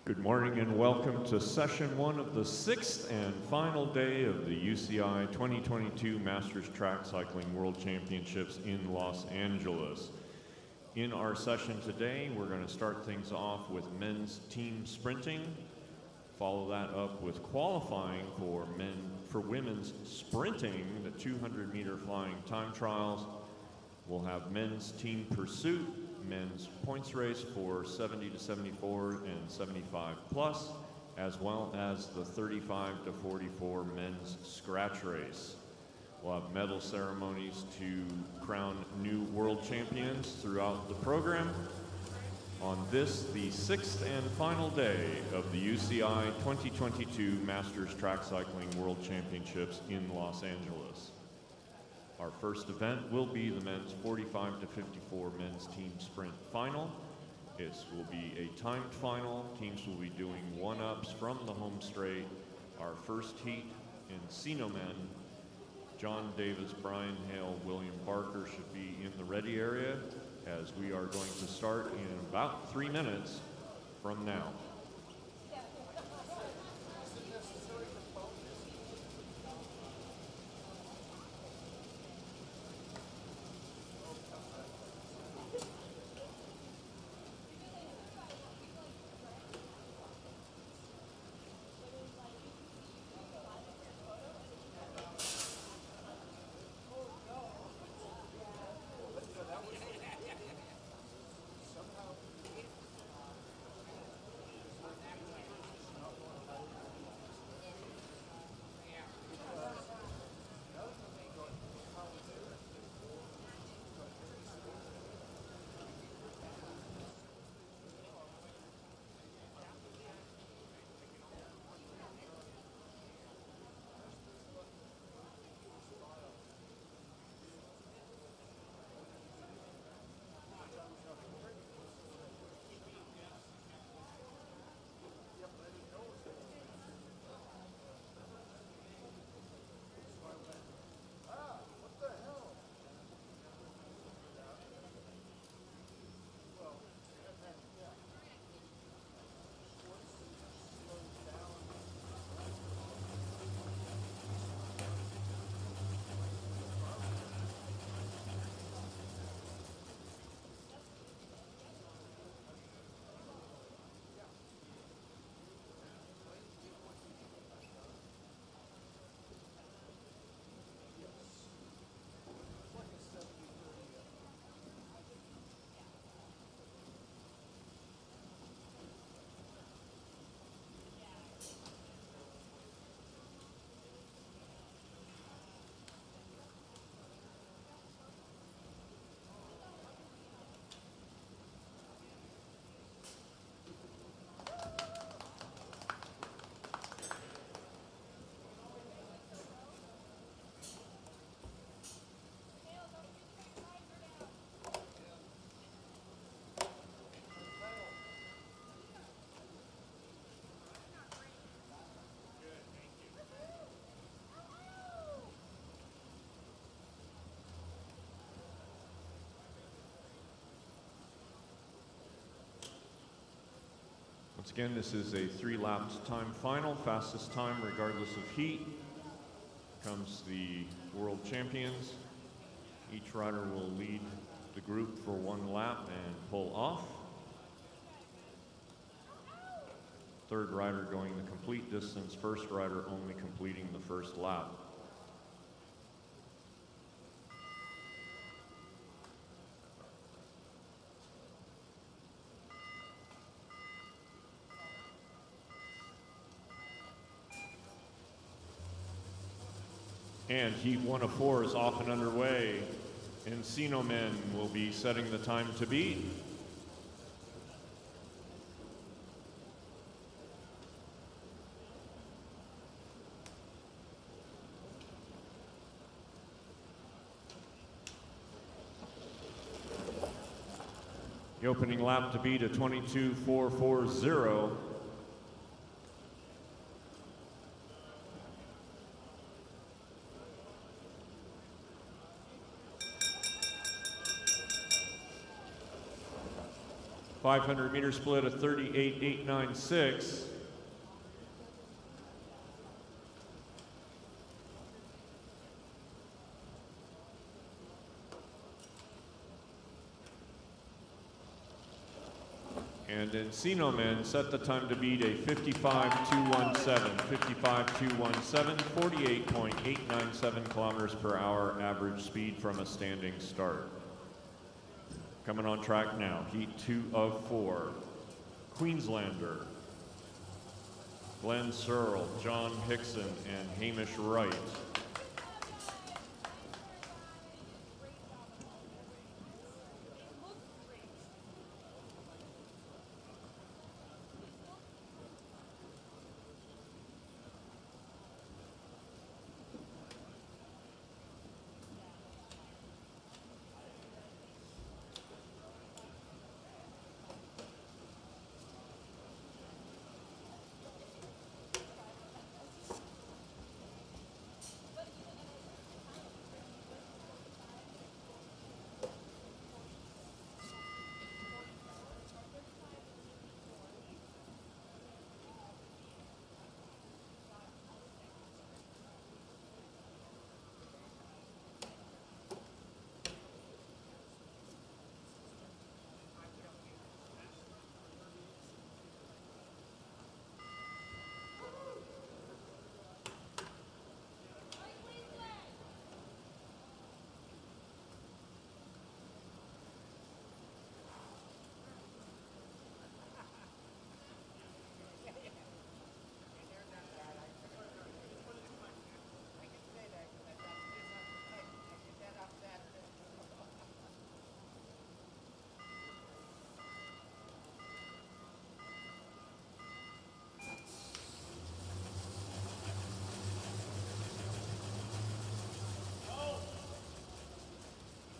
Good morning and welcome to session one of the sixth and final day of the UCI 2022 Masters Track Cycling World Championships in Los Angeles. In our session today, we're going to start things off with men's team sprinting, follow that up with qualifying for women's sprinting, the 200-meter flying time trials. We'll have men's team pursuit, men's points race for 70 to 74 and 75 plus, as well as the 35 to 44 men's scratch race. We'll have medal ceremonies to crown new world champions throughout the program. On this, the sixth and final day of the UCI 2022 Masters Track Cycling World Championships in Los Angeles. Our first event will be the men's 45 to 54 men's team sprint final. This will be a timed final. Teams will be doing one-ups from the home straight. Our first heat in Sino Men, John Davis, Brian Hale, William Barker should be in the ready area as we are going to start in about 3 minutes from now. Once again, this is a 3-lap time final, fastest time regardless of heat. Comes the world champions. Each rider will lead the group for 1 lap and pull off. Third rider going the complete distance, first rider only completing the first lap. And heat 1 of 4 is off and underway. Encino Men will be setting the time to beat. The opening lap to beat a 22.440. 500 meter split, a 38.896. And Encino men set the time to beat a 55.217, 55.217, 48.897 kilometers per hour average speed from a standing start. Coming on track now, heat 2 of 4. Queenslander, Glenn Searle, John Hickson, and Hamish Wright.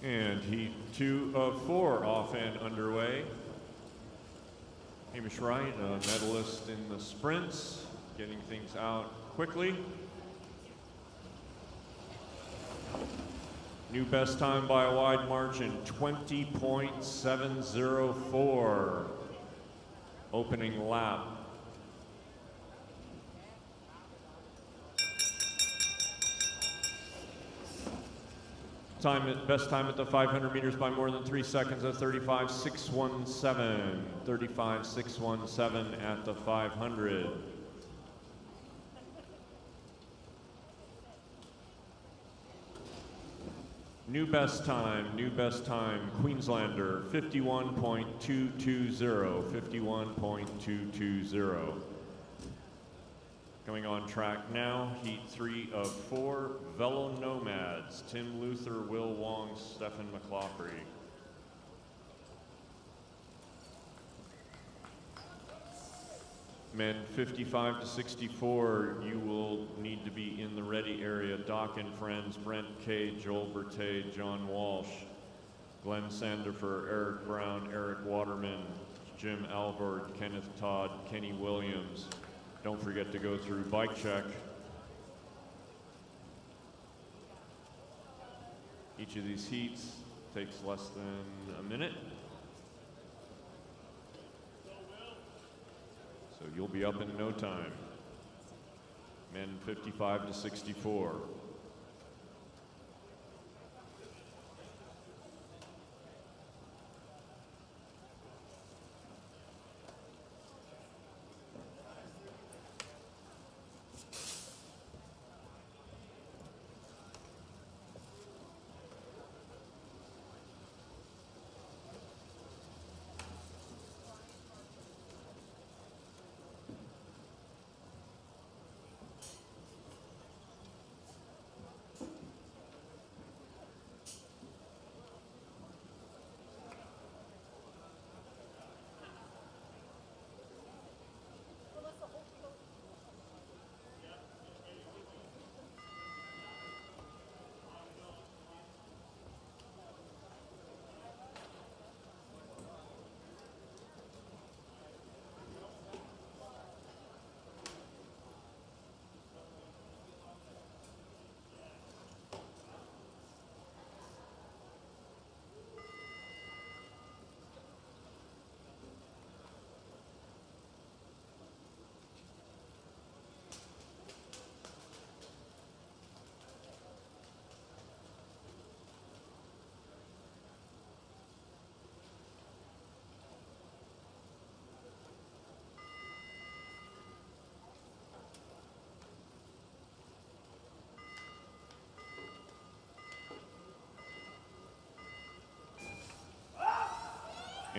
And heat 2 of 4 off and underway. Hamish Wright, a medalist in the sprints, getting things out quickly. New best time by a wide margin, 20.704. Opening lap. Best time at the 500 meters by more than 3 seconds at 35.617. 35.617 at the 500. New best time, Queenslander, 51.220, 51.220. Coming on track now, heat 3 of 4, Velo Nomads, Tim Luther, Will Wong, Stephen McClaughry. Men 55 to 64, you will need to be in the ready area. Doc and friends, Brent Kay, Joel Bertay, John Walsh, Glenn Sandifer, Eric Brown, Eric Waterman, Jim Alvord, Kenneth Todd, Kenny Williams. Don't forget to go through bike check. Each of these heats takes less than a minute. So you'll be up in no time. Men 55 to 64.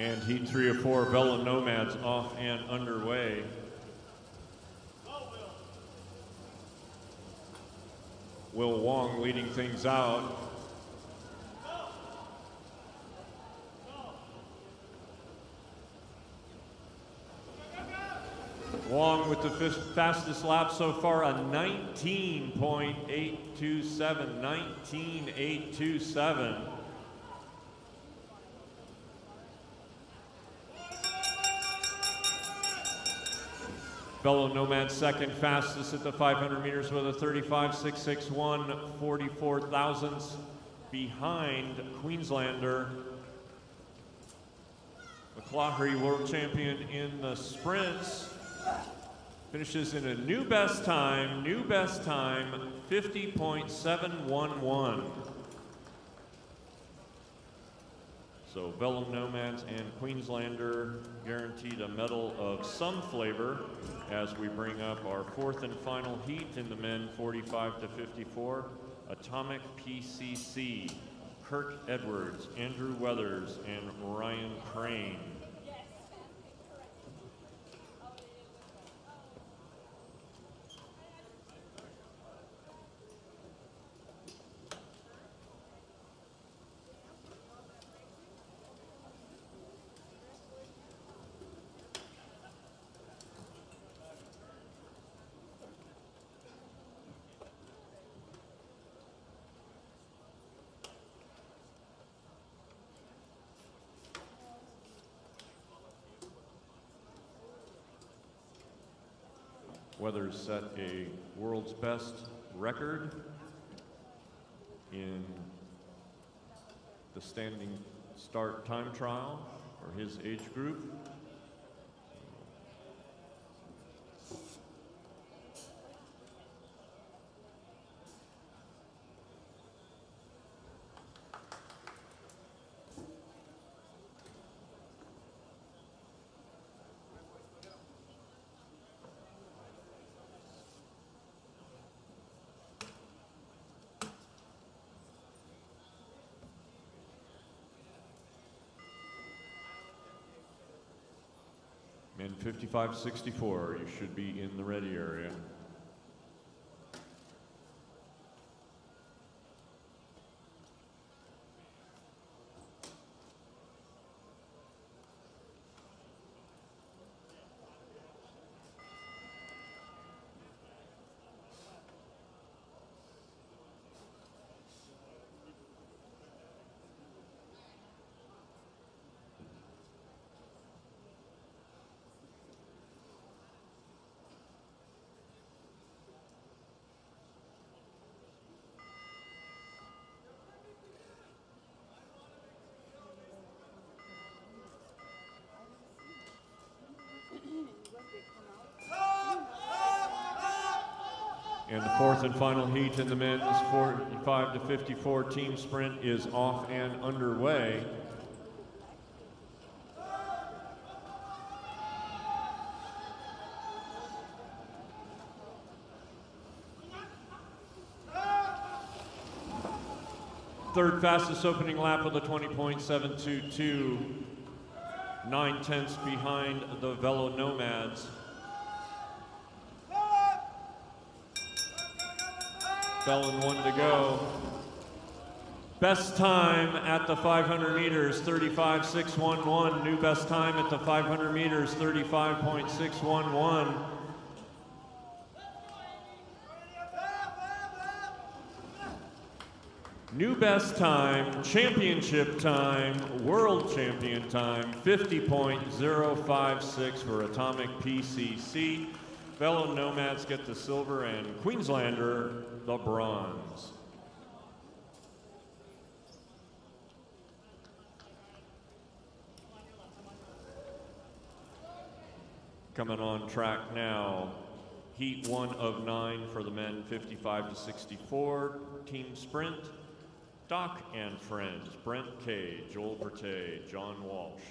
And heat 3 of 4, VELO Nomads off and underway. Will Wong leading things out. Wong with the fastest lap so far, a 19.827, 19.827. VELO Nomad second fastest at the 500 meters with a 35.661, 44 thousandths behind Queenslander. McClaughry, world champion in the sprints, finishes in a new best time, 50.711. So VELO Nomads and Queenslander guaranteed a medal of some flavor as we bring up our fourth and final heat in the men 45 to 54. Atomic PCC, Kirk Edwards, Andrew Weathers, and Ryan Crane. Weathers set a world's best record in the standing start time trial for his age group. Men 55-64, you should be in the ready area. And the fourth and final heat in the men's 45 to 54 team sprint is off and underway. Third fastest opening lap with a 20.722, 9/10 behind the VELO Nomads. Bell and 1 to go. Best time at the 500 meters, 35.611. New best time at the 500 meters, 35.611. New best time, championship time, world champion time, 50.056 for Atomic PCC. VELO Nomads get the silver and Queenslander the bronze. Coming on track now, heat 1 of 9 for the men 55 to 64, team sprint. Doc and friends, Brent Kay, Joel Bertay, John Walsh.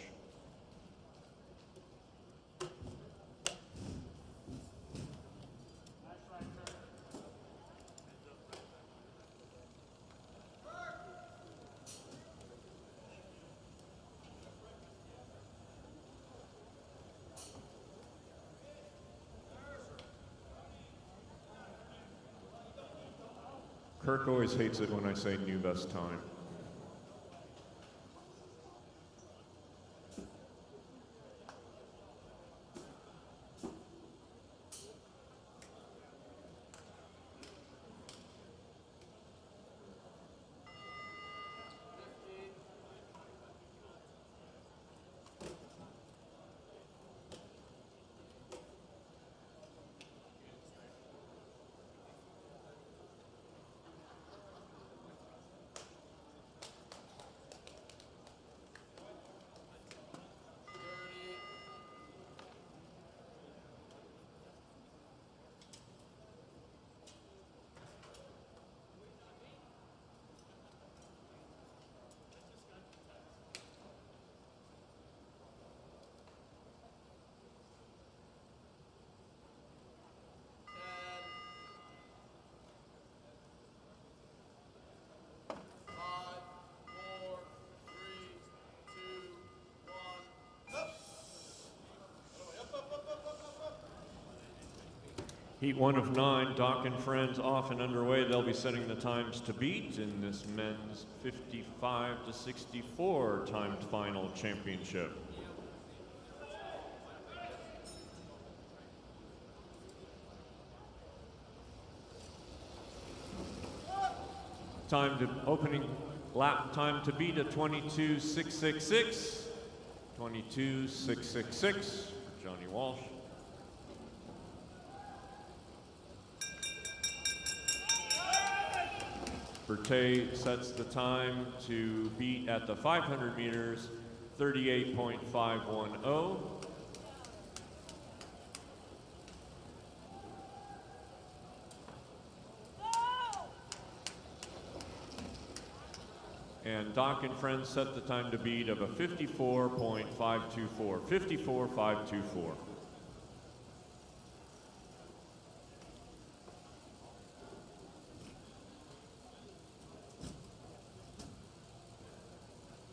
Kirk always hates it when I say new best time. Heat 1 of 9, Doc and Friends off and underway. They'll be setting the times to beat in this men's 55 to 64 timed final championship. Opening lap time to beat at 22.666. 22.666, Johnny Walsh. Berthet sets the time to beat at the 500 meters, 38.510. And Doc and Friends set the time to beat of a 54.524, 54.524.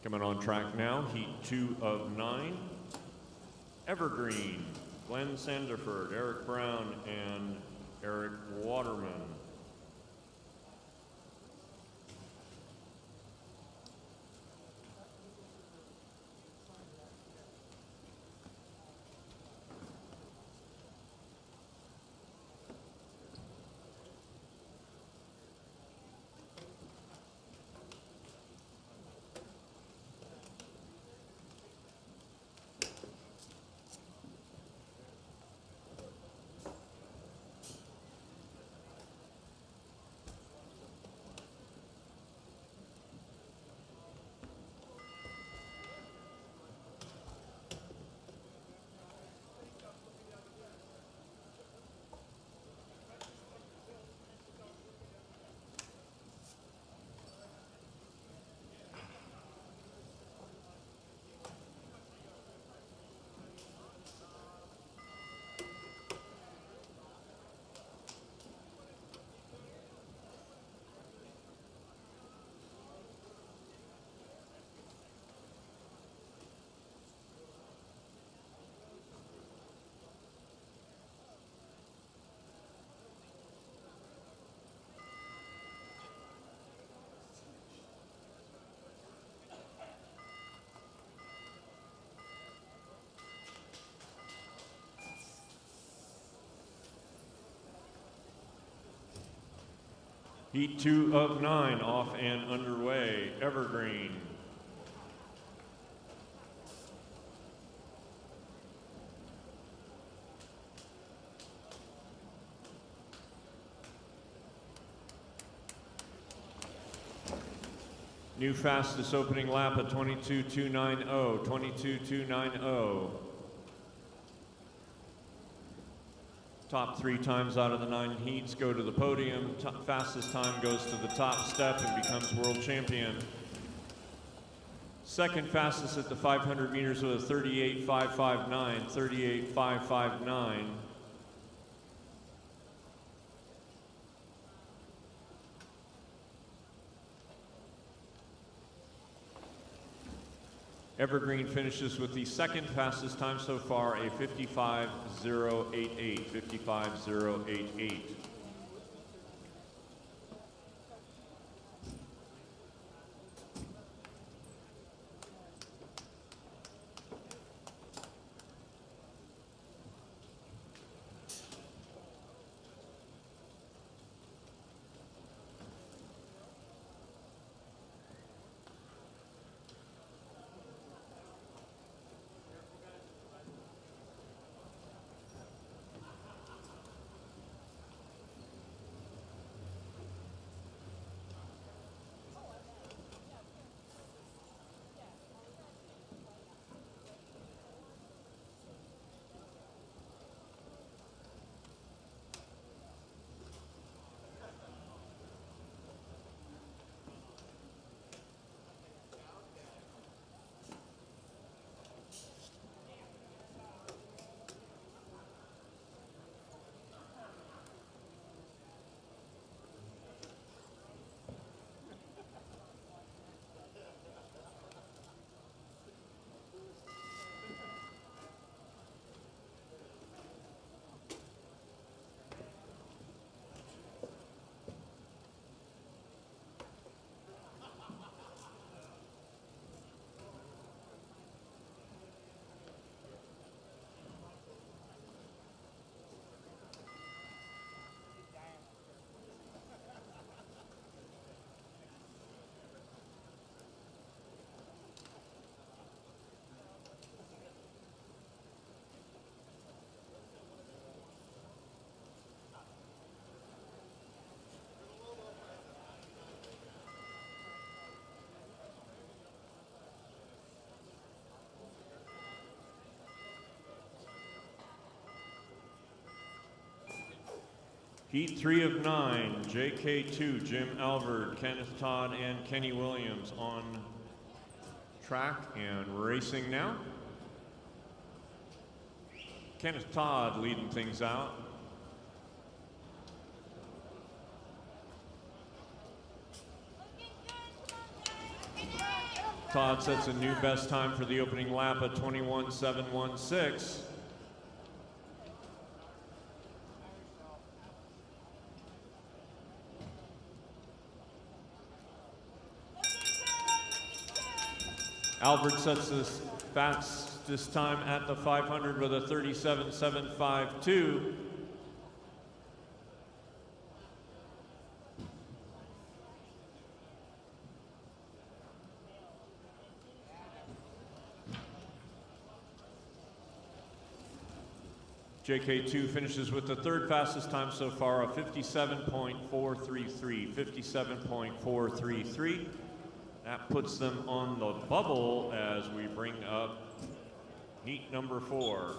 Coming on track now, Heat 2 of 9. Evergreen, Glenn Sanderford, Eric Brown, and Eric Waterman. Heat 2 of 9 off and underway. Evergreen. New fastest opening lap at 22.290, 22.290. Top 3 times out of the 9 heats go to the podium. Fastest time goes to the top step and becomes world champion. Second fastest at the 500 meters with a 38.559, 38.559. Evergreen finishes with the second fastest time so far, a 55.088, 55.088. Heat 3 of 9, JK2, Jim Alvord, Kenneth Todd, and Kenny Williams on track and racing now. Kenneth Todd leading things out. Todd sets a new best time for the opening lap at 21.716. Albert sets this fastest time at the 500 with a 37.752. JK2 finishes with the third fastest time so far, a 57.433. 57.433. That puts them on the bubble as we bring up heat number 4.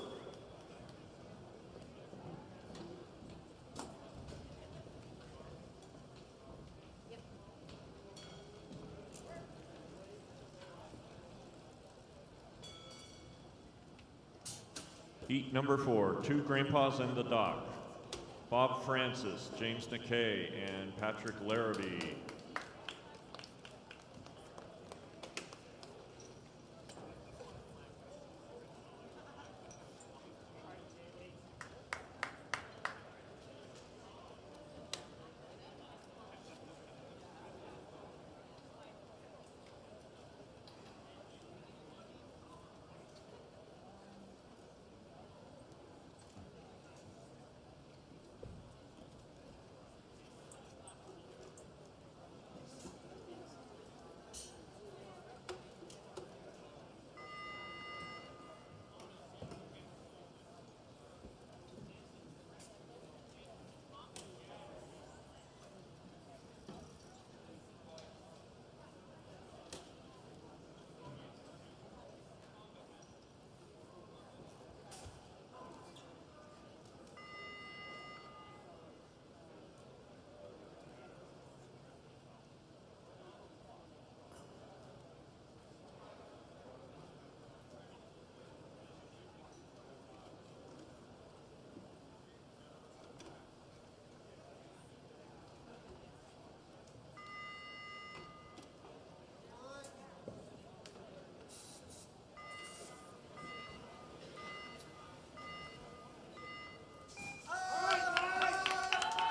Heat number 4, 2 grandpas in the dock. Bob Francis, James McKay, and Patrick Larrabee.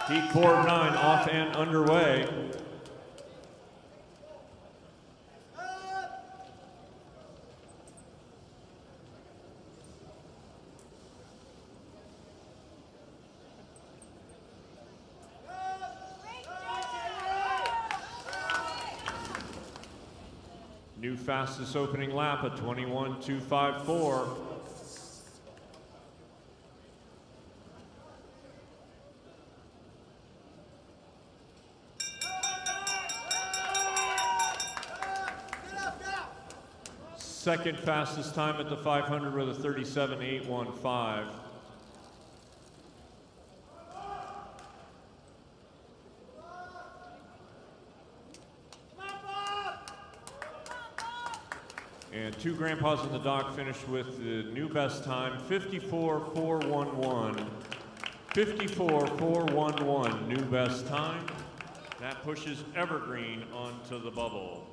Heat 4 of 9 off and underway. New fastest opening lap at 21.254. Second fastest time at the 500 with a 37.815. And 2 grandpas in the dock finished with the new best time, 54.411. 54.411, new best time. That pushes Evergreen onto the bubble.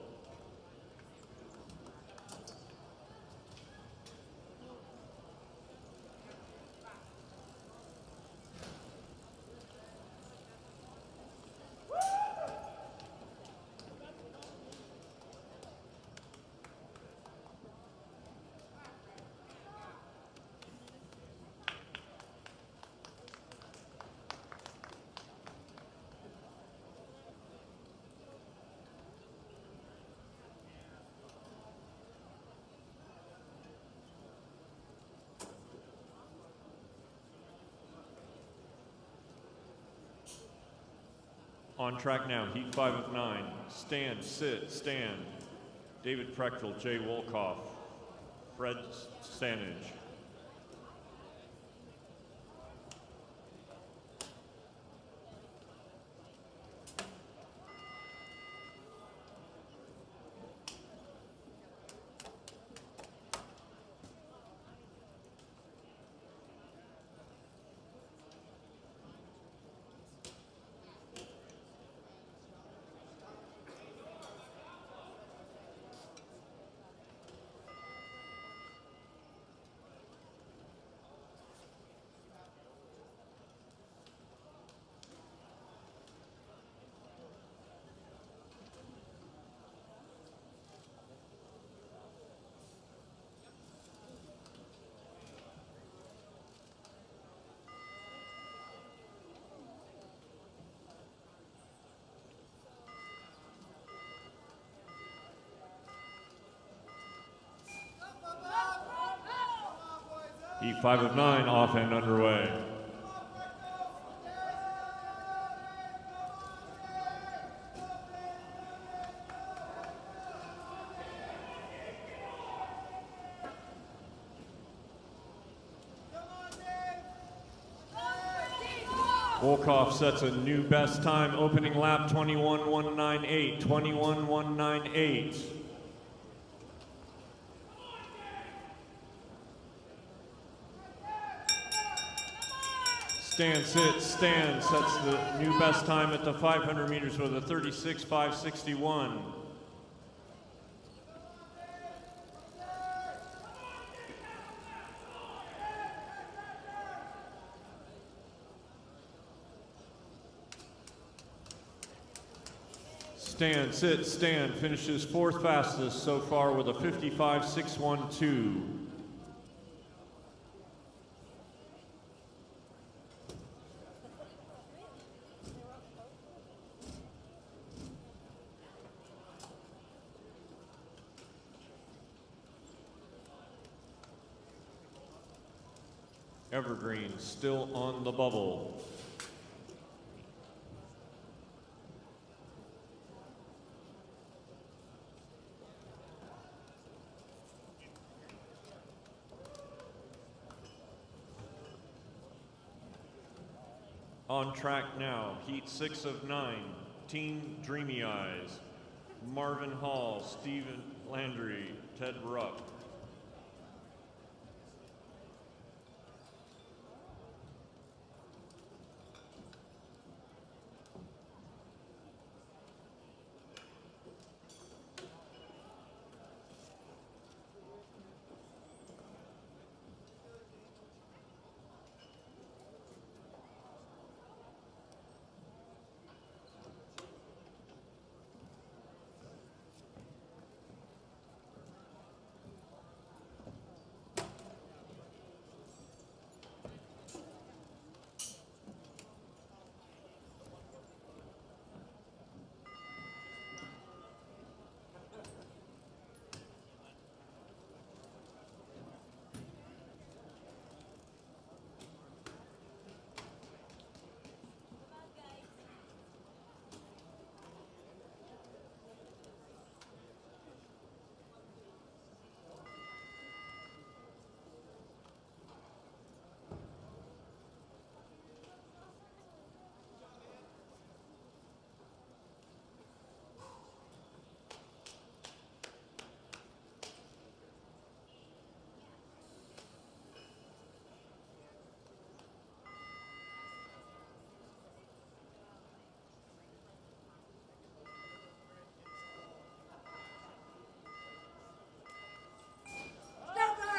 On track now, heat 5 of 9. Stand, sit, stand. David Prechtel, Jay Wolkoff, Fred Stanage. Heat 5 of 9 off and underway. Volkov sets a new best time, opening lap 21.198, 21.198. Stan sits, Stan sets the new best time at the 500 meters with a 36.561. Stan sits, Stan finishes fourth fastest so far with a 55.612. Evergreen still on the bubble. On track now, heat 6 of 9, Team Dreamy Eyes, Marvin Hall, Stephen Landry, Ted Rupp.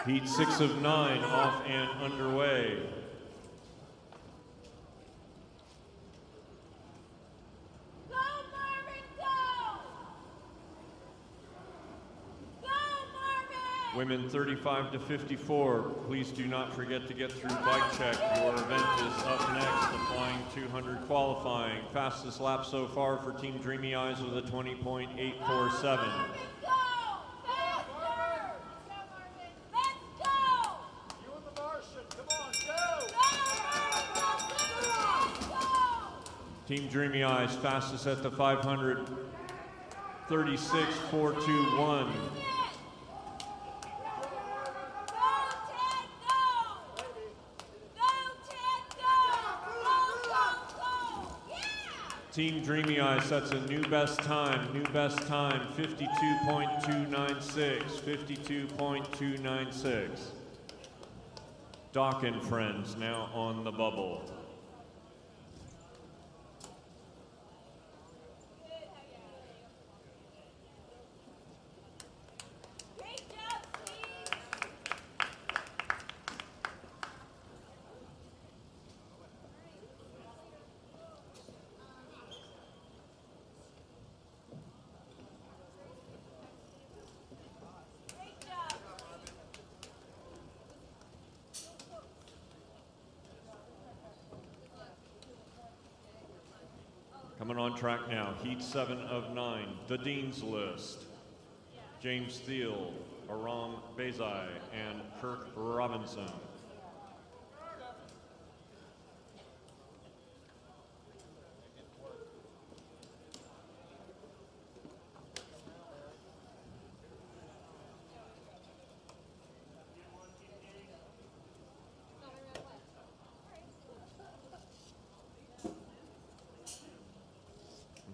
Heat 6 of 9 off and underway. Go, Marvin, go! Go, Marvin! Women 35 to 54, please do not forget to get through bike check. Your event is up next, the Flying 200 qualifying. Fastest lap so far for Team Dreamy Eyes with a 20.847. Team Dreamy Eyes fastest at the 500, 36.421. Team Dreamy Eyes sets a new best time, 52.296, 52.296. Doc and friends now on the bubble. Coming on track now, heat 7 of 9, the Dean's List. James Thiel, Aram Bezai, and Kirk Robinson.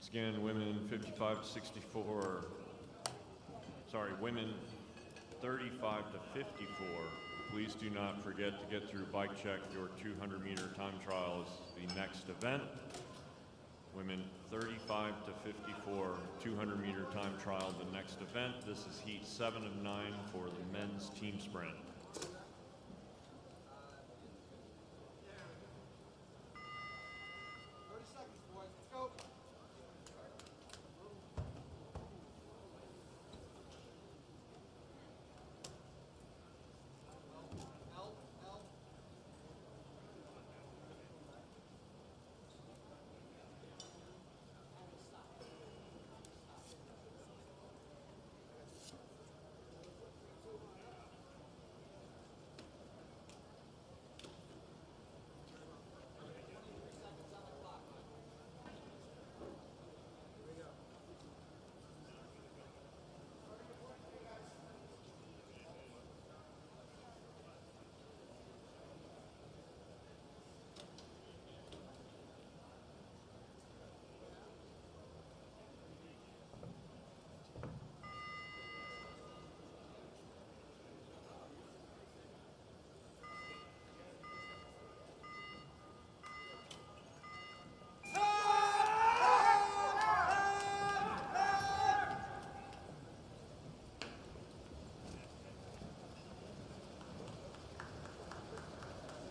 Once again, women 55 to 64. Sorry, women 35 to 54. Please do not forget to get through bike check. Your 200-meter time trial is the next event. Women 35 to 54, 200-meter time trial, the next event. This is heat 7 of 9 for the men's team sprint.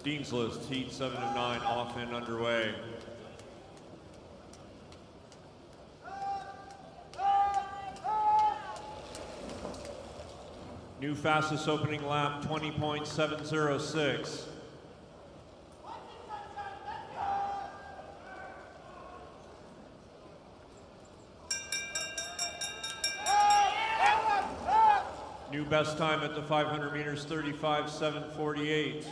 Dean's List, heat 7 of 9, off and underway. New fastest opening lap, 20.706. New best time at the 500 meters, 35.748.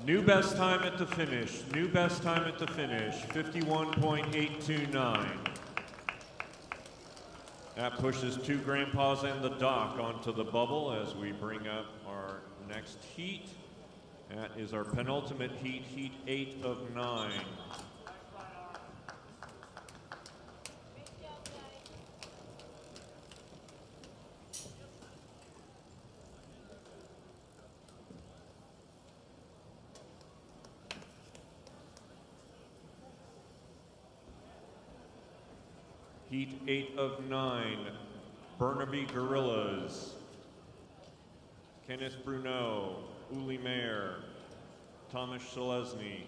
New best time at the finish, 51.829. That pushes two grandpas and the doc onto the bubble as we bring up our next heat. That is our penultimate heat, heat 8 of 9. Heat 8 of 9, Burnaby Gorillas, Kenneth Bruneau, Uli Mayer, Thomas Szelesny.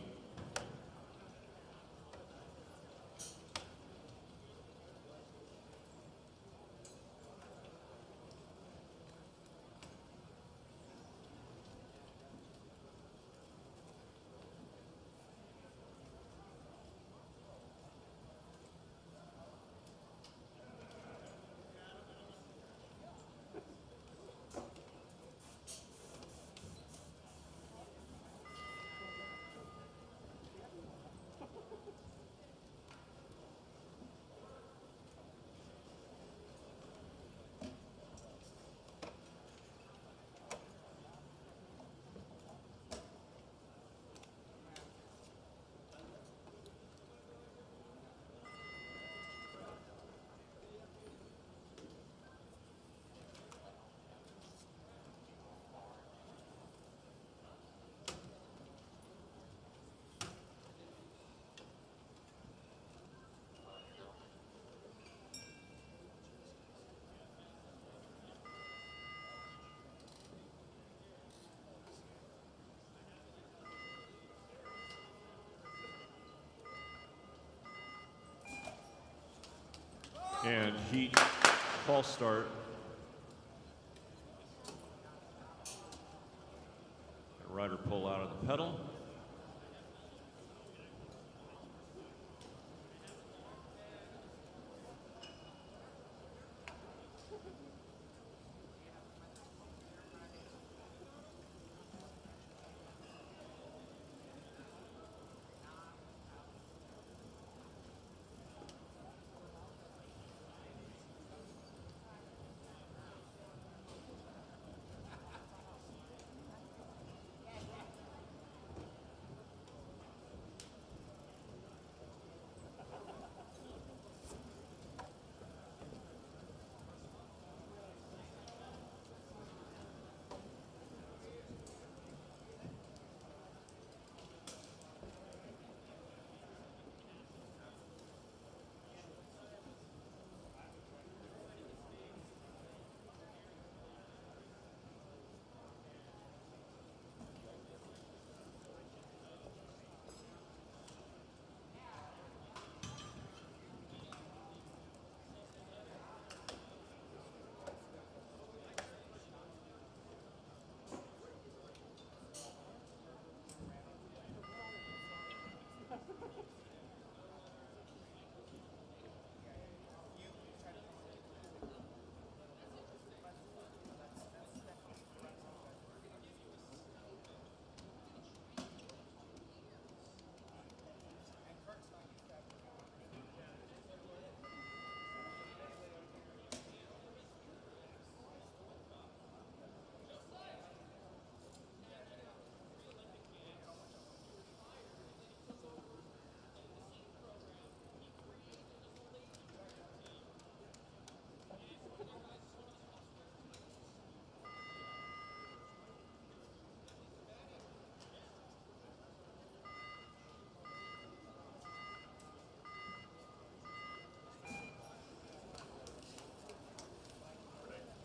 And heat, false start. Rider pull out of the pedal.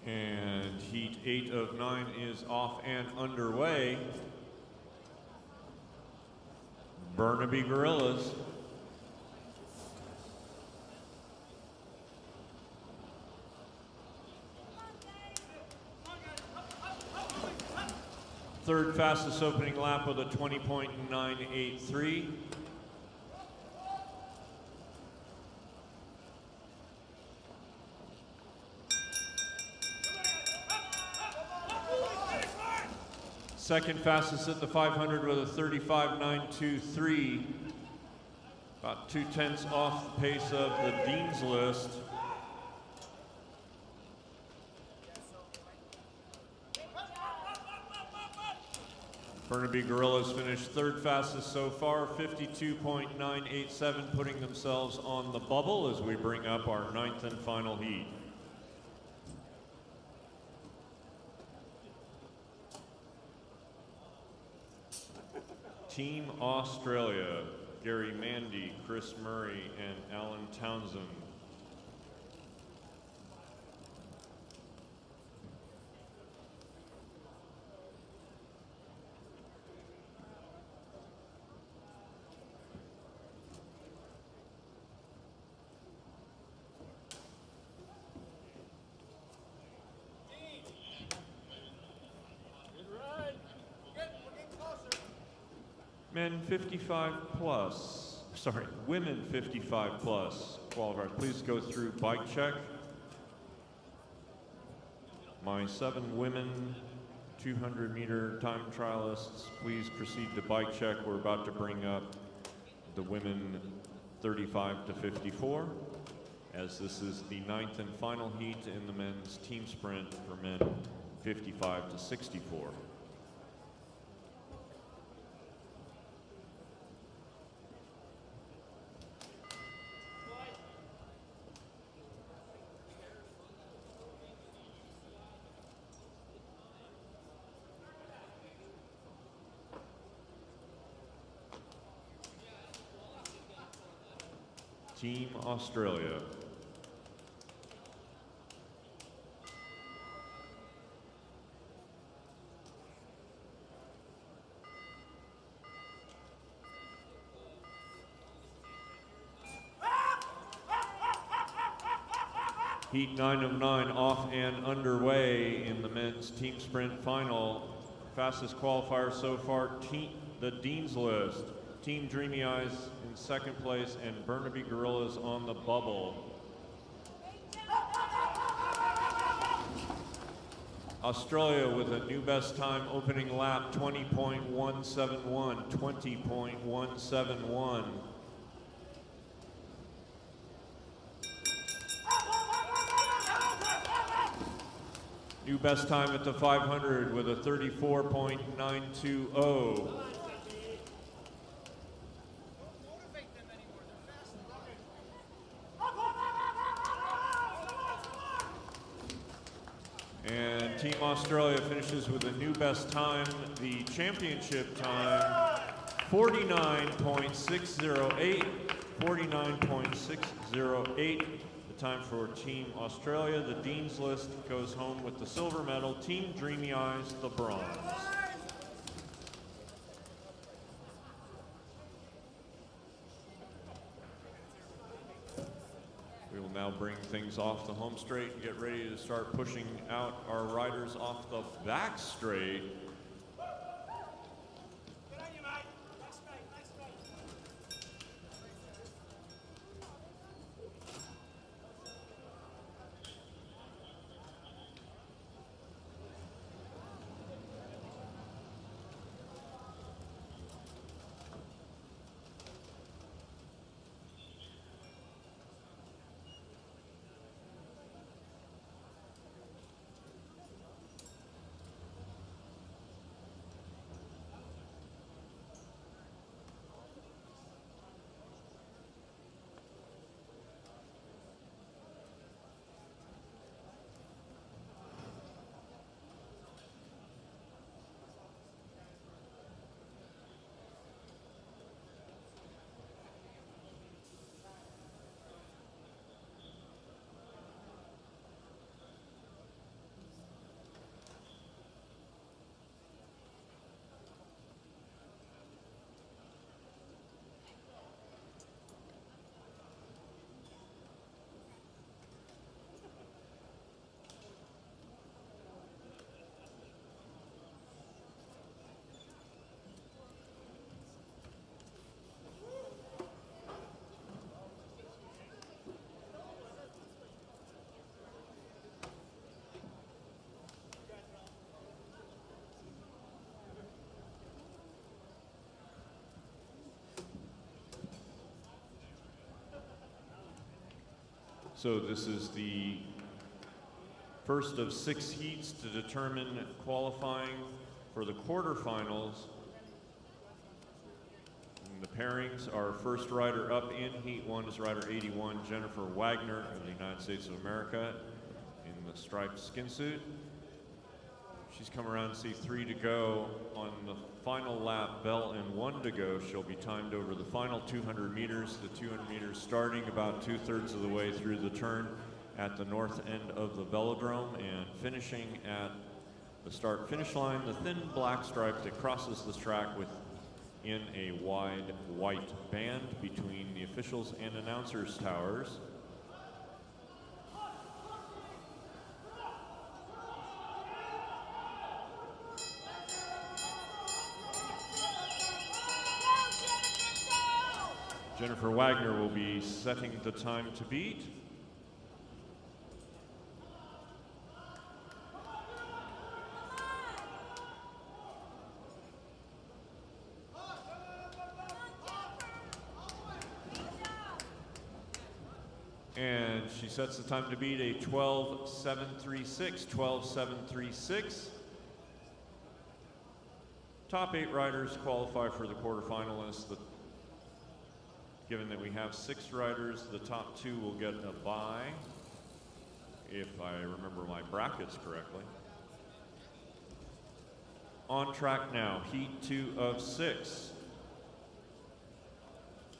And heat 8 of 9 is off and underway. Burnaby Gorillas. Third fastest opening lap with a 20.983. Second fastest at the 500 with a 35.923. About 0.2 off the pace of the Dean's List. Burnaby Gorillas finished third fastest so far, 52.987, putting themselves on the bubble as we bring up our 9th and final heat. Team Australia, Gary Mandy, Chris Murray, and Alan Townsend. Men 55 plus, sorry, women 55 plus qualifiers. Please go through bike check. My 7 women 200 meter time trialists, please proceed to bike check. We're about to bring up the women 35 to 54, as this is the 9th and final heat in the men's team sprint for men 55 to 64. Team Australia. Heat 9 of 9 off and underway in the men's team sprint final. Fastest qualifier so far, the Dean's List. Team Dreamy Eyes in second place and Burnaby Gorillas on the bubble. Australia with a new best time opening lap, 20.171, 20.171. New best time at the 500 with a 34.920. And Team Australia finishes with a new best time, the championship time, 49.608, 49.608. The time for Team Australia. The Dean's List goes home with the silver medal. Team Dreamy Eyes, the bronze. We will now bring things off the home straight and get ready to start pushing out our riders off the back straight. So this is the first of 6 heats to determine qualifying for the quarterfinals. And the pairings, our first rider up in Heat 1 is rider 81, Jennifer Wagner of the United States of America in the striped skin suit. She's come around to see 3 to go. On the final lap, bell and 1 to go. She'll be timed over the final 200 meters. The 200 meters starting about 2/3 of the way through the turn at the north end of the velodrome and finishing at the start finish line, the thin black stripe that crosses the track within a wide white band between the officials and announcers towers. Jennifer Wagner will be setting the time to beat. And she sets the time to beat a 12:736, 12:736. Top 8 riders qualify for the quarterfinalists. Given that we have 6 riders, the top 2 will get a bye, if I remember my brackets correctly. On track now, Heat 2 of 6.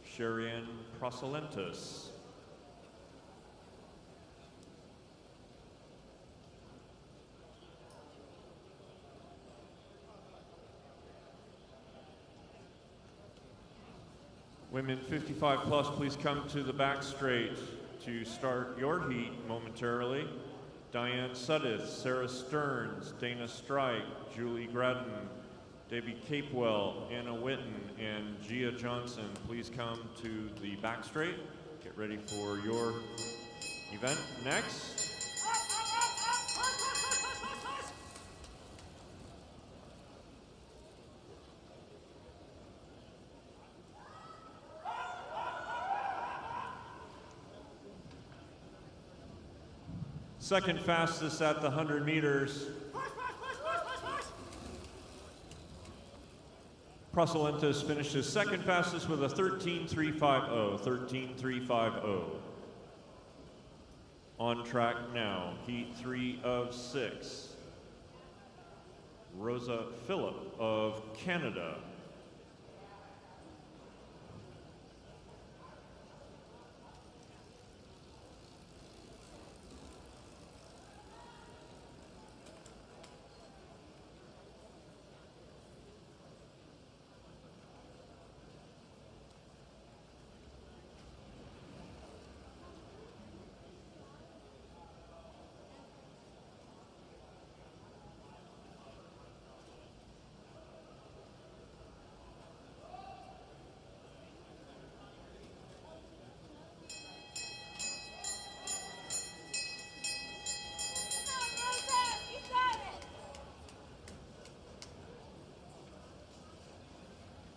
Sherian Prosolentis. Women 55 plus, please come to the back straight to start your heat momentarily. Diane Suddeth, Sarah Stearns, Dana Strike, Julie Gradden, Debbie Capewell, Anna Witten, and Gia Johnson, please come to the back straight. Get ready for your event next. Second fastest at the 100 meters. Prosolentis finishes second fastest with a 13:350, 13:350. On track now, Heat 3 of 6. Rosa Phillip of Canada.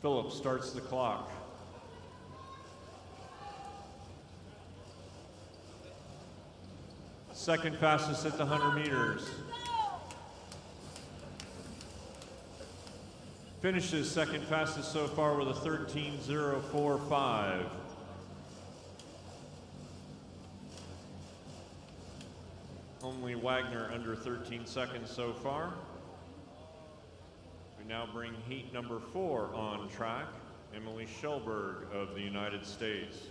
Phillips starts the clock. Second fastest at the 100 meters. Finishes second fastest so far with a 13:045. Only Wagner under 13 seconds so far. We now bring heat number 4 on track. Emily Schellberg of the United States.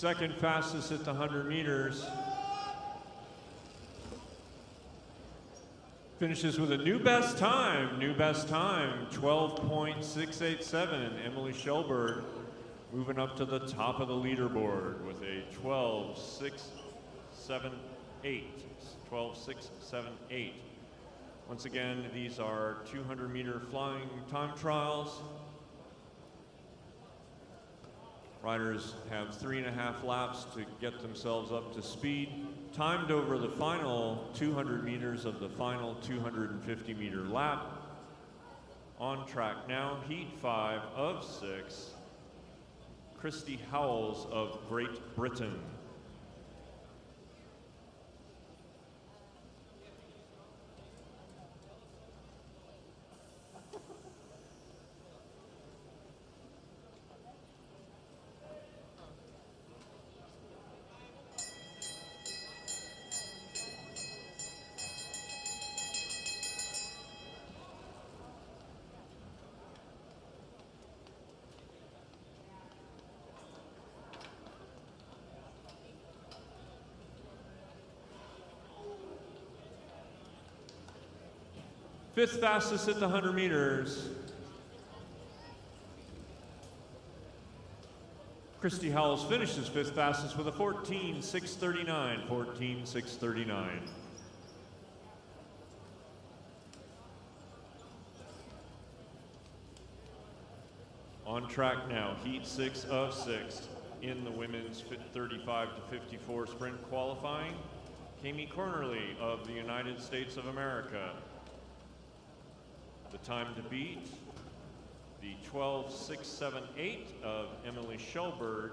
Second fastest at the 100 meters. Finishes with a new best time, 12.687. Emily Schelberg moving up to the top of the leaderboard with a 12.678. 12.678. Once again, these are 200-meter flying time trials. Riders have 3.5 laps to get themselves up to speed, timed over the final 200 meters of the final 250-meter lap. On track now, heat 5 of 6, Christy Howells of Great Britain. Fifth fastest at the 100 meters. Christy Howells finishes fifth fastest with a 14.639. 14.639. On track now, heat 6 of 6 in the women's 35 to 54 sprint qualifying. Kami Cornerly of the United States of America. The time to beat, the 12.678 of Emily Schelberg,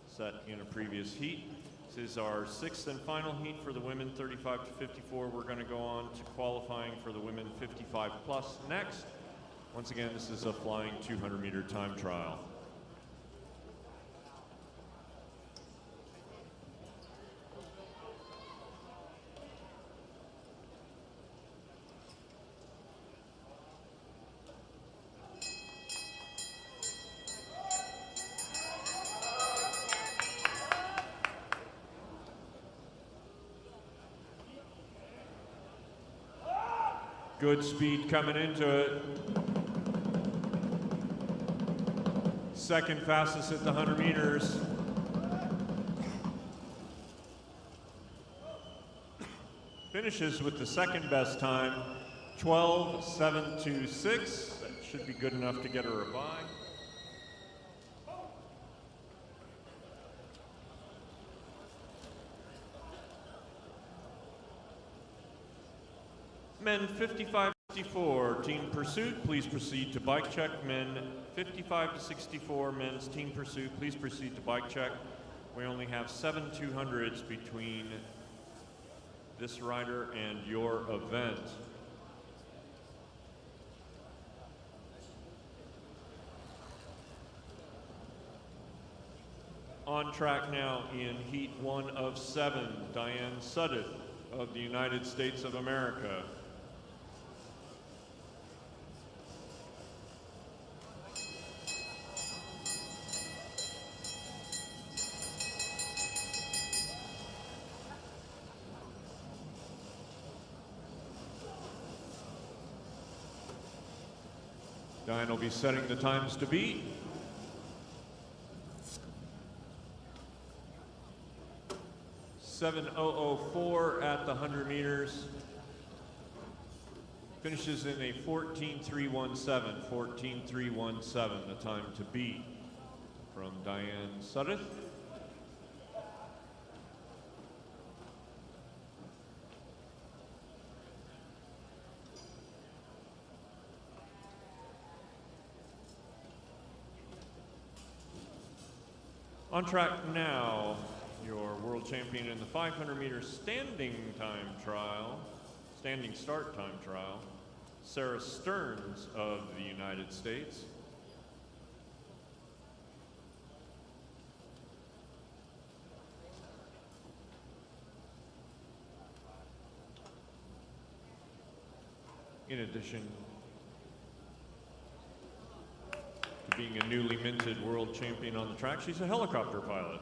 set in a previous heat. This is our 6th and final heat for the women 35 to 54. We're going to go on to qualifying for the women 55 plus next. Once again, this is a flying 200-meter time trial. Good speed coming into it. Second fastest at the 100 meters. Finishes with the second best time, 12.726. That should be good enough to get her a bye. Men 55-64, team pursuit, please proceed to bike check. Men 55 to 64, men's team pursuit, please proceed to bike check. We only have 7 200s between this rider and your event. On track now in heat 1 of 7, Diane Sudduth of the United States of America. Diane will be setting the times to beat. .7:004 at the 100 meters. Finishes in a 14.317. 14.317, the time to beat from Diane Sudduth. On track now, your world champion in the 500-meter standing start time trial, Sarah Stearns of the United States. In addition to being a newly minted world champion on the track, she's a helicopter pilot.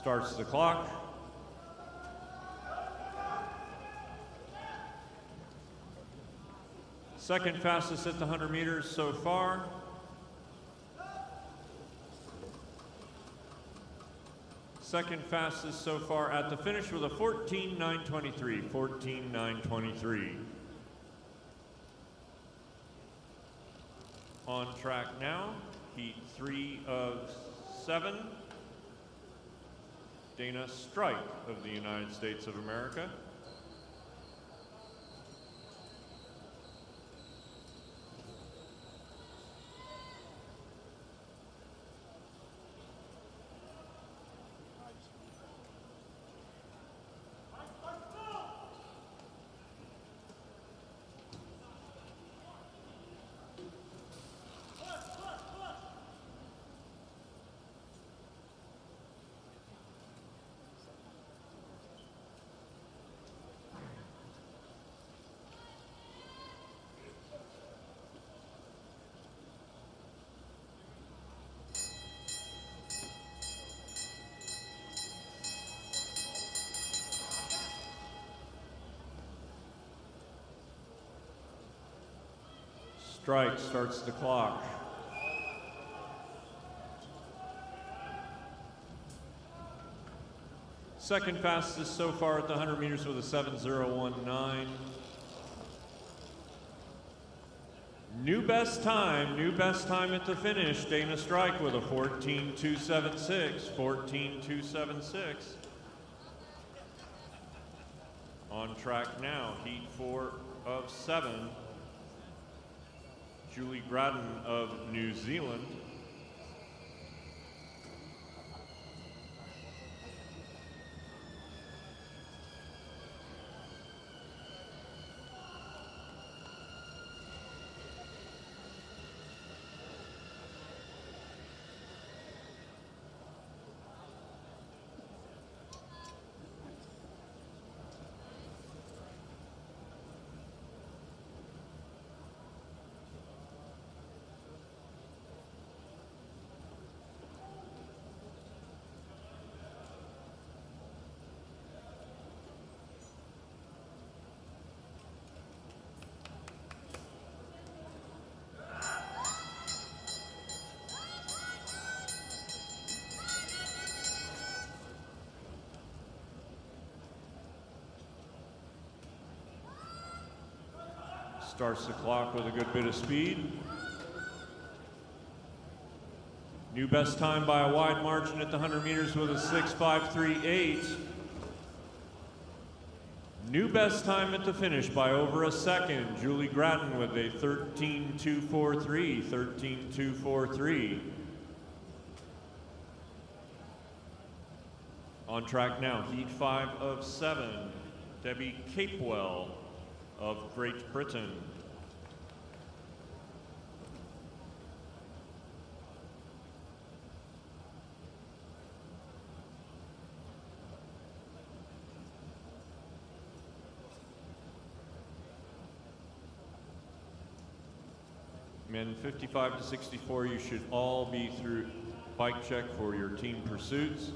Starts the clock. Second fastest at the 100 meters so far. Second fastest so far at the finish with a 14.923, 14.923. On track now, heat 3 of 7. Dana Strike of the United States of America. Strike starts the clock. Second fastest so far at the 100 meters with a 7.019. New best time at the finish. Dana Strike with a 14.276, 14.276. On track now, heat 4 of 7. Julie Gradden of New Zealand. Starts the clock with a good bit of speed. New best time by a wide margin at the 100 meters with a 6.538. New best time at the finish by over a second. Julie Gradden with a 13.243, 13.243. On track now, heat 5 of 7. Debbie Capewell of Great Britain. Men 55 to 64, you should all be through bike check for your team pursuits.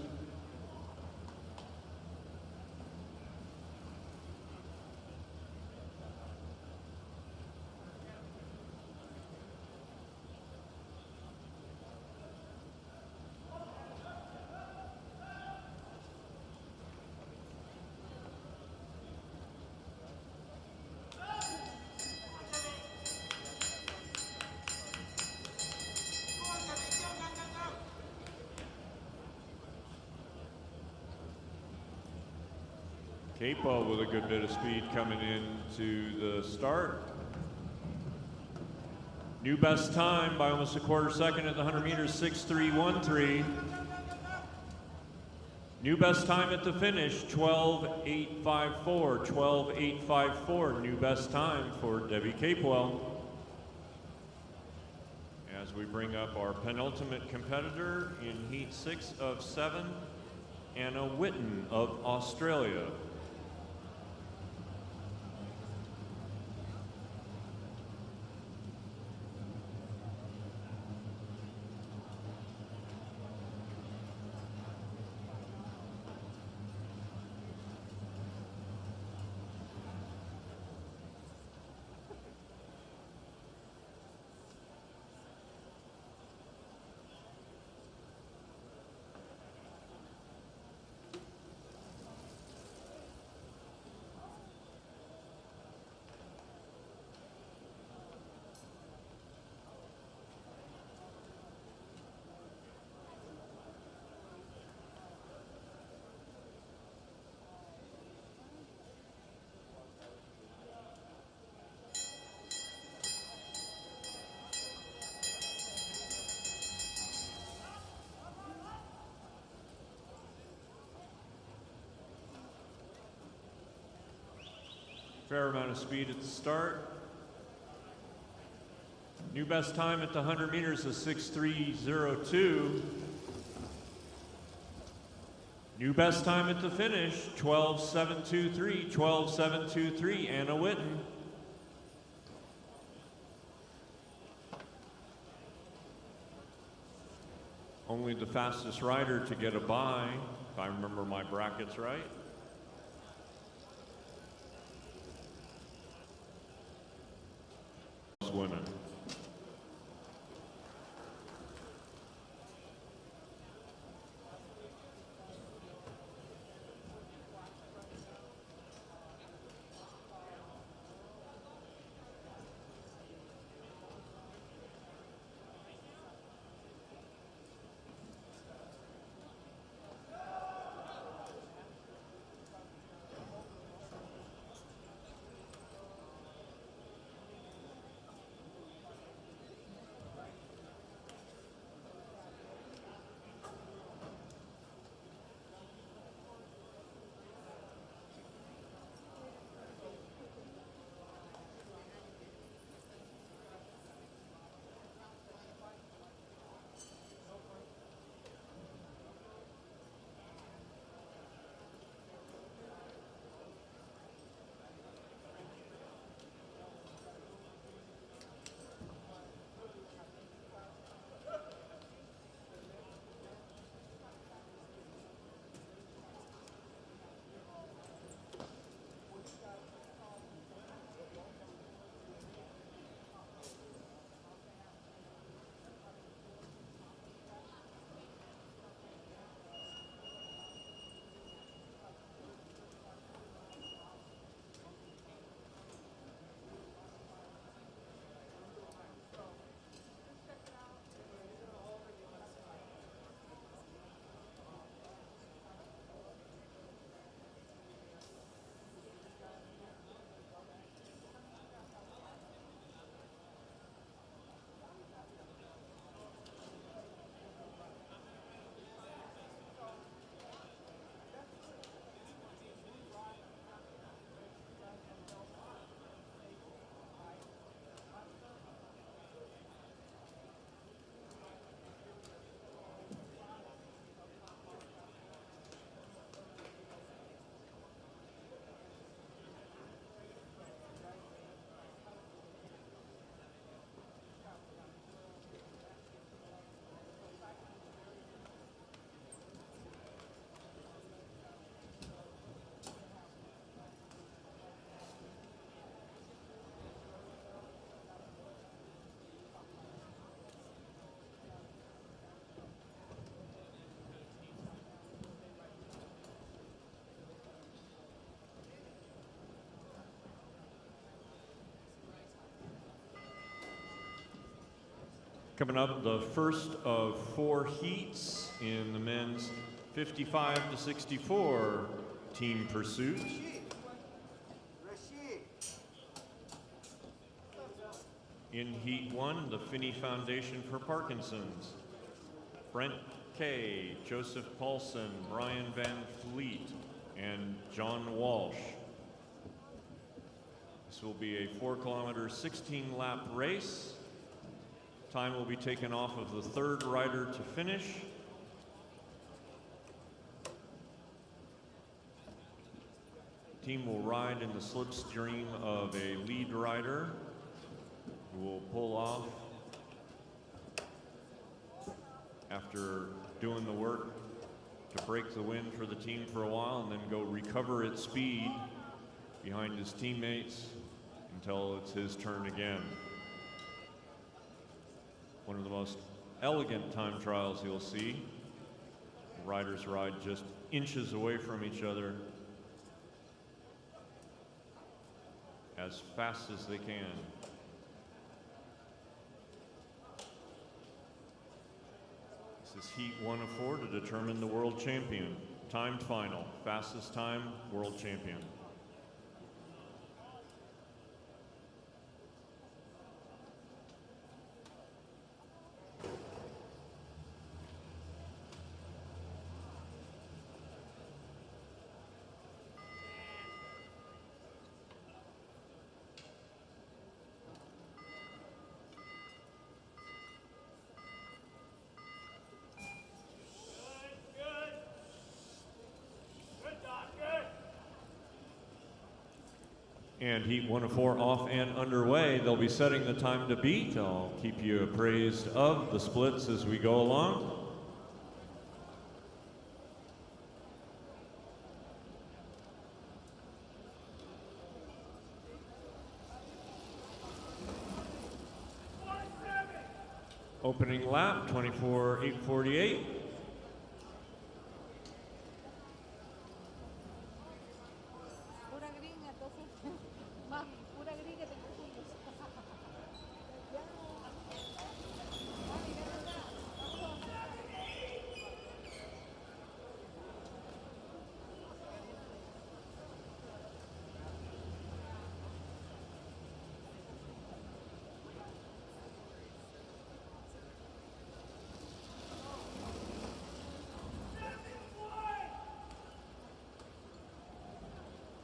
Capo with a good bit of speed coming into the start. New best time by almost a quarter second at the 100 meters, 6.313. New best time at the finish, 12.854, 12.854. New best time for Debbie Capewell. As we bring up our penultimate competitor in heat 6 of 7, Anna Witten of Australia. Fair amount of speed at the start. New best time at the 100 meters is 6:3:02. New best time at the finish, 12:7:23, 12:7:23, Anna Witten. Only the fastest rider to get a bye, if I remember my brackets right. Women. Coming up, the first of 4 heats in the men's 55 to 64 team pursuit. In Heat 1, the Finney Foundation for Parkinson's. Brent Kay, Joseph Paulson, Brian Van Fleet, and John Walsh. This will be a 4-kilometer, 16-lap race. Time will be taken off of the 3rd rider to finish. Team will ride in the slipstream of a lead rider who will pull off after doing the work to break the wind for the team for a while and then go recover its speed behind his teammates until it's his turn again. One of the most elegant time trials you'll see. The riders ride just inches away from each other as fast as they can. This is Heat 1 of 4 to determine the world champion. Timed final, fastest time, world champion. And heat 1 of 4 off and underway. They'll be setting the time to beat. I'll keep you appraised of the splits as we go along. Opening lap, 24.848. Pura gringa, entonces. Mami, pura gringa te confundes. Mami, de verdad. Vamos.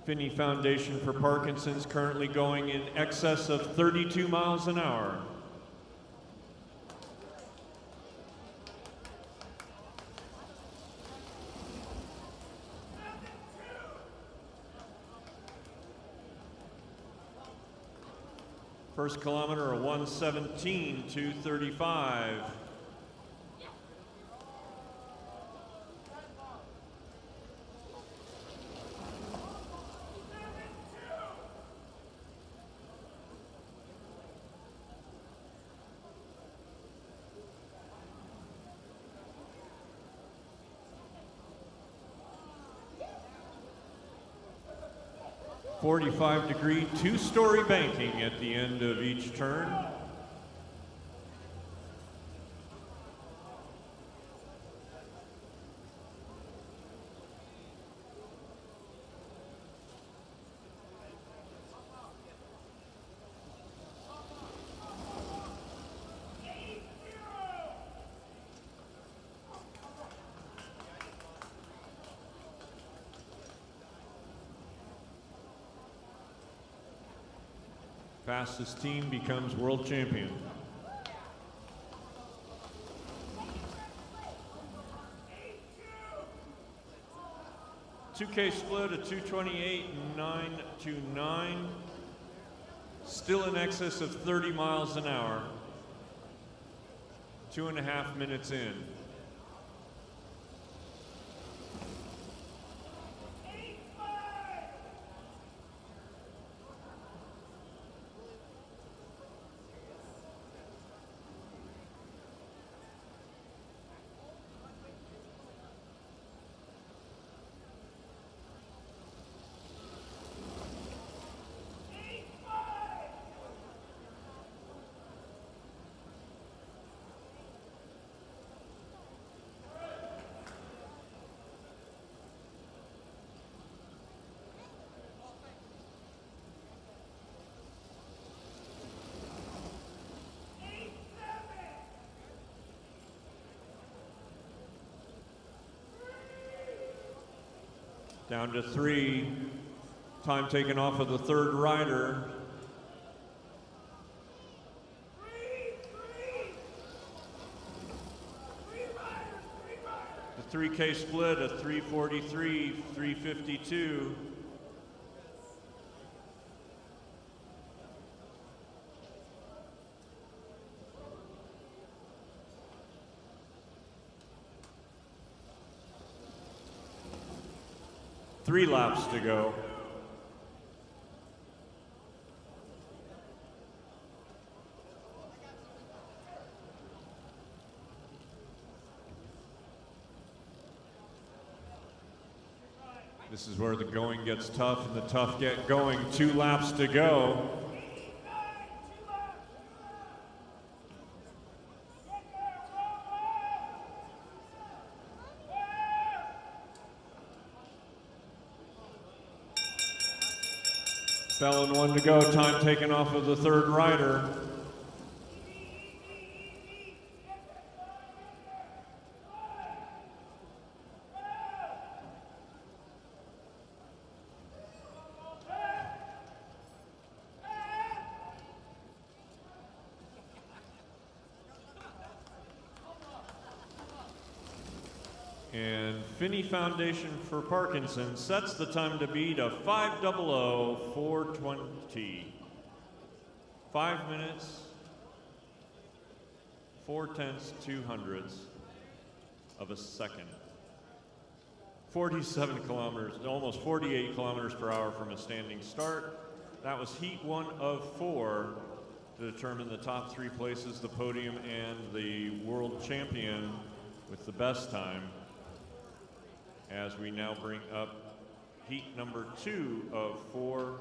'Finney Foundation for Parkinson's currently going in excess of 32 miles an hour. First kilometer, a 1:17.235. .45-degree two-story banking at the end of each turn. Fastest team becomes world champion. $2K split, a 2:28.929. Still in excess of 30 miles an hour. 2.5 minutes in. Down to 3. Time taken off of the third rider. The 3K split, a 3:43.352. Three laps to go. This is where the going gets tough and the tough get going. 2 laps to go. Fell in 1 to go, time taken off of the third rider. And Finney Foundation for Parkinson sets the time to beat a 5:00:420. 5 minutes, 0.4 of a second. 47 kilometers, almost 48 kilometers per hour from a standing start. That was heat 1 of 4 to determine the top 3 places, the podium, and the world champion with the best time. As we now bring up heat number 2 of 4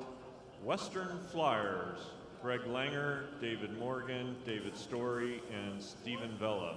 Western Flyers. Greg Langer, David Morgan, David Story, and Stephen Vela.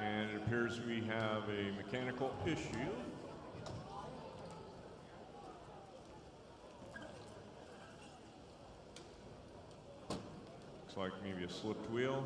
And it appears we have a mechanical issue. Looks like maybe a slipped wheel.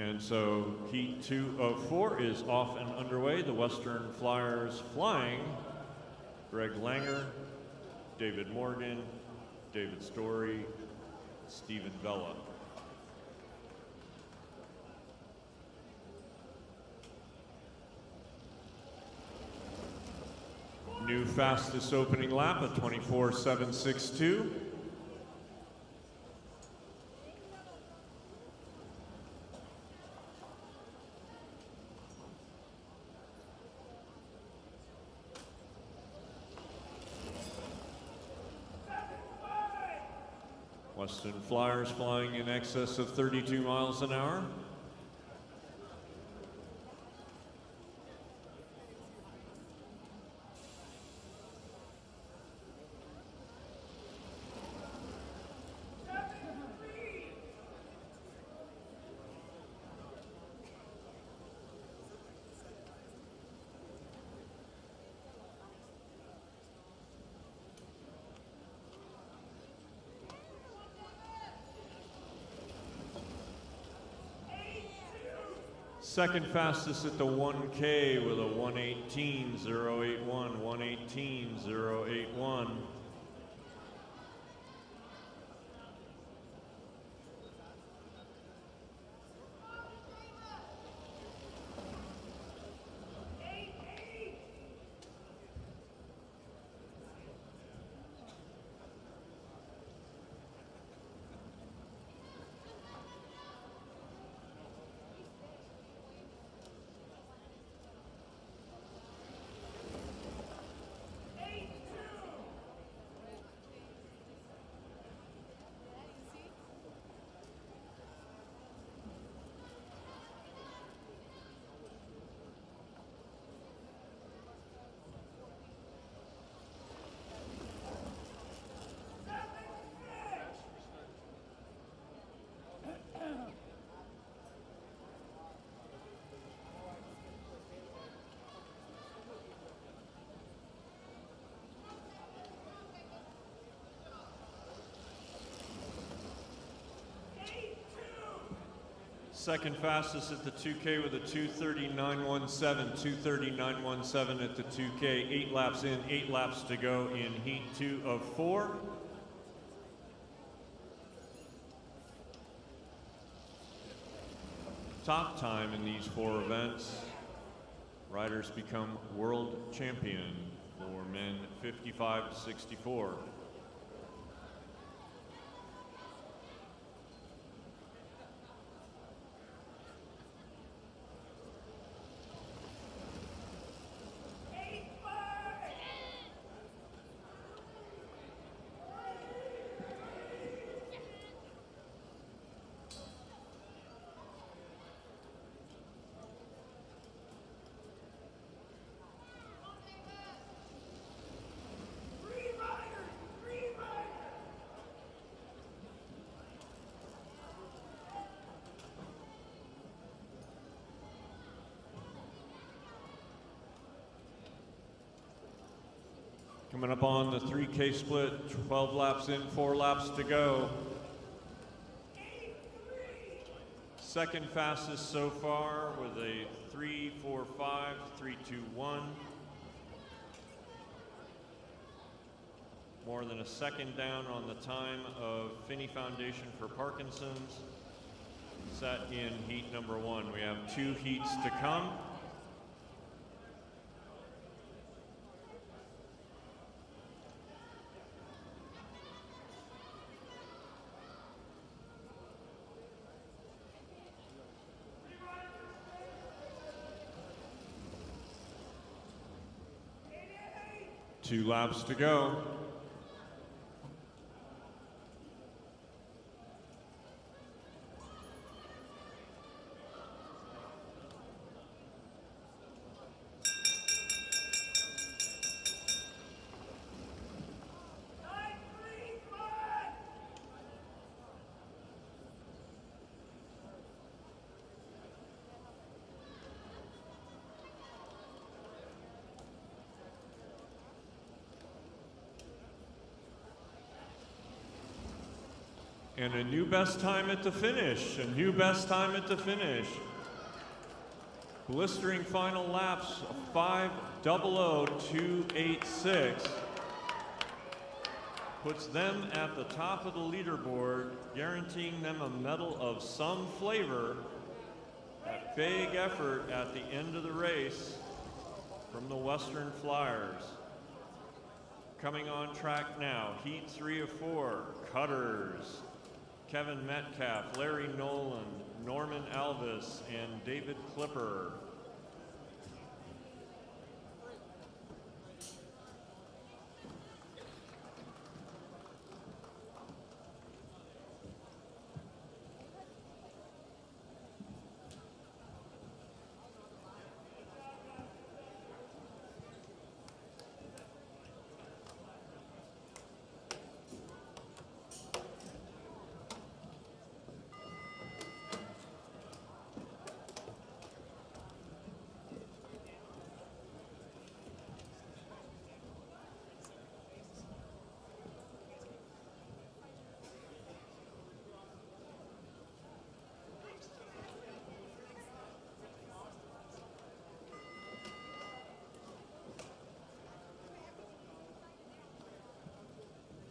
And so heat 2 of 4 is off and underway. The Western Flyers flying: Greg Langer, David Morgan, David Story, Stephen Vela. New fastest opening lap of 24.762. Western Flyers flying in excess of 32 miles an hour. Second fastest at the 1K with a 1:18.081, 1:18.081. Second fastest at the 2K with a 2:30.917, 2:30.917 at the 2K. 8 laps in, 8 laps to go in heat 2 of 4. Top time in these 4 events. Riders become world champion for men 55 to 64. Coming up on the 3K split, 12 laps in, 4 laps to go. Second fastest so far with a 3:45, 3:21. More than a second down on the time of Finney Foundation for Parkinson's, set in heat number 1. We have 2 heats to come. Two laps to go. And a new best time at the finish, a new best time at the finish. Blistering final laps, 5:00:286. Puts them at the top of the leaderboard, guaranteeing them a medal of some flavor. That big effort at the end of the race from the Western Flyers. Coming on track now, heat 3 of 4, Cutters, Kevin Metcalf, Larry Nolan, Norman Alvis, and David Clipper.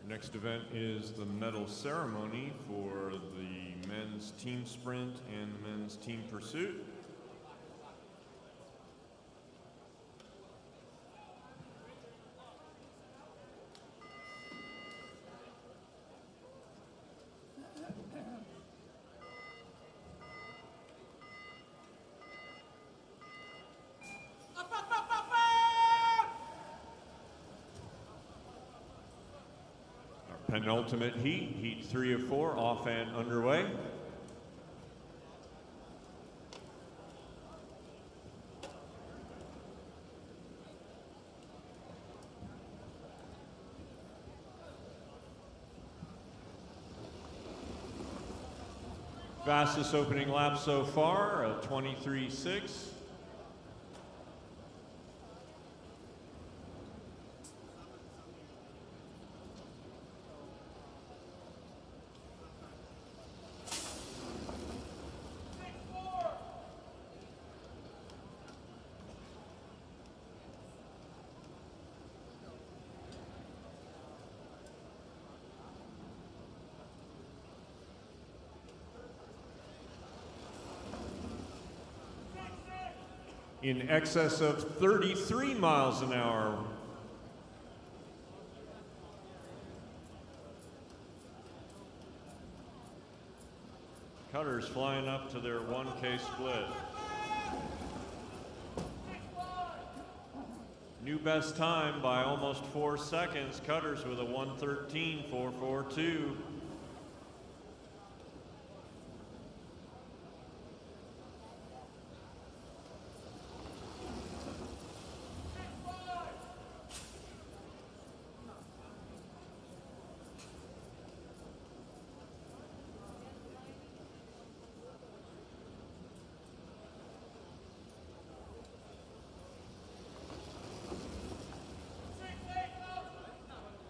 Next event is the medal ceremony for the men's team sprint and the men's team pursuit. Penultimate heat, heat 3 of 4, off and underway. Fastest opening lap so far, a 23.6. In excess of 33 miles an hour. Cutters flying up to their 1K split. New best time by almost 4 seconds. Cutters with a 1:13.442.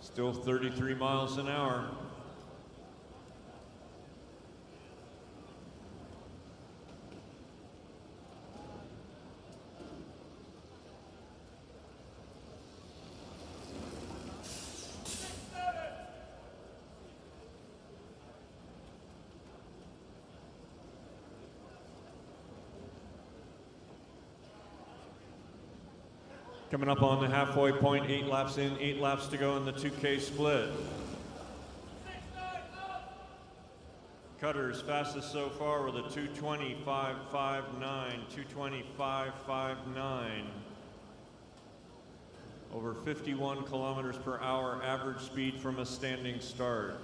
Still 33 miles an hour. Coming up on the halfway point, 8 laps in, 8 laps to go in the 2K split. Cutters fastest so far with a 2:20.559, 2:20.559. Over 51 kilometers per hour average speed from a standing start.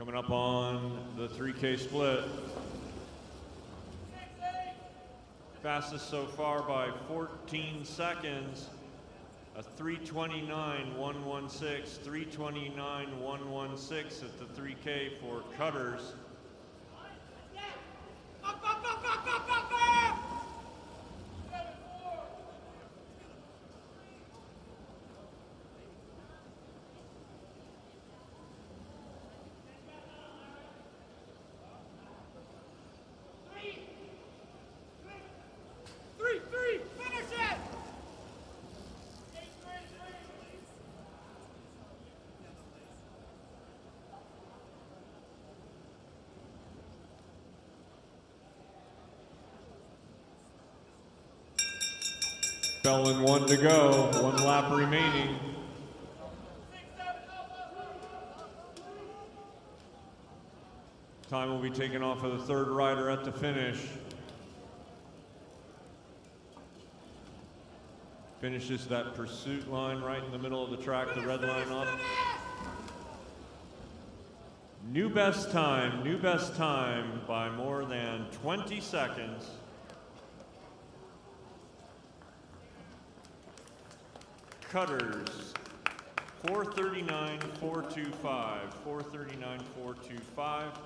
Coming up on the 3K split. Fastest so far by 14 seconds. A 3:29.116, 3:29.116 at the 3K for Cutters. Bell and 1 to go, 1 lap remaining. Time will be taken off of the third rider at the finish. Finishes that pursuit line right in the middle of the track, the red line up. New best time by more than 20 seconds. Cutters, 4:39.425, 4:39.425,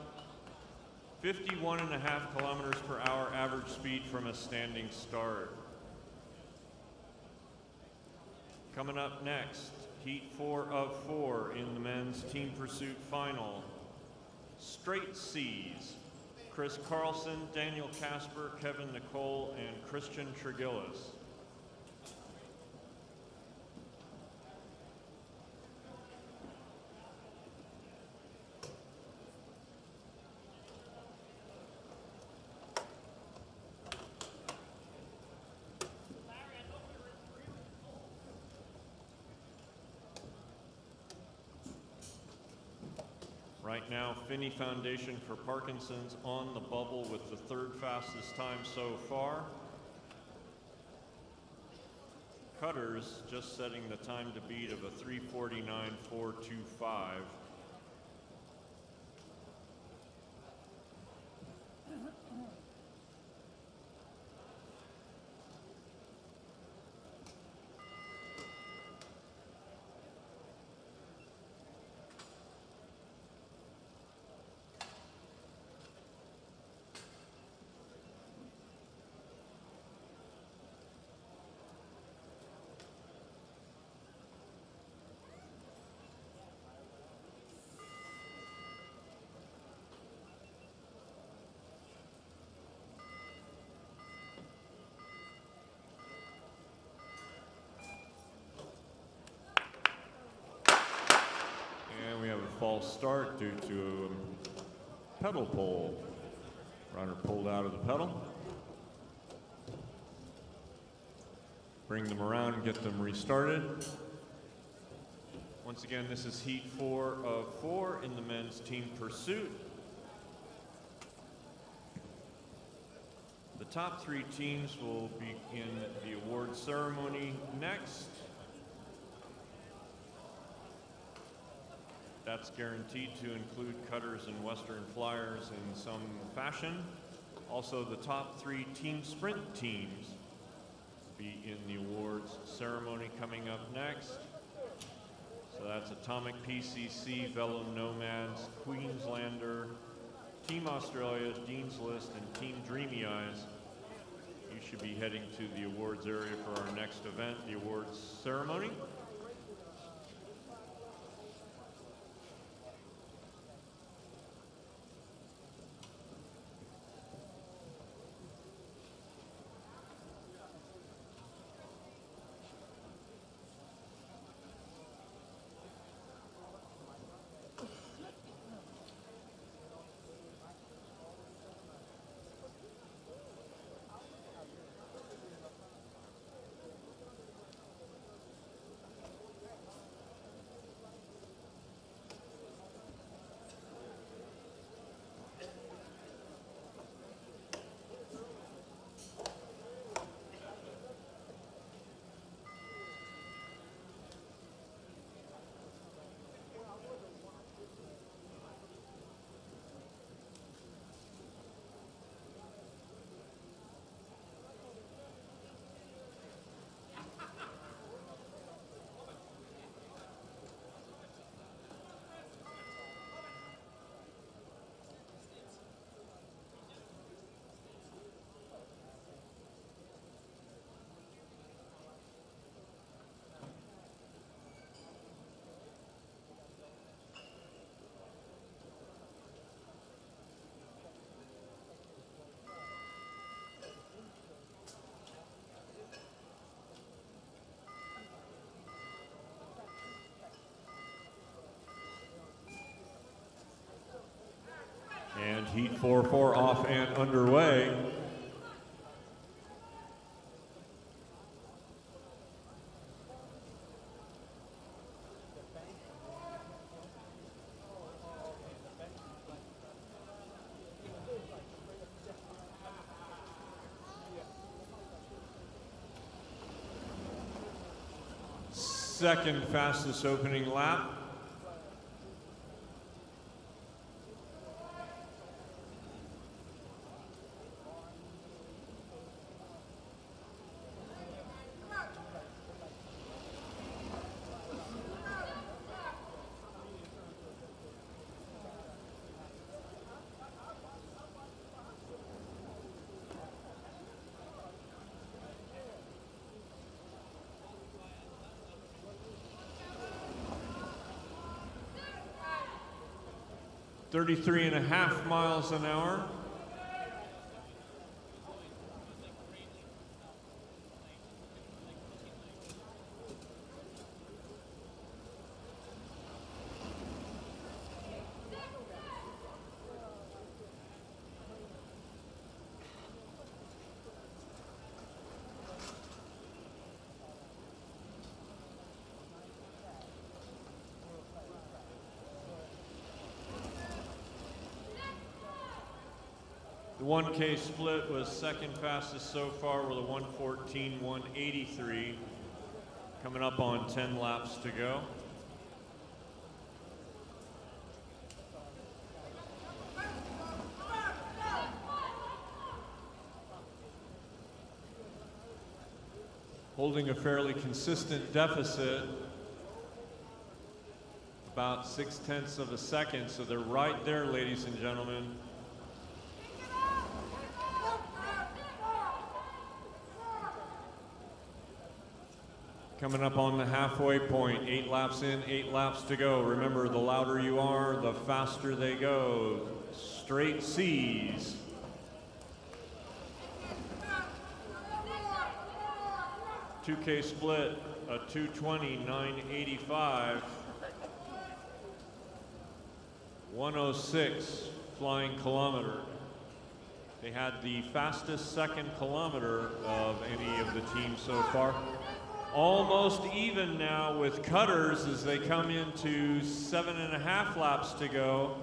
51.5 kilometers per hour average speed from a standing start. Coming up next, heat 4 of 4 in the men's team pursuit final. Straight C's, Chris Carlson, Daniel Casper, Kevin Nicole, and Christian Tregilis. Right now, Finney Foundation for Parkinson's on the bubble with the 3rd fastest time so far. Cutters just setting the time to beat of a 3:49.425. False start due to a pedal pull. Runner pulled out of the pedal. Bring them around and get them restarted. Once again, this is heat 4 of 4 in the men's team pursuit. The top 3 teams will be in the award ceremony next. That's guaranteed to include Cutters and Western Flyers in some fashion. Also, the top 3 team sprint teams will be in the awards ceremony coming up next. So that's Atomic PCC, VELO Nomads, Queenslander, Team Australia, Dean's List, and Team Dreamy Eyes. You should be heading to the awards area for our next event, the awards ceremony. Heat 4-4 off and underway. Second fastest opening lap. .33.5 miles an hour. The 1K split was second fastest so far with a 1:14.183. Coming up on 10 laps to go. Holding a fairly consistent deficit, about 0.6 of a second, so they're right there, ladies and gentlemen. Coming up on the halfway point, 8 laps in, 8 laps to go. Remember, the louder you are, the faster they go. Straight C's. $2K split, a 2:20.985. 106 flying kilometer. They had the fastest second kilometer of any of the teams so far. Almost even now with Cutters as they come into 7.5 laps to go.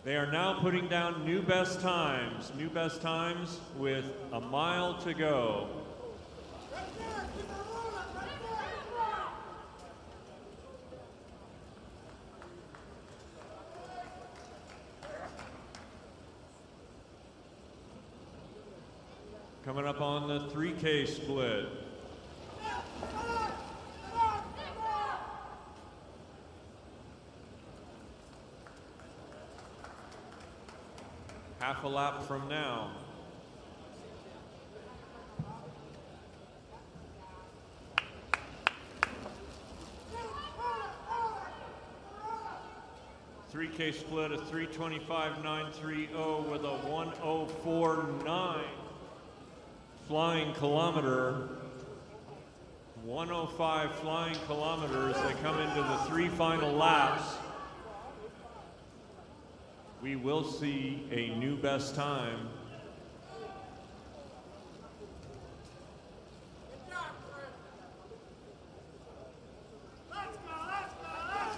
They are now putting down new best times with a mile to go. Coming up on the 3K split. Half a lap from now. $3K split, a 3:25.930 with a 1:04.9 flying kilometer. 105 flying kilometers. They come into the 3 final laps. We will see a new best time. Let's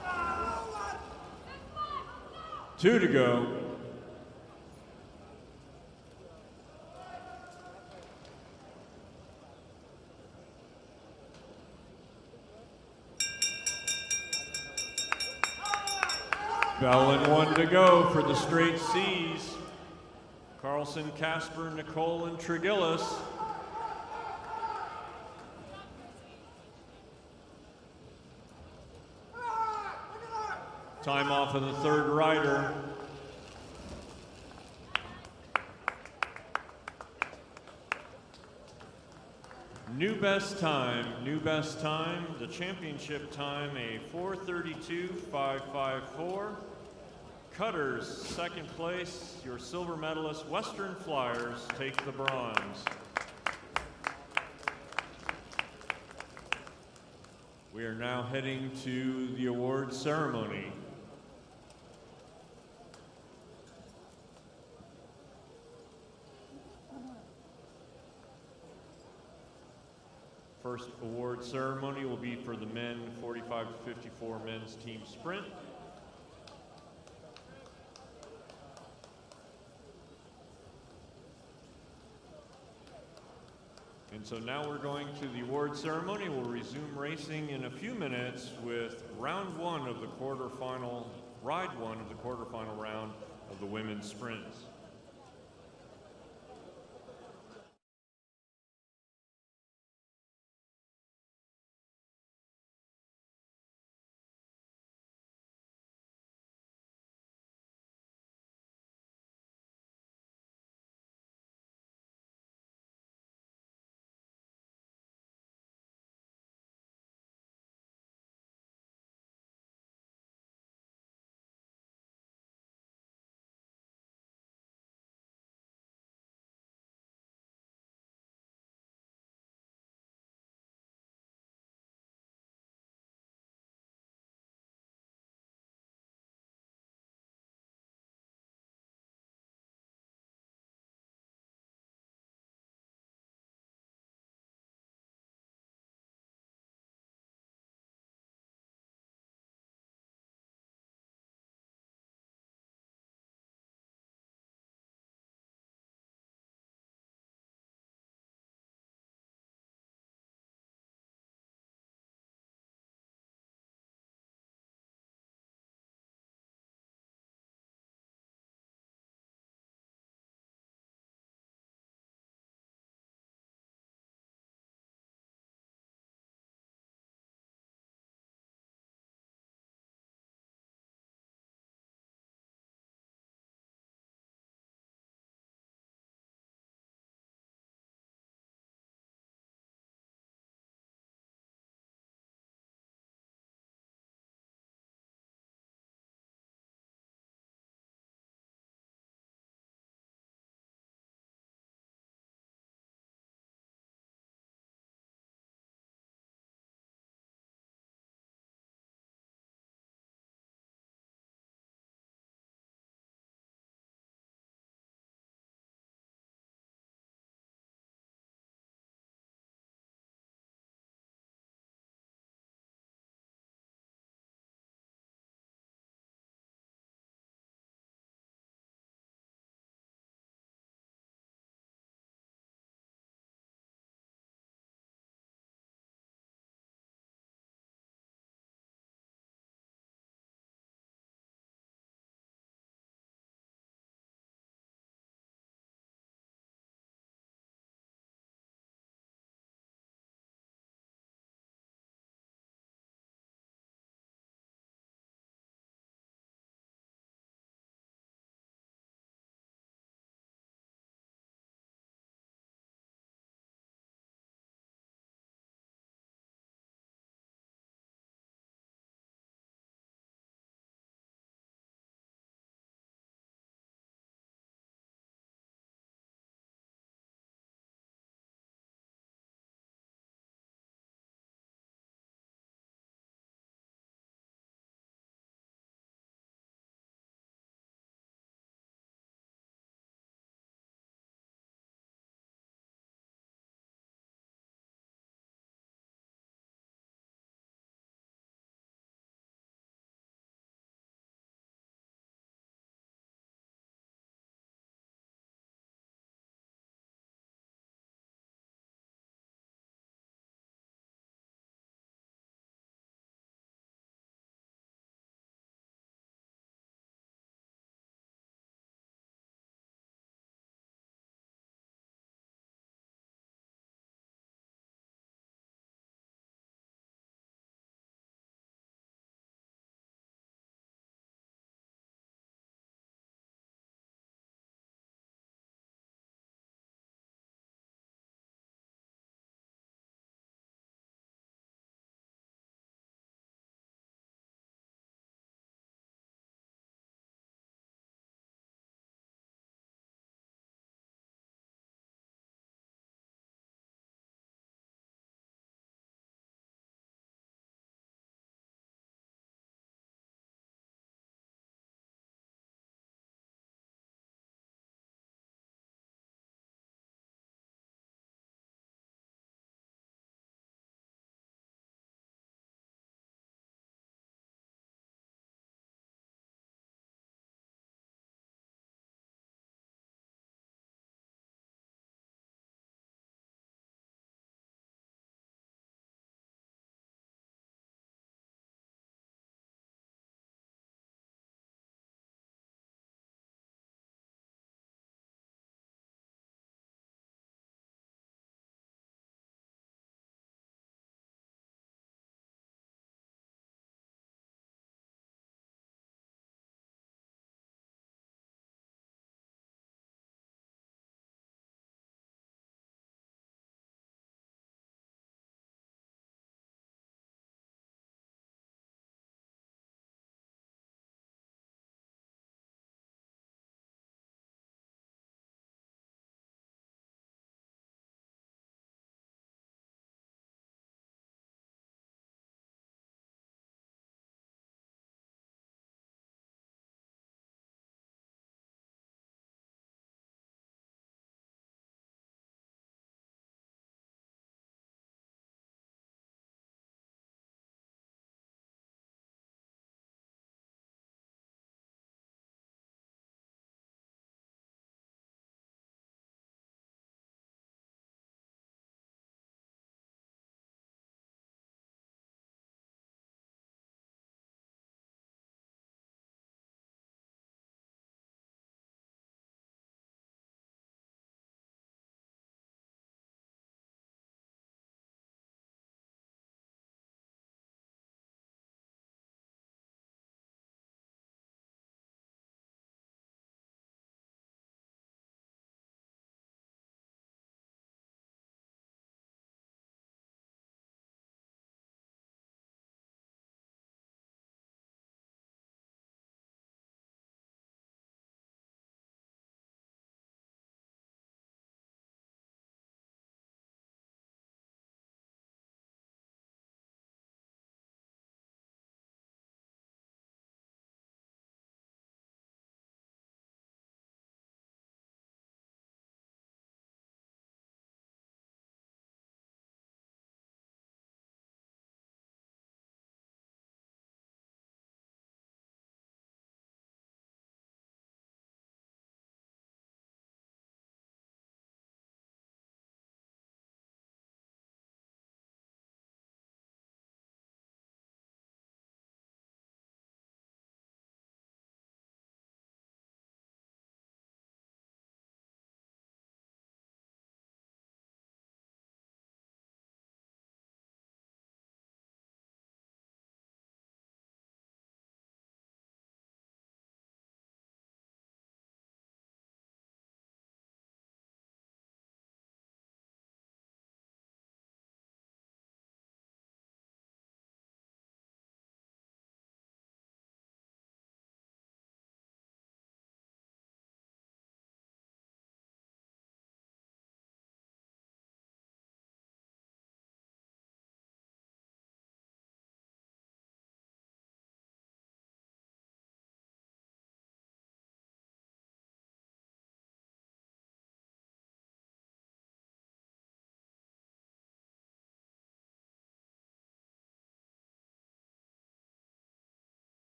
go. 2 to go. Bell and 1 to go for the straight C's. Carlson, Casper, Nicole, and Trigillis. Time off of the third rider. New best time, the championship time, a 4:32.554. Cutters, second place. Your silver medalist, Western Flyers, take the bronze. We are now heading to the award ceremony. First award ceremony will be for the men 45 to 54 men's team sprint. And so now we're going to the award ceremony. We'll resume racing in a few minutes with round one of the quarterfinal, ride one of the quarterfinal round of the women's sprints.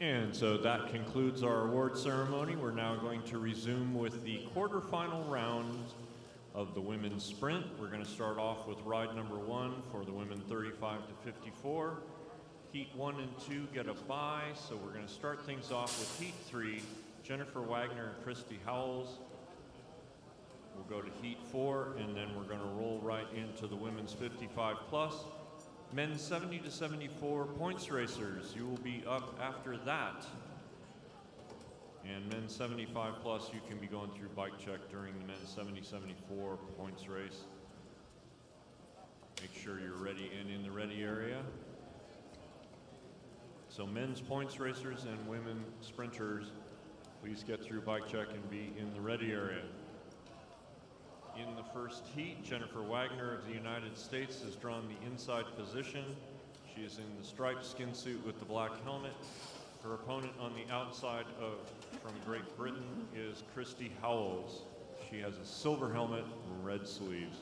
And so that concludes our award ceremony. We're now going to resume with the quarterfinal round of the women's sprint. We're going to start off with ride number 1 for the women 35 to 54. Heat 1 and 2 get a bye, so we're going to start things off with Heat 3, Jennifer Wagner and Christy Howells. We'll go to Heat 4, and then we're going to roll right into the women's 55 plus. Men's 70 to 74 points racers, you will be up after that. And men's 75 plus, you can be going through bike check during the men's 70-74 points race. Make sure you're ready and in the ready area. So men's points racers and women sprinters, please get through bike check and be in the ready area. In the first heat, Jennifer Wagner of the United States has drawn the inside position. She is in the striped skin suit with the black helmet. Her opponent on the outside from Great Britain is Christy Howells. She has a silver helmet and red sleeves.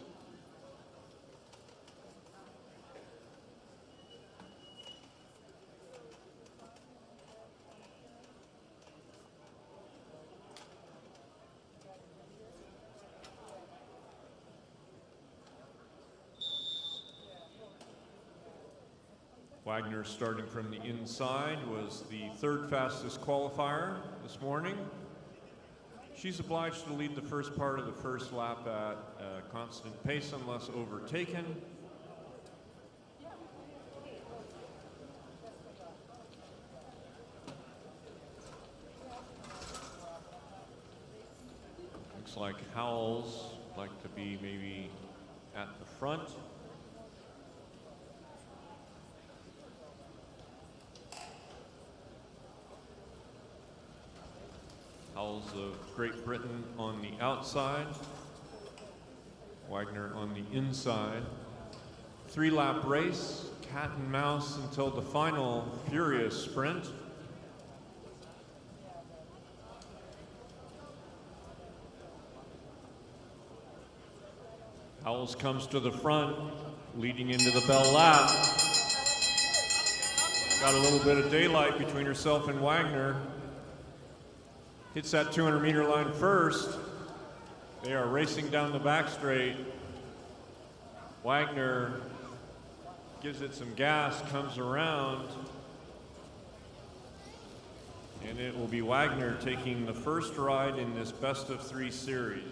Wagner, starting from the inside, was the 3rd fastest qualifier this morning. She's obliged to lead the first part of the first lap at a constant pace unless overtaken. Looks like Howells would like to be maybe at the front. Howells of Great Britain on the outside, Wagner on the inside. 3-lap race, cat and mouse until the final furious sprint. Howells comes to the front, leading into the bell lap. Got a little bit of daylight between herself and Wagner. Hits that 200-meter line first. They are racing down the back straight. Wagner gives it some gas, comes around, and it will be Wagner taking the first ride in this best-of-3 series.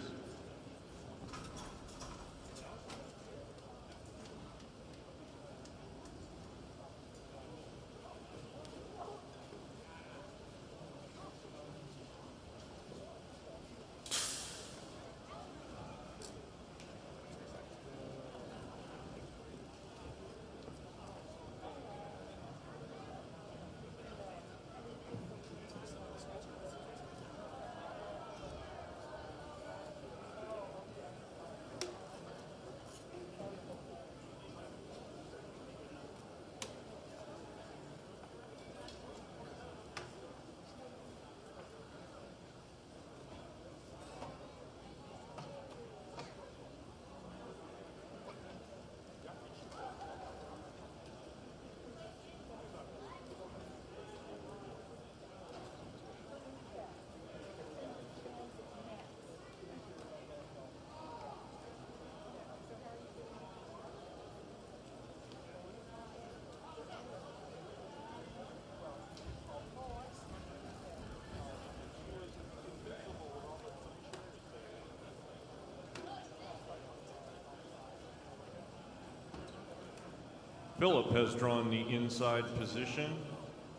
Philip has drawn the inside position.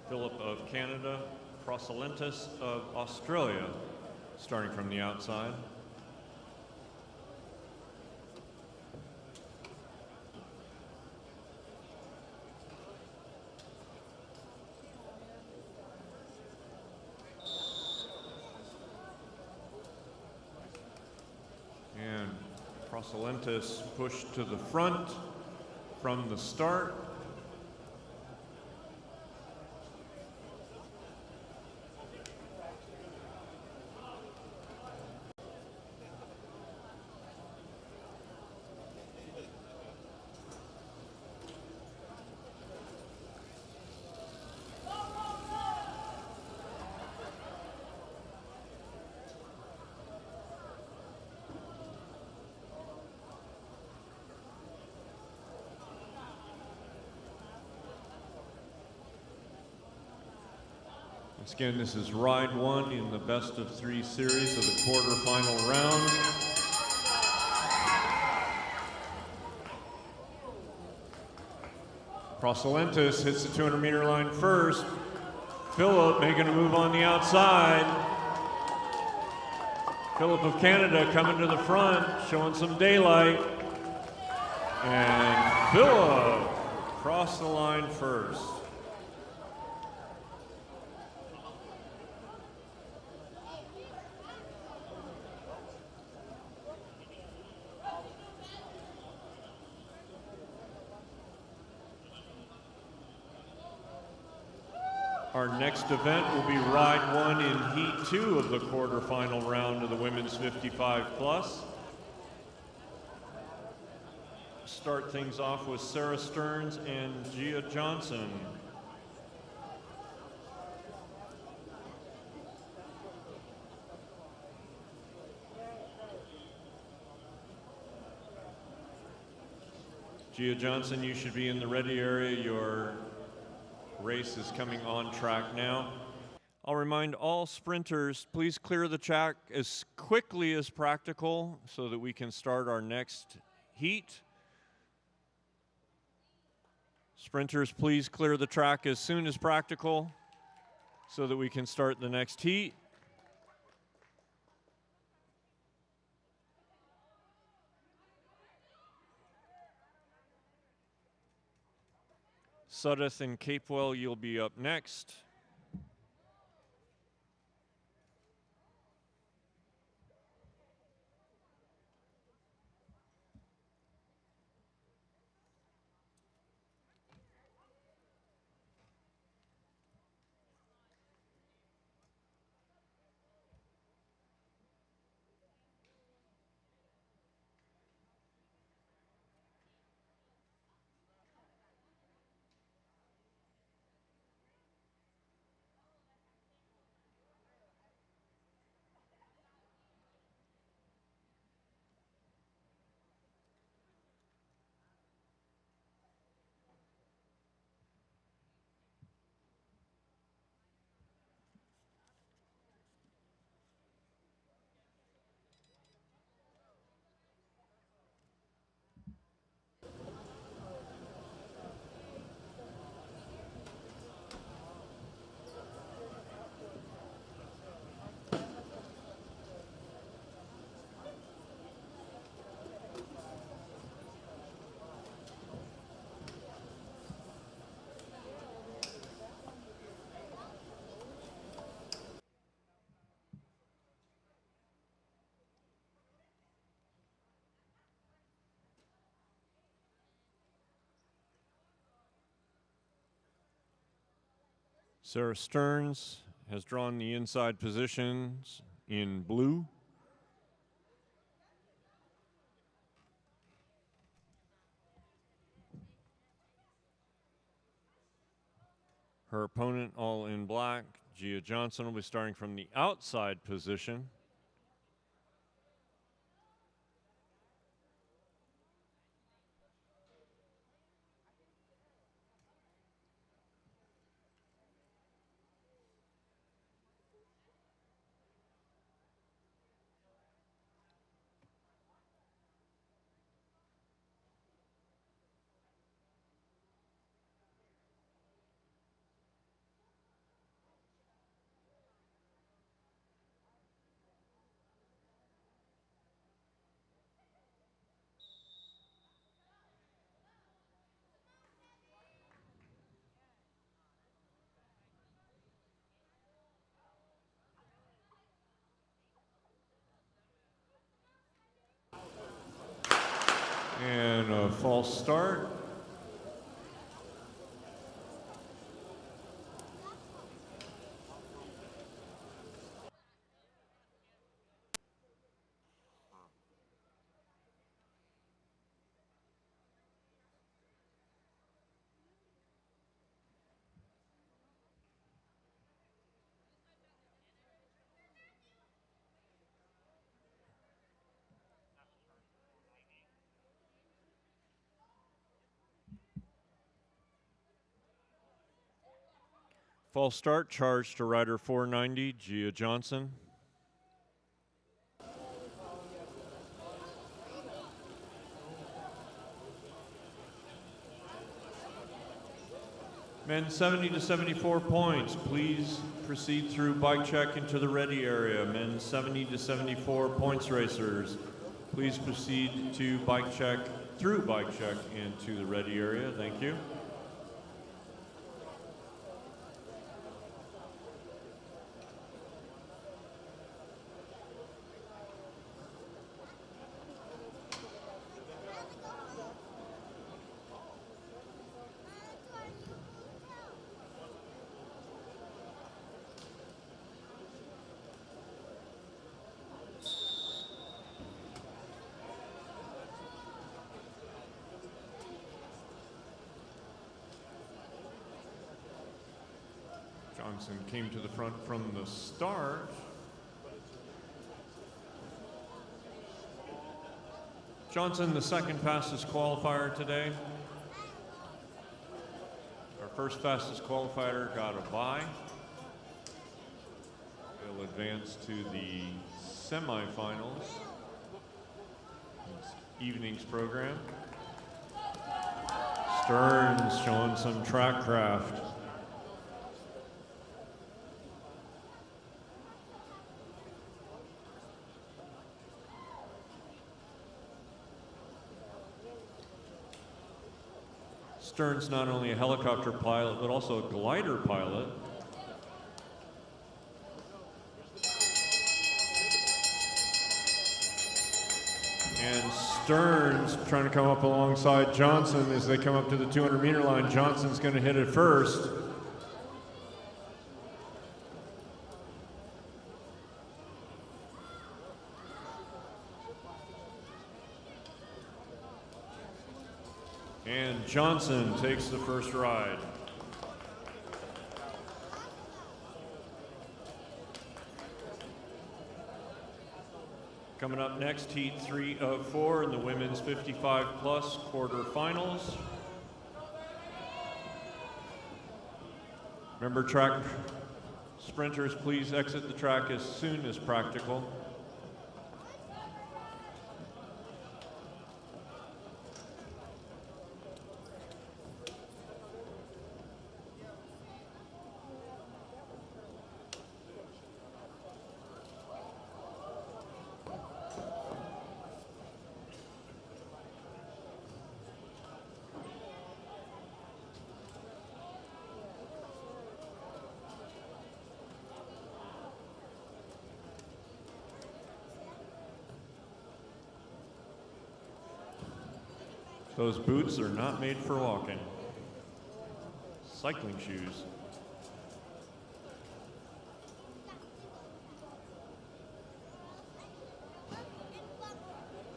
Philip of Canada, Prosolentis of Australia, starting from the outside. And Prosolentis pushed to the front from the start. Once again, this is ride one in the best of three series of the quarterfinal round. Prosolentis hits the 200-meter line first. Philip making a move on the outside. Philip of Canada coming to the front, showing some daylight. And Philip crossed the line first. Our next event will be ride one in heat two of the quarterfinal round of the women's 55 plus. Start things off with Sarah Stearns and Gia Johnson. Gia Johnson, you should be in the ready area. Your race is coming on track now. I'll remind all sprinters, please clear the track as quickly as practical so that we can start our next heat. Sprinters, please clear the track as soon as practical so that we can start the next heat. Suddath and Capewell, you'll be up next. Sarah Stearns has drawn the inside positions in blue. Her opponent all in black. Gia Johnson will be starting from the outside position. And a false start. False start, charge to rider 490, Gia Johnson. Men 70 to 74 points, please proceed through bike check into the ready area. Men 70 to 74 points racers, please proceed to bike check, through bike check into the ready area. Thank you. Johnson came to the front from the start. Johnson, the second fastest qualifier today. Our first fastest qualifier got a bye. He'll advance to the semifinals. This evening's program. Stearns showing some track craft. Stearns not only a helicopter pilot, but also a glider pilot. And Stearns trying to come up alongside Johnson as they come up to the 200-meter line. Johnson's going to hit it first. And Johnson takes the first ride. Coming up next, heat 3 of 4 in the women's 55-plus quarterfinals. Remember, track sprinters, please exit the track as soon as practical. Those boots are not made for walking. Cycling shoes.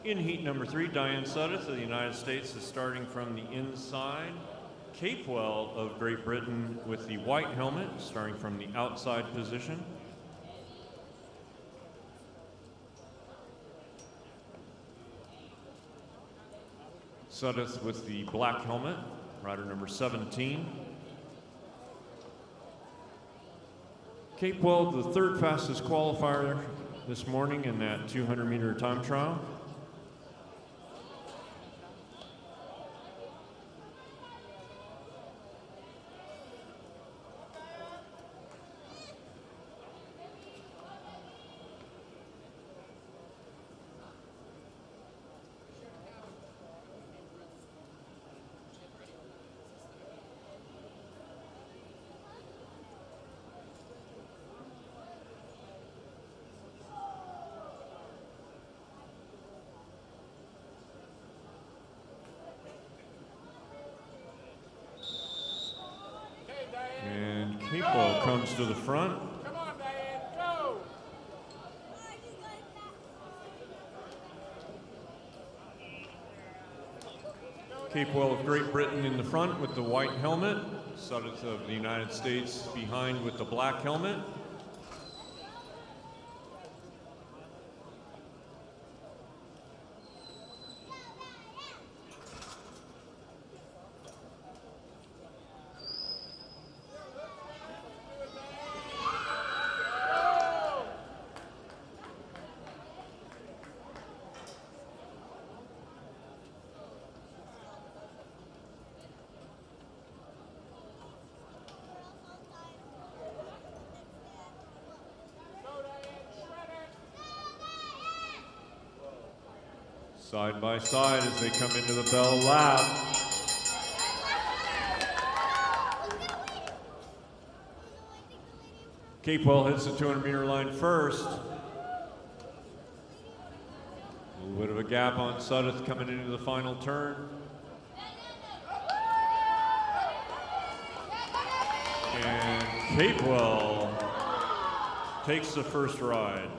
In heat number 3, Diane Suddeth of the United States is starting from the inside. Capewell of Great Britain with the white helmet, starting from the outside position. Suddeth with the black helmet, rider number 17. Capewell, the third fastest qualifier this morning in that 200-meter time trial. And Capewell comes to the front. Come on, Diane, go! Capewell of Great Britain in the front with the white helmet. Suddeth of the United States behind with the black helmet. Side by side as they come into the bell lap. Capewell hits the 200-meter line first. A little bit of a gap on Sudduth coming into the final turn. And Capewell takes the first ride.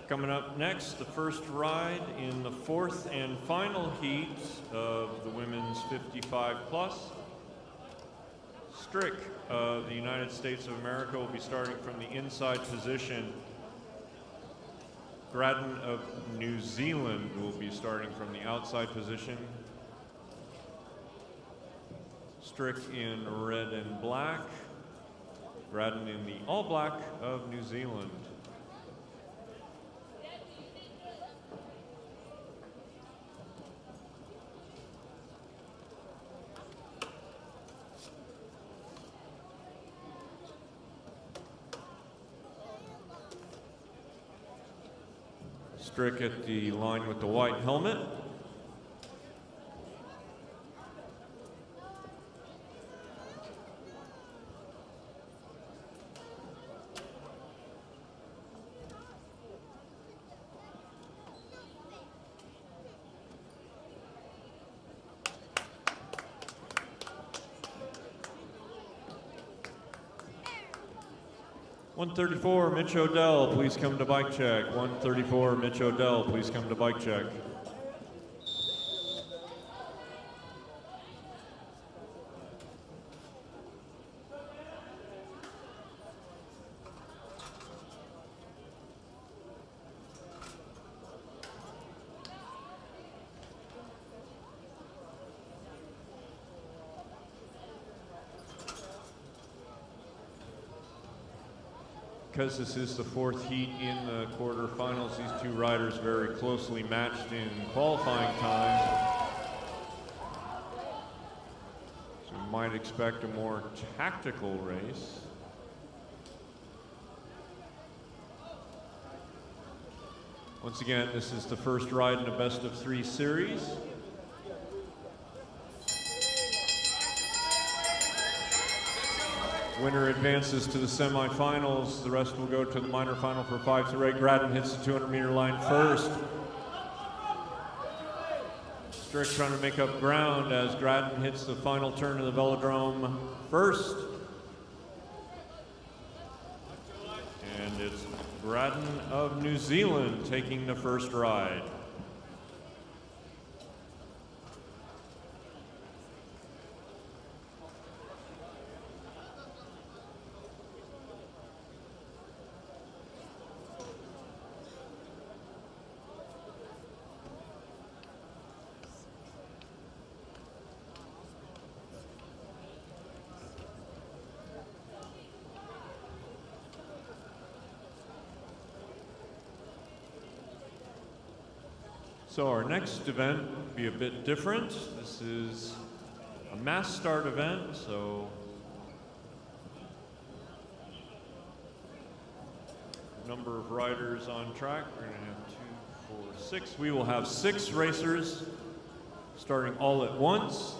Coming up next, the first ride in the fourth and final heat of the women's 55 plus. Strick of the United States of America will be starting from the inside position. Graden of New Zealand will be starting from the outside position. Strick in red and black. Graden in the all black of New Zealand. Strick at the line with the white helmet. .134, Mitch Odell, please come to bike check. 134, Mitch Odell, please come to bike check. Because this is the fourth heat in the quarterfinals, these two riders very closely matched in qualifying time. So we might expect a more tactical race. Once again, this is the first ride in a best-of-3 series. Winner advances to the semifinals. The rest will go to the minor final for 5 through 8. Graden hits the 200-meter line first. Strick trying to make up ground as Graden hits the final turn of the velodrome first. And it's Graden of New Zealand taking the first ride. So our next event will be a bit different. This is a mass start event, so number of riders on track. We're going to have 2, 4, 6. We will have 6 racers starting all at once,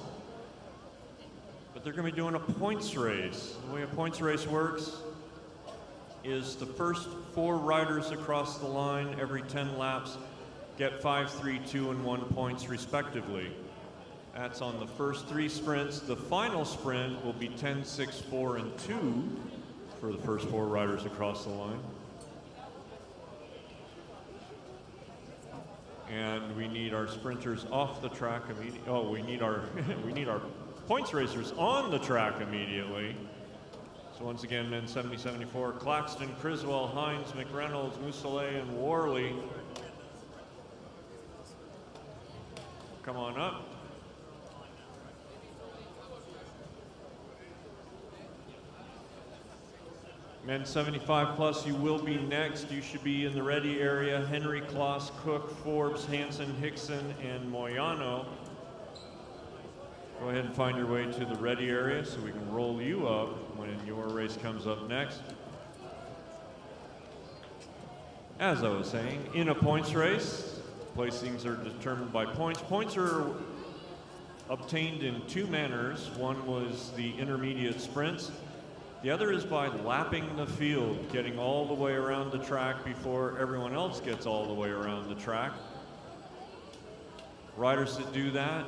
but they're going to be doing a points race. The way a points race works is the first 4 riders across the line every 10 laps get 5, 3, 2, and 1 points respectively. That's on the first 3 sprints. The final sprint will be 10, 6, 4, and 2 for the first 4 riders across the line. And we need our sprinters off the track immediately. Oh, we need our we need our points racers on the track immediately. So once again, men 70-74, Claxton, Criswell, Hines, McReynolds, Mousselet, and Worley. Come on up. Men 75 plus, you will be next. You should be in the ready area. Henry, Kloss, Cook, Forbes, Hansen, Hickson, and Moyano. Go ahead and find your way to the ready area so we can roll you up when your race comes up next. As I was saying, in a points race, placings are determined by points. Points are obtained in two manners. One was the intermediate sprints. The other is by lapping the field, getting all the way around the track before everyone else gets all the way around the track. Riders that do that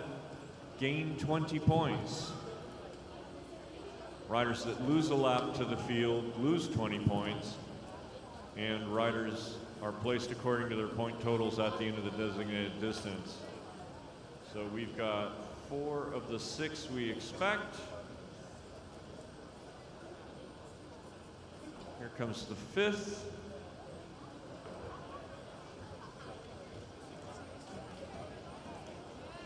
gain 20 points. Riders that lose a lap to the field lose 20 points. And riders are placed according to their point totals at the end of the designated distance. So we've got 4 of the 6 we expect. Here comes the 5th.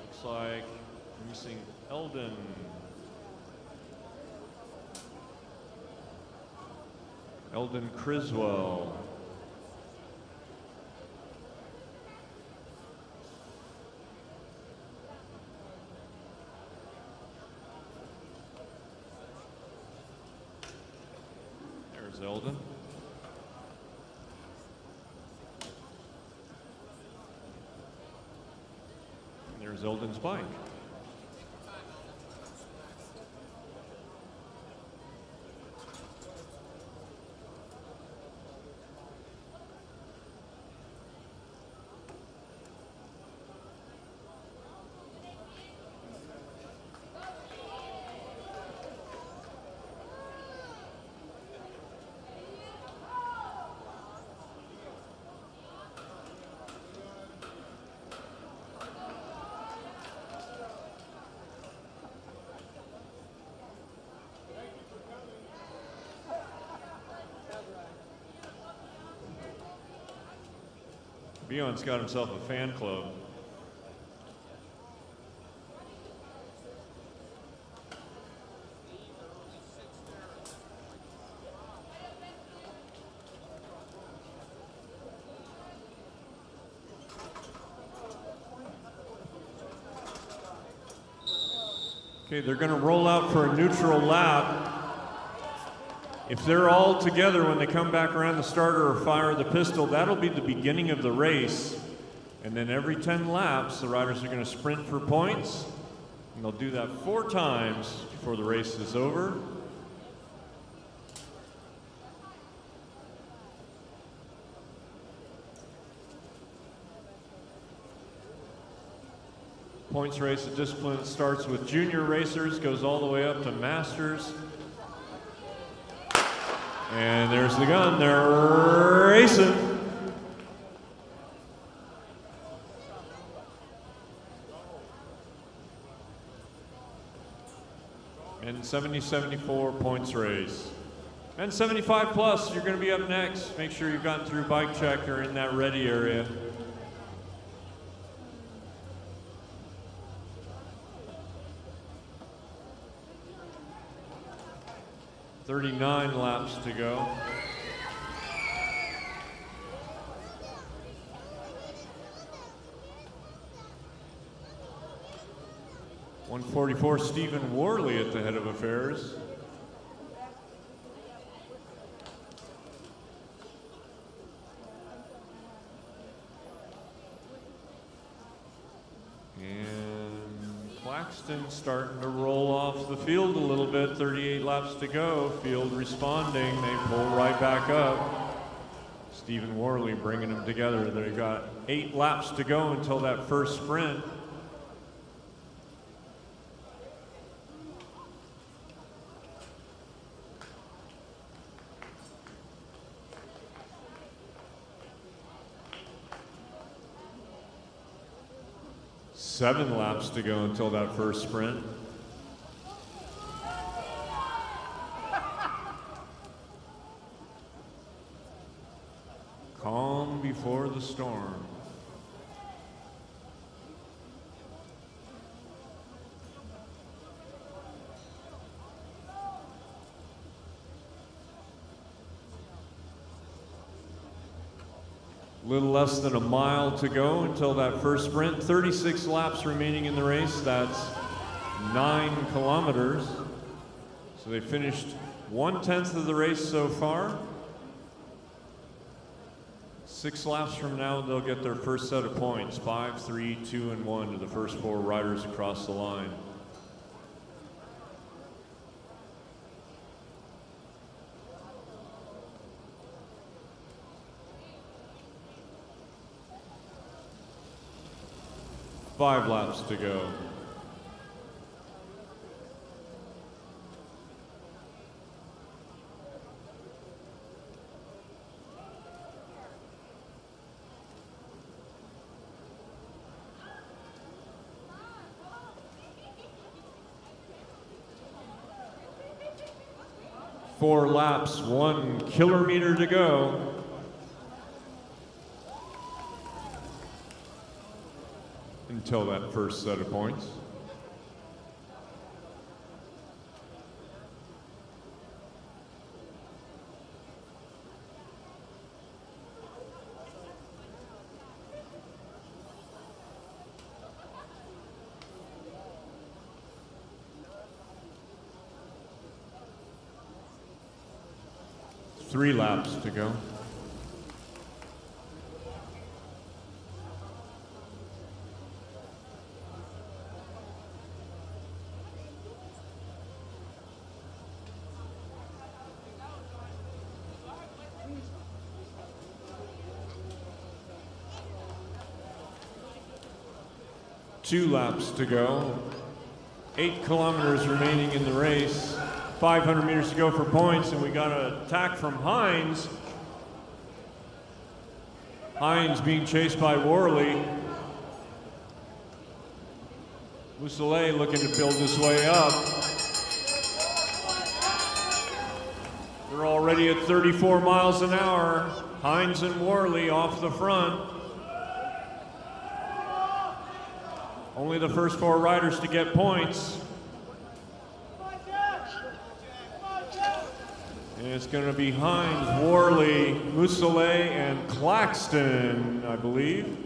Looks like we're missing Eldon. Eldon Criswell. There's Eldon. And there's Eldon's bike. Bjorn's got himself a fan club. Okay, they're going to roll out for a neutral lap. If they're all together when they come back around the starter or fire the pistol, that'll be the beginning of the race. And then every 10 laps, the riders are going to sprint for points. And they'll do that 4 times before the race is over. Points race, the discipline starts with junior racers, goes all the way up to masters. And there's the gun, they're racing. And 70-74 points race. And 75 plus, you're going to be up next. Make sure you've gotten through bike check or in that ready area. .39 laps to go. .144, Stephen Worley at the head of affairs. Claxton starting to roll off the field a little bit, 38 laps to go. Field responding, they pull right back up. Stephen Worley bringing them together. They've got 8 laps to go until that first sprint. Seven laps to go until that first sprint. Calm before the storm. A little less than a mile to go until that first sprint. 36 laps remaining in the race. That's 9 kilometers. So they finished 1/10 of the race so far. 6 laps from now, they'll get their first set of points. 5, 3, 2, and 1 to the first 4 riders across the line. Five laps to go. Four laps, 1 kilometer to go. Until that first set of points. Three laps to go. Two laps to go. 8 kilometers remaining in the race. 500 meters to go for points, and we got an attack from Hines. Hines being chased by Worley. Mousselet looking to build his way up. They're already at 34 miles an hour. Hines and Worley off the front. Only the first 4 riders to get points. And it's going to be Hines, Worley, Mousselet, and Claxton, I believe.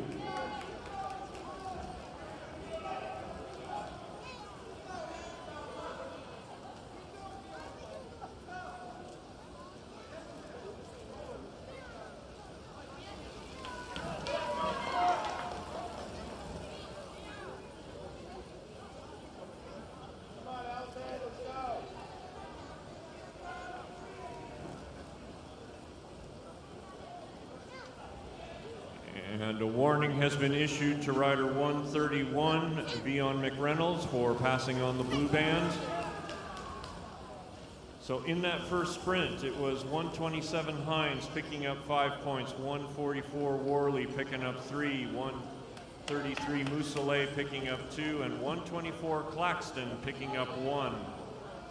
And a warning has been issued to rider 131, Vion McReynolds, for passing on the blue band. So in that first sprint, it was 127 Hines picking up 5 points, 144 Worley picking up 3, 133 Mousselet picking up 2, and 124 Claxton picking up 1.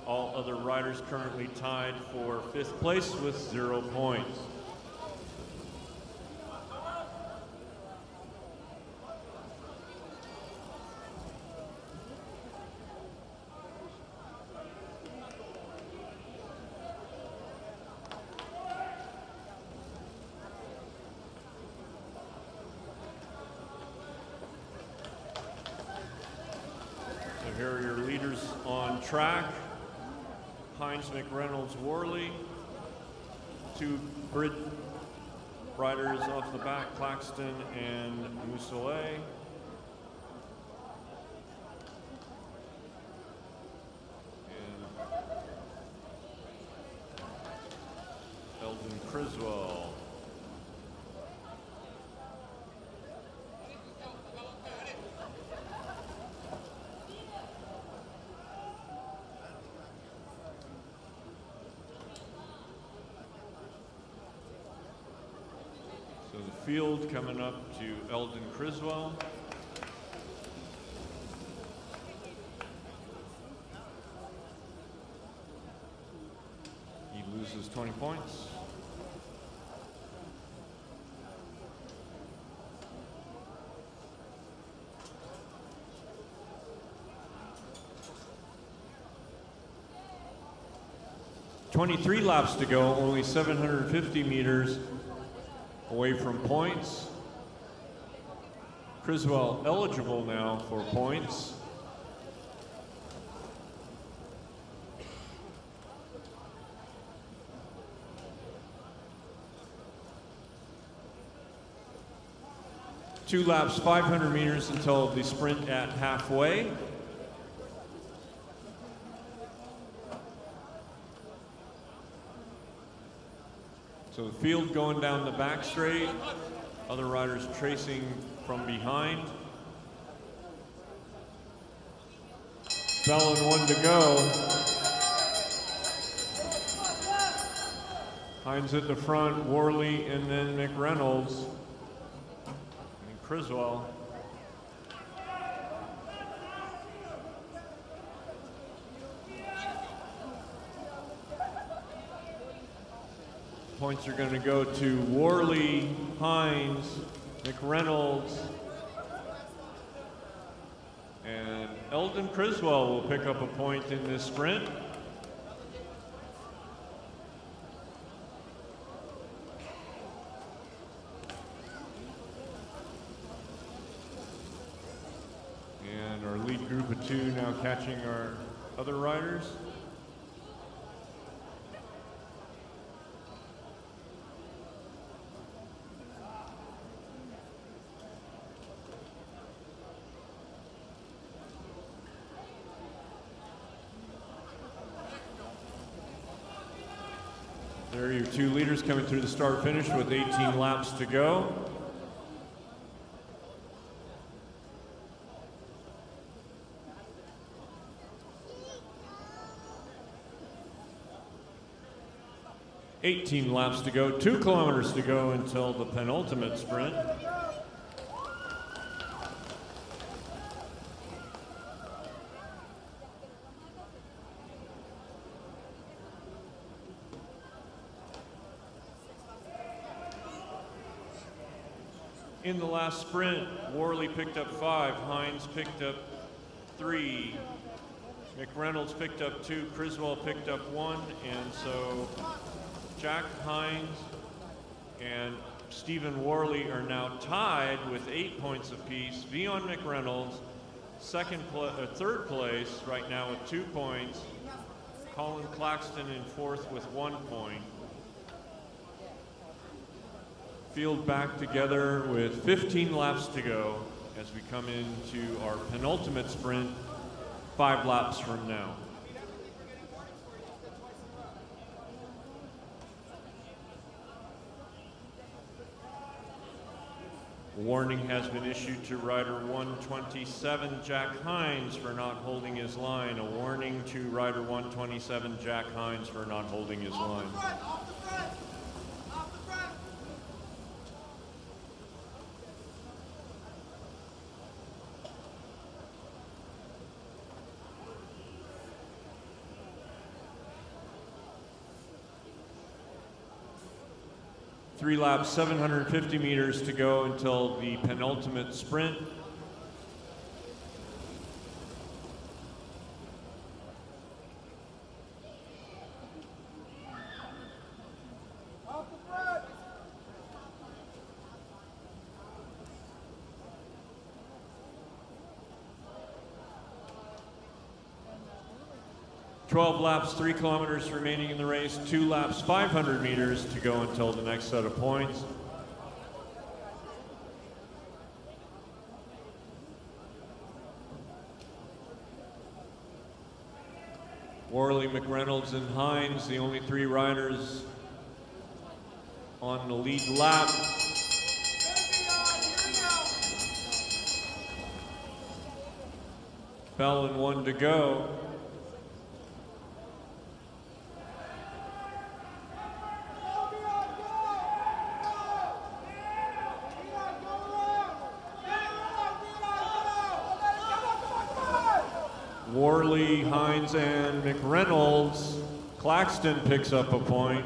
All other riders currently tied for 5th place with 0 points. Here are your leaders on track. Hines, McReynolds, Worley. 2 Brit riders off the back, Claxton and Mousselet. And Eldon Criswell. Field coming up to Eldon Criswell. He loses 20 points. "23 laps to go, only 750 meters. away from points. Criswell eligible now for points. Two laps, 500 meters until the sprint at halfway. So the field going down the back straight, other riders tracing from behind. Bell and one to go. Hines at the front, Worley, and then McReynolds. And Criswell. Points are going to go to Worley, Hines, McReynolds, and Eldon Criswell will pick up a point in this sprint. And our lead group of two now catching our other riders. There are your two leaders coming through the start finish with 18 laps to go. Laps to go, 2 kilometers to go until the penultimate sprint. In the last sprint, Worley picked up 5, Hines picked up 3, McReynolds picked up 2, Criswell picked up 1, and so Jack Hines and Stephen Worley are now tied with 8 points apiece. Vion McReynolds, third place right now with 2 points. Colin Claxton in 4th with 1 point. Field back together with 15 laps to go as we come into our penultimate sprint 5 laps from now. A warning has been issued to rider 127, Jack Hines, for not holding his line. A warning to rider 127, Jack Hines, for not holding his line. Off the front! 3 laps, 750 meters to go until the penultimate sprint. Off the front! 12 laps, 3 kilometers remaining in the race, 2 laps, 500 meters to go until the next set of points. Worley, McReynolds, and Hines, the only 3 riders on the lead lap. Bell and 1 to go. Worley, Hines, and McReynolds. Claxton picks up a point.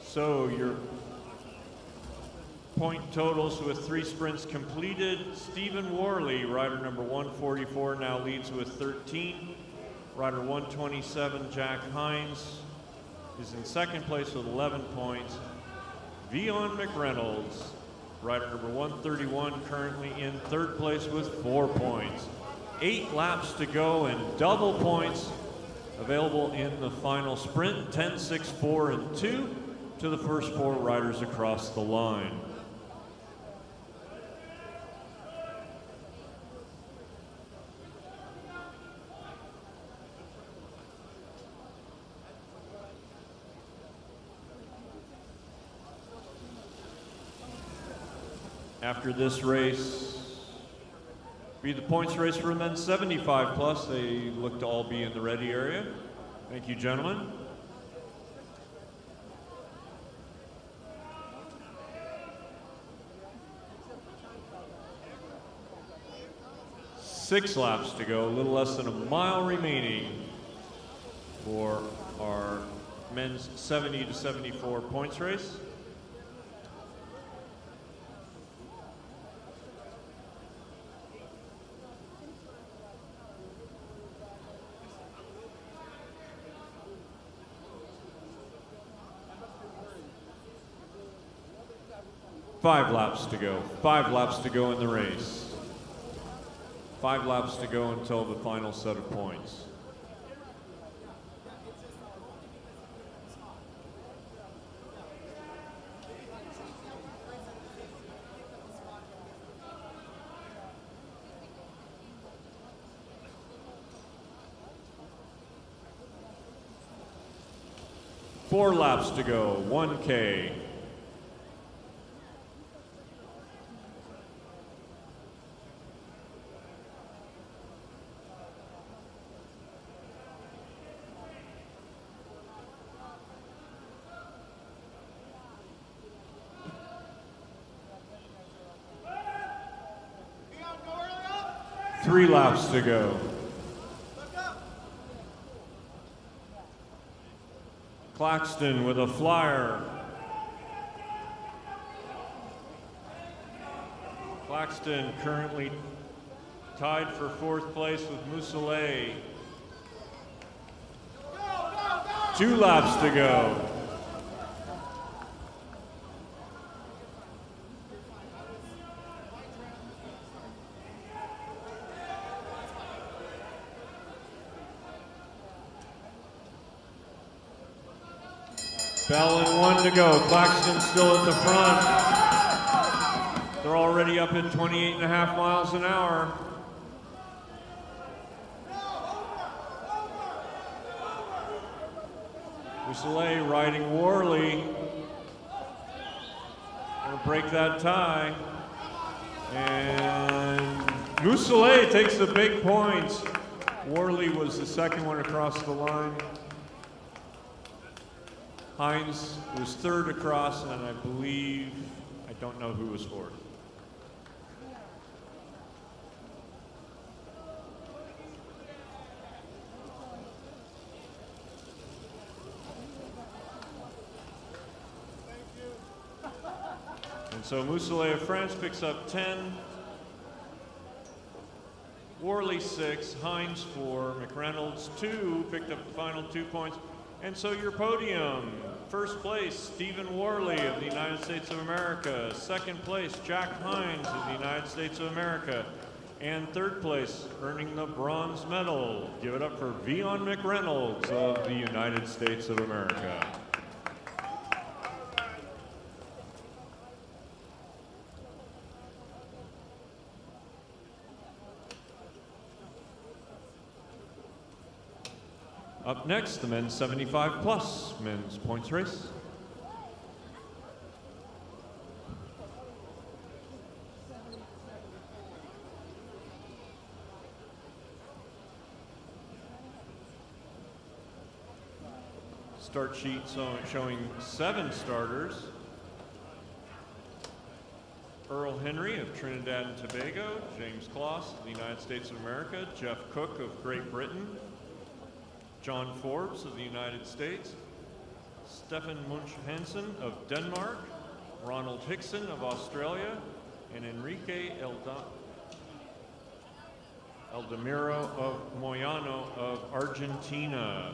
So your point totals with 3 sprints completed. Stephen Worley, rider number 144, now leads with 13. Rider 127, Jack Hines, is in second place with 11 points. Vion McReynolds, rider number 131, currently in third place with 4 points. 8 laps to go and double points available in the final sprint. 10, 6, 4, and 2 to the first 4 riders across the line. After this race, be the points race for men 75 plus. They look to all be in the ready area. Thank you, gentlemen. Six laps to go, a little less than a mile remaining for our men's 70 to 74 points race. Five laps to go. 5 laps to go in the race. 5 laps to go until the final set of points. Four laps to go, 1K. Three laps to go. Claxton with a flyer. Claxton currently tied for 4th place with Mousselet. 2 laps to go. Bell and 1 to go. Claxton still at the front. They're already up at 28.5 miles an hour. Mousselet riding Worley. Gonna break that tie. And Mousselet takes the big points. Worley was the second one across the line. Hines was 3rd across, and I believe, I don't know who was 4th. And so Mousselet of France picks up 10, Worley 6, Hines 4, McReynolds 2, picked up the final 2 points. And so your podium, 1st place, Stephen Worley of the United States of America. 2nd place, Jack Hines of the United States of America. And 3rd place, earning the bronze medal. Give it up for Vion McReynolds of the United States of America. Up next, the men's 75 plus men's points race. Start sheet showing 7 starters. Earl Henry of Trinidad and Tobago, James Kloss of the United States of America, Jeff Cook of Great Britain, John Forbes of the United States, Stefan Munch Hansen of Denmark, Ronald Hickson of Australia, and Enrique Eldemiro of Moyano of Argentina.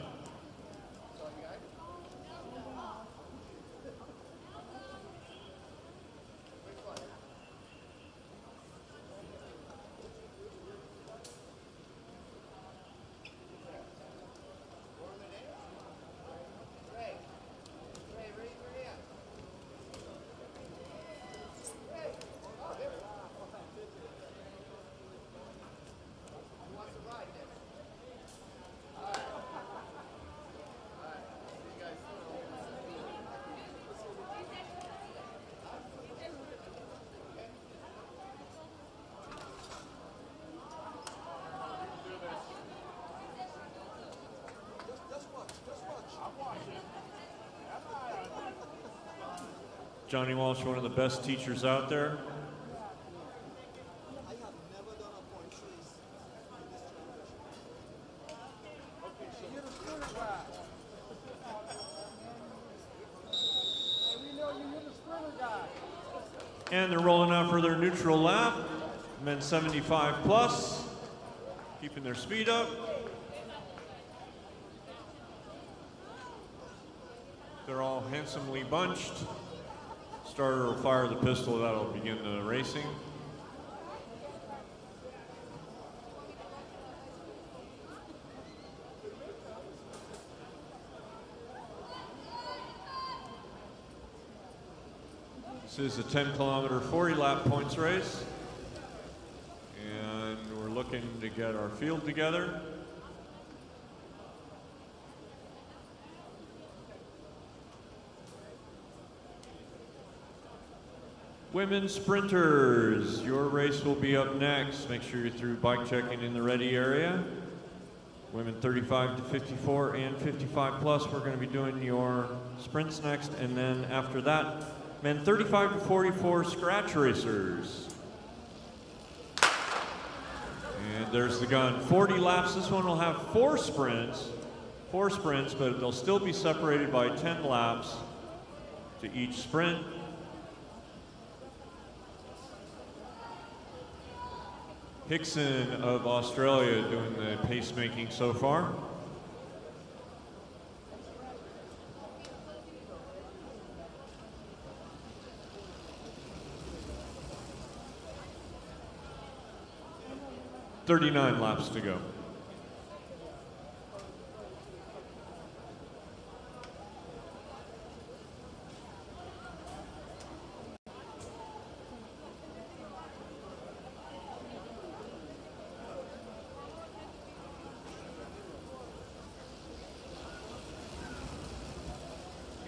Johnny Walsh, one of the best teachers out there. I have never done a point chase in this championship. Okay, so you're the sprinter guy. Hey, we know you're the sprinter guy. And they're rolling out for their neutral lap. Men 75 plus, keeping their speed up. They're all handsomely bunched. Starter will fire the pistol, that'll begin the racing. This is a 10-kilometer, 40-lap points race. And we're looking to get our field together. Women's sprinters, your race will be up next. Make sure you're through bike checking in the ready area. Women 35 to 54 and 55 plus, we're going to be doing your sprints next. And then after that, men 35 to 44 scratch racers. And there's the gun. 40 laps. This one will have four sprints, but they'll still be separated by 10 laps to each sprint. Hickson of Australia doing the pacemaking so far. "39 laps to go."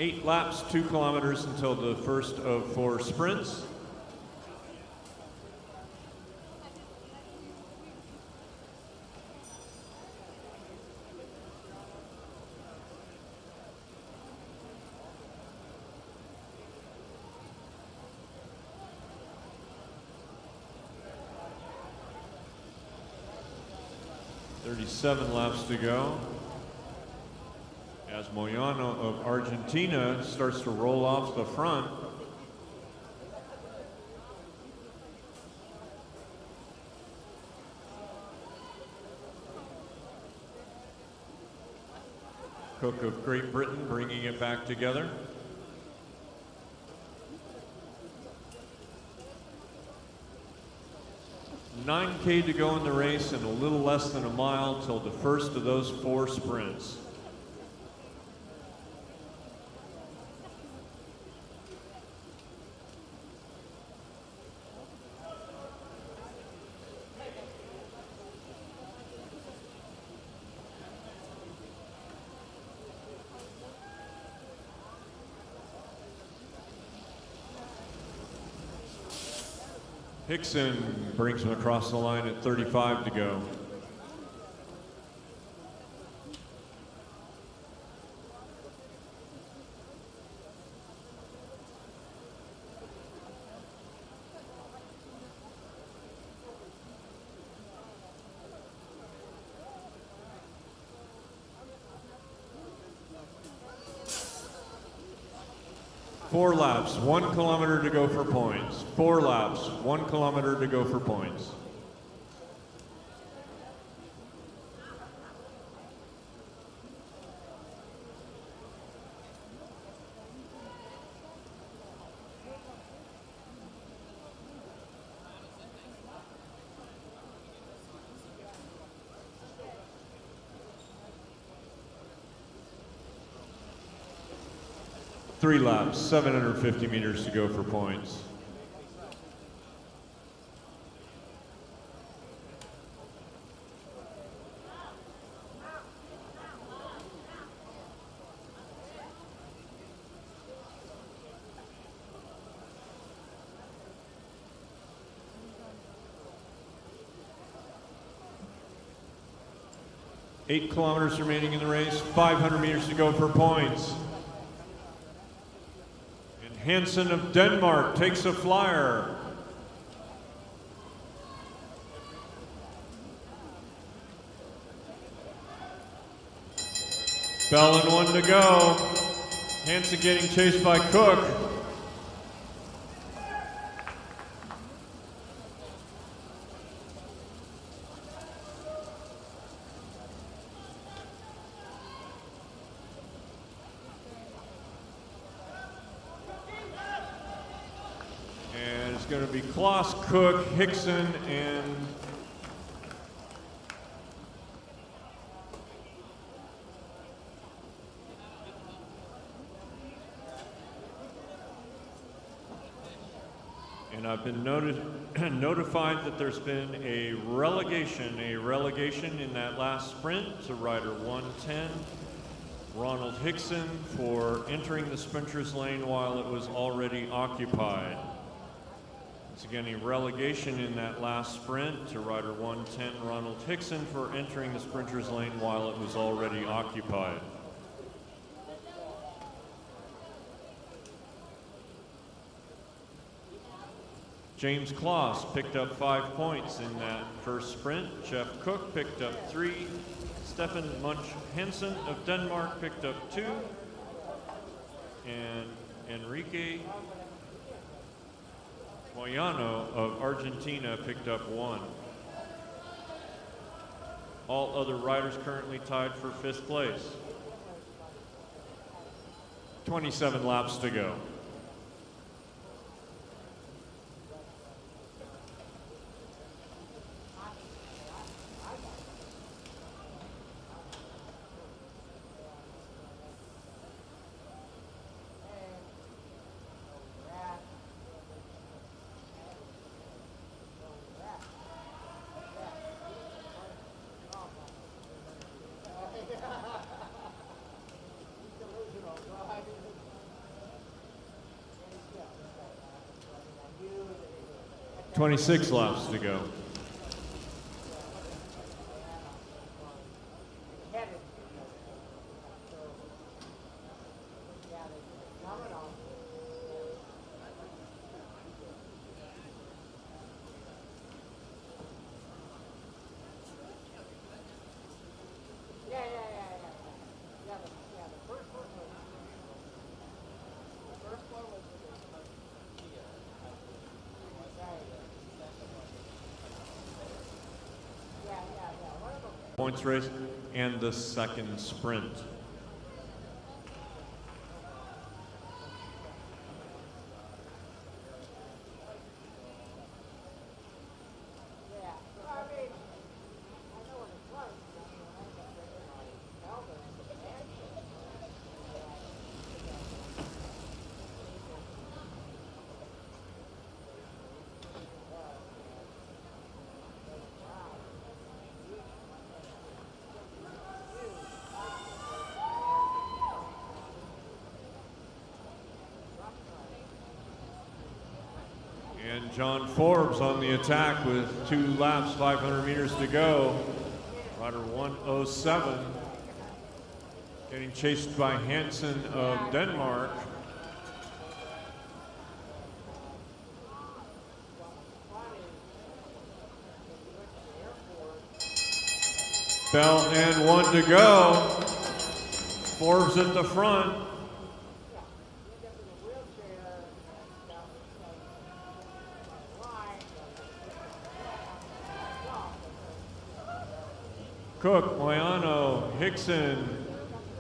Eight laps, 2 kilometers until the first of 4 sprints. "37 laps to go." As Moyano of Argentina starts to roll off the front. Cook of Great Britain bringing it back together. $9K to go in the race and a little less than a mile till the first of those 4 sprints. Hickson brings him across the line at 35 to go. 4 laps, 1 kilometer to go for points. 4 laps, 1 kilometer to go for points. Three laps, 750 meters to go for points. Eight kilometers remaining in the race, 500 meters to go for points. Hansen of Denmark takes a flyer. Bell and 1 to go. Hansen getting chased by Cook. Going to be Kloss, Cook, Hickson, and I've been notified that there's been a relegation in that last sprint to rider 110, Ronald Hickson, for entering the sprinter's lane while it was already occupied. Once again, a relegation in that last sprint to rider 110, Ronald Hickson, for entering the sprinter's lane while it was already occupied. James Kloss picked up 5 points in that first sprint. Jeff Cook picked up 3. Stefan Munch Hansen of Denmark picked up 2. And Enrique Moyano of Argentina picked up 1. All other riders currently tied for 5th place. 27 laps to go. Twenty-six laps to go. Points race and the second sprint. And John Forbes on the attack with 2 laps, 500 meters to go. Rider 107 getting chased by Hansen of Denmark. Bell and 1 to go. Forbes at the front. Cook, Moyano, Hickson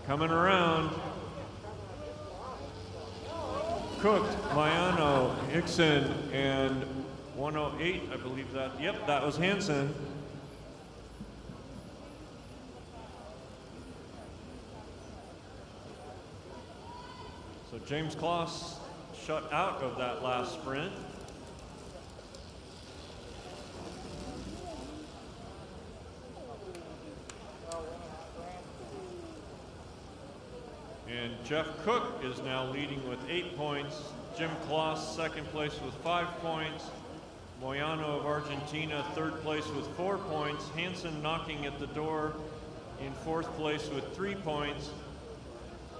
coming around. Cook, Moyano, Hickson, and 108, I believe that. Yep, that was Hansen. So James Kloss shut out of that last sprint. And Jeff Cook is now leading with 8 points. Jim Kloss, second place with 5 points. Moyano of Argentina, third place with 4 points. Hansen knocking at the door in fourth place with 3 points.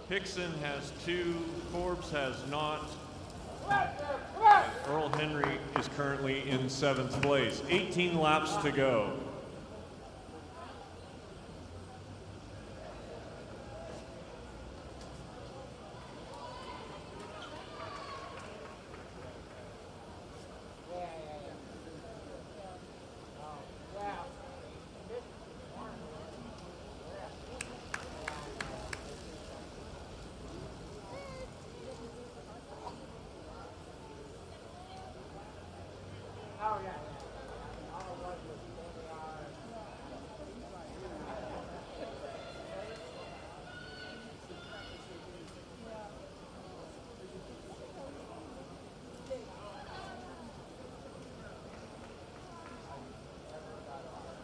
Hickson has 2, Forbes has not. Earl Henry is currently in 7th place. 18 laps to go. Oh, yeah.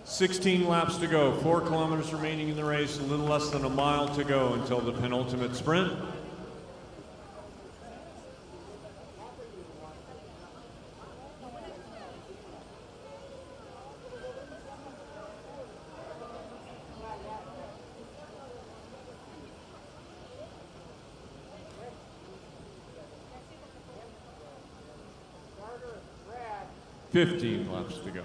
16 laps to go, 4 kilometers remaining in the race, a little less than a mile to go until the penultimate sprint. Fifteen laps to go.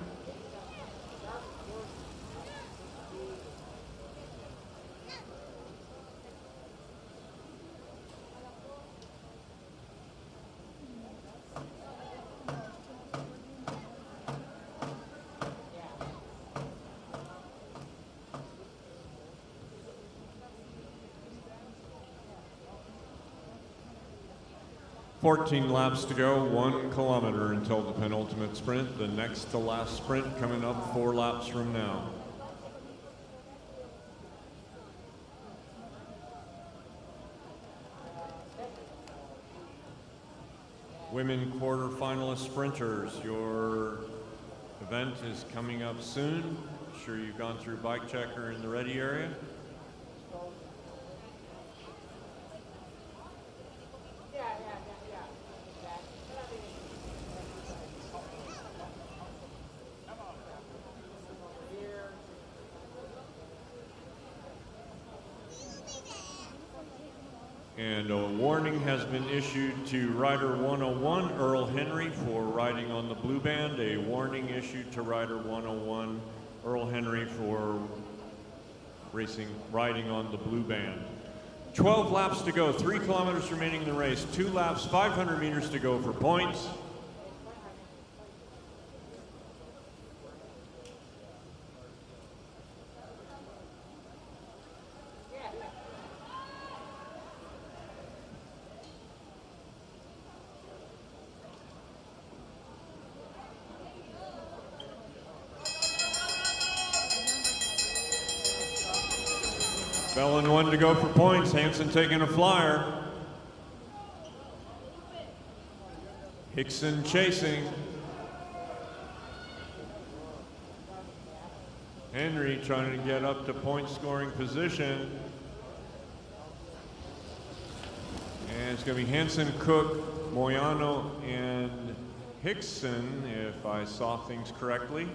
Fourteen laps to go, 1 kilometer until the penultimate sprint. The next to last sprint coming up 4 laps from now. Women quarterfinalist sprinters, your event is coming up soon. I'm sure you've gone through bike checker in the ready area. And a warning has been issued to Rider 101, Earl Henry, for riding on the blue band. A warning issued to Rider 101, Earl Henry, for riding on the blue band. 12 laps to go, 3 kilometers remaining in the race, 2 laps, 500 meters to go for points. Bellin 1 to go for points. Hansen taking a flyer. Hickson chasing. Henry trying to get up to point scoring position. And it's going to be Hansen, Cook, Moyano, and Hickson, if I saw things correctly.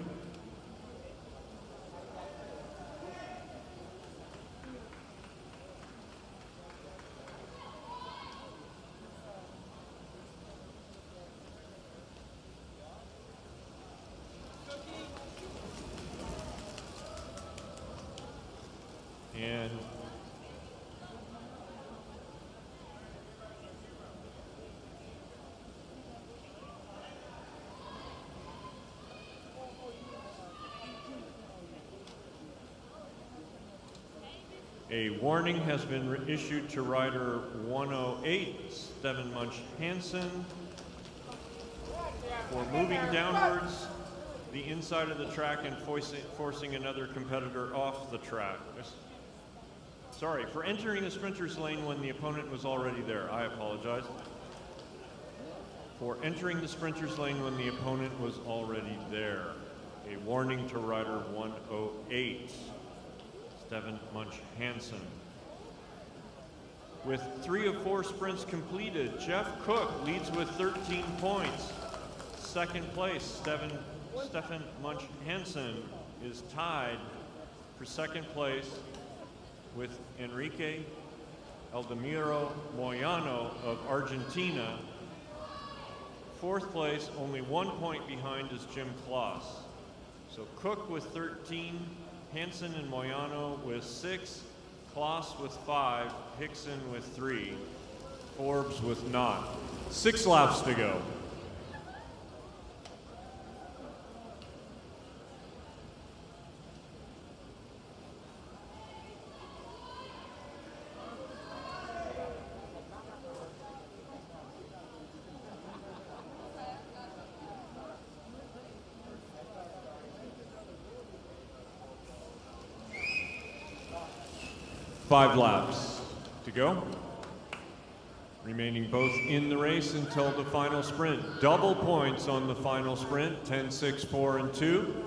And A warning has been issued to rider 108, Steven Munch Hansen, for moving downwards the inside of the track and forcing another competitor off the track. Sorry, for entering the sprinter's lane when the opponent was already there. I apologize. For entering the sprinter's lane when the opponent was already there. A warning to rider 108, Steven Munch Hansen. With 3 of 4 sprints completed, Jeff Cook leads with 13 points. Second place, Steven Munch Hansen is tied for second place with Enrique Eldemiro Moyano of Argentina. Fourth place, only 1 point behind, is Jim Kloss. So Cook with 13, Hansen and Moyano with 6, Kloss with 5, Hickson with 3, Forbes with naught. 6 laps to go. Five laps to go. Remaining both in the race until the final sprint. Double points on the final sprint, 10, 6, 4, and 2.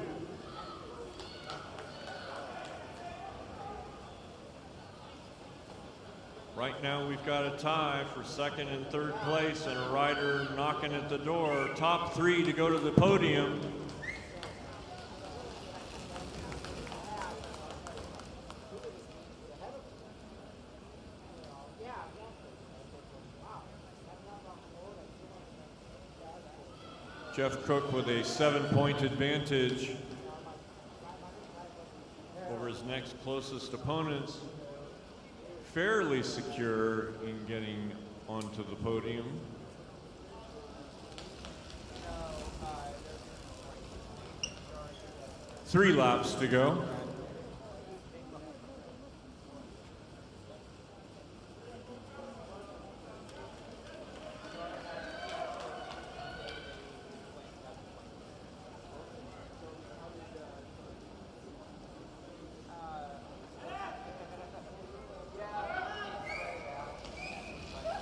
Right now we've got a tie for second and third place and a rider knocking at the door. Top 3 to go to the podium. Jeff Cook with a 7-point advantage over his next closest opponents. Fairly secure in getting onto the podium. Three laps to go.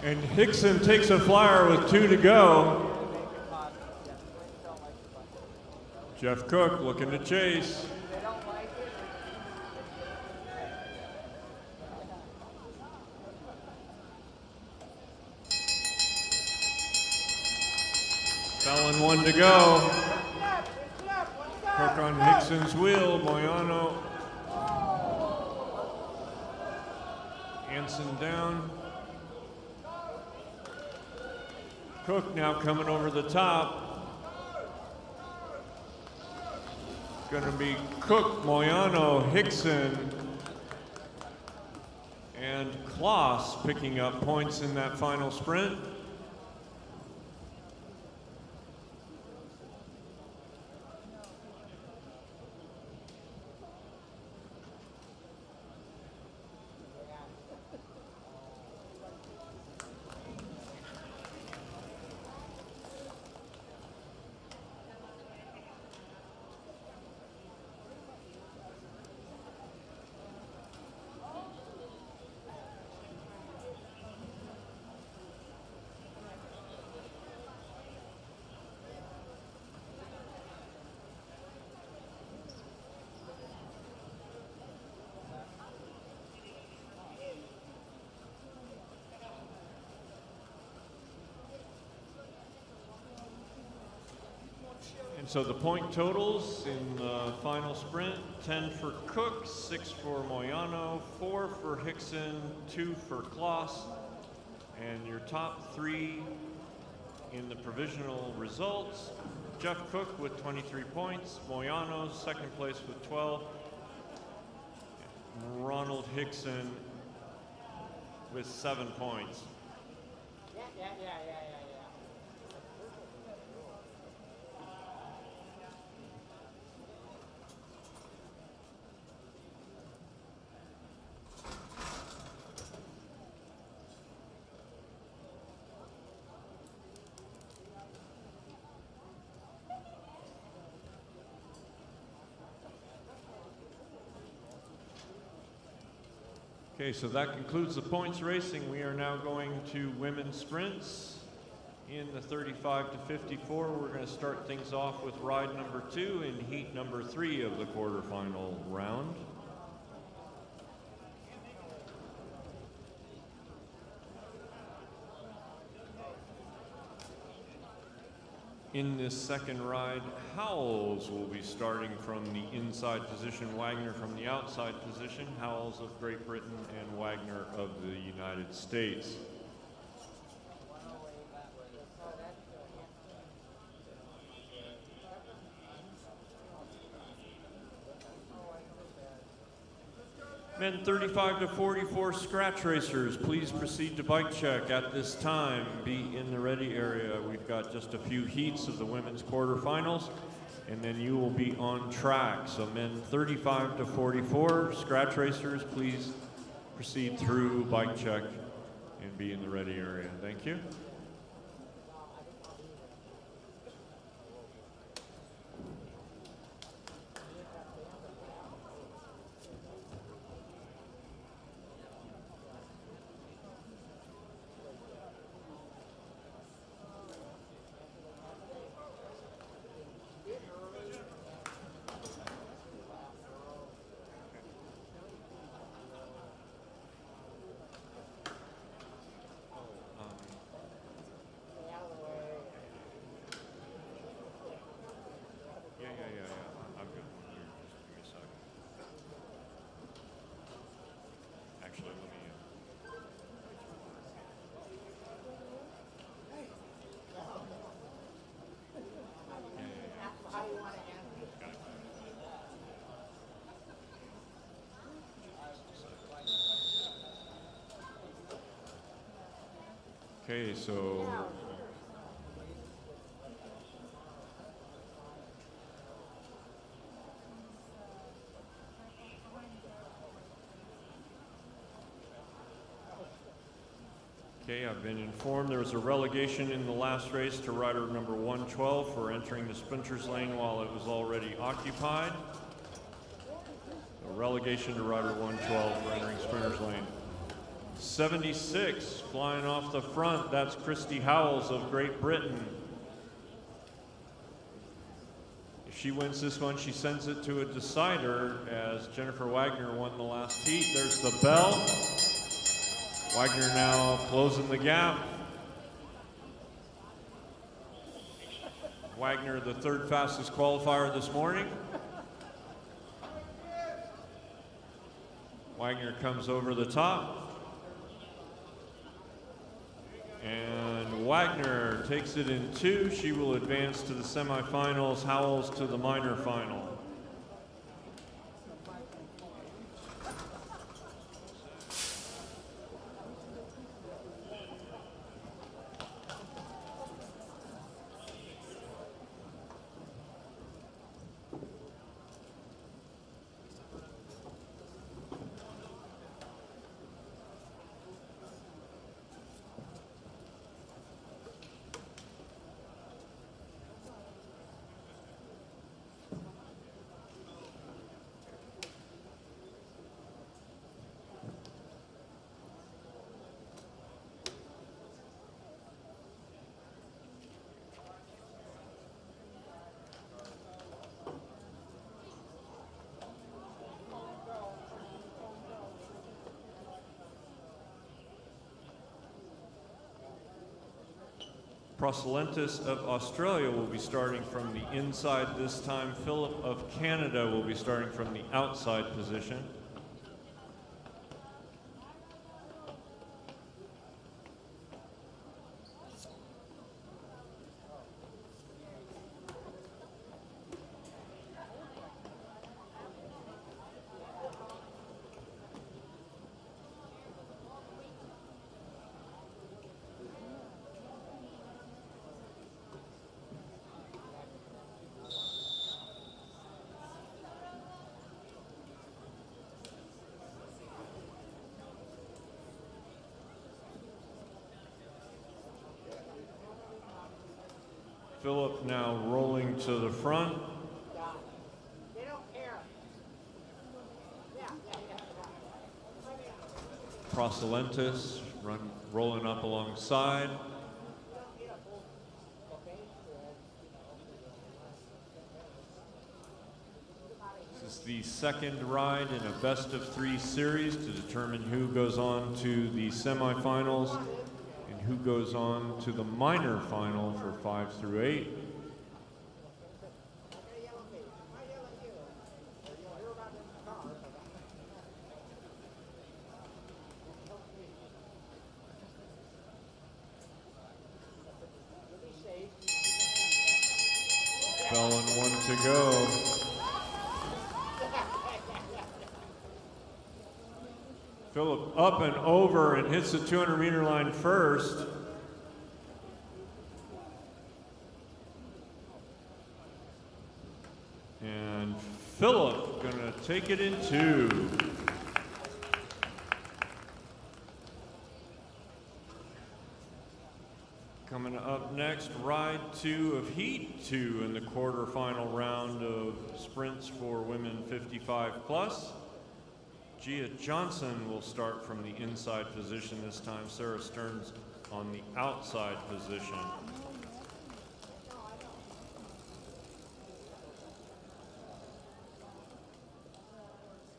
And Hickson takes a flyer with 2 to go. Jeff Cook looking to chase. Fell 1 to go. Cook on Hickson's wheel. Moyano. Hansen down. Cook now coming over the top. Going to be Cook, Moyano, Hickson, and Kloss picking up points in that final sprint. So the point totals in the final sprint: 10 for Cook, 6 for Moyano, 4 for Hickson, 2 for Kloss. And your top 3 in the provisional results: Jeff Cook with 23 points, Moyano second place with 12, Ronald Hickson with 7 points. Yeah. Okay, so that concludes the points racing. We are now going to women's sprints. In the 35 to 54, we're going to start things off with ride number 2 in heat number 3 of the quarterfinal round. In this second ride, Howells will be starting from the inside position, Wagner from the outside position, Howells of Great Britain and Wagner of the United States. Men 35 to 44 scratch racers, please proceed to bike check at this time. Be in the ready area. We've got just a few heats of the women's quarterfinals, and then you will be on track. So men 35 to 44 scratch racers, please proceed through bike check and be in the ready area. Thank you. I'm good. Just give me a second. Actually, let me. Okay, so. Okay, I've been informed there was a relegation in the last race to rider number 112 for entering the sprinters lane while it was already occupied. A relegation to rider 112 for entering sprinters lane. 76 flying off the front, that's Christy Howells of Great Britain. If she wins this one, she sends it to a decider as Jennifer Wagner won the last heat. There's the bell. Wagner now closing the gap. Wagner, the third fastest qualifier this morning. Wagner comes over the top. And Wagner takes it in 2. She will advance to the semifinals. Howells to the minor final. Procelentis of Australia will be starting from the inside this time. Philip of Canada will be starting from the outside position. Philip now rolling to the front. They don't care. Yeah. Procelentis rolling up alongside. This is the second ride in a best-of-3 series to determine who goes on to the semifinals and who goes on to the minor final for 5 through 8. Bell and 1 to go. Phillip up and over and hits the 200-meter line first. And Phillip gonna take it in 2. Coming up next, ride 2 of heat 2 in the quarterfinal round of sprints for women 55 plus. Gia Johnson will start from the inside position this time. Sarah Stearns on the outside position.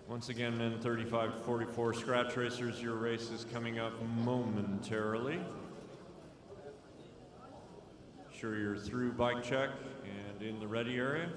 Once again, men 35 to 44 scratch racers, your race is coming up momentarily. Sure you're through bike check and in the ready area.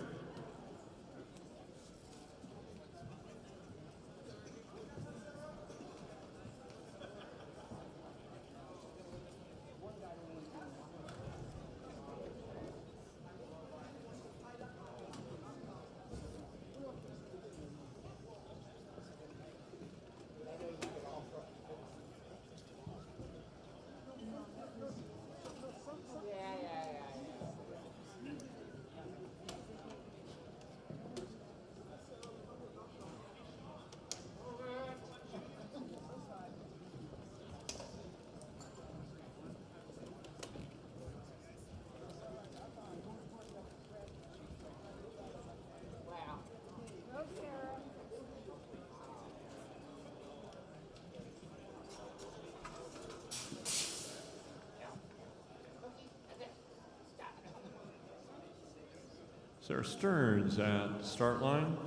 Sarah Stearns at the start line.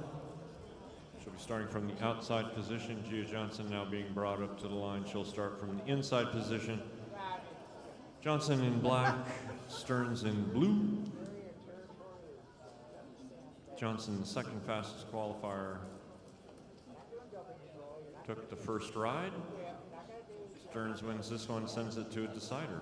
She'll be starting from the outside position. Gia Johnson now being brought up to the line. She'll start from the inside position. Johnson in black, Stearns in blue. Johnson, the second fastest qualifier, took the first ride. Stearns wins this one, sends it to a decider.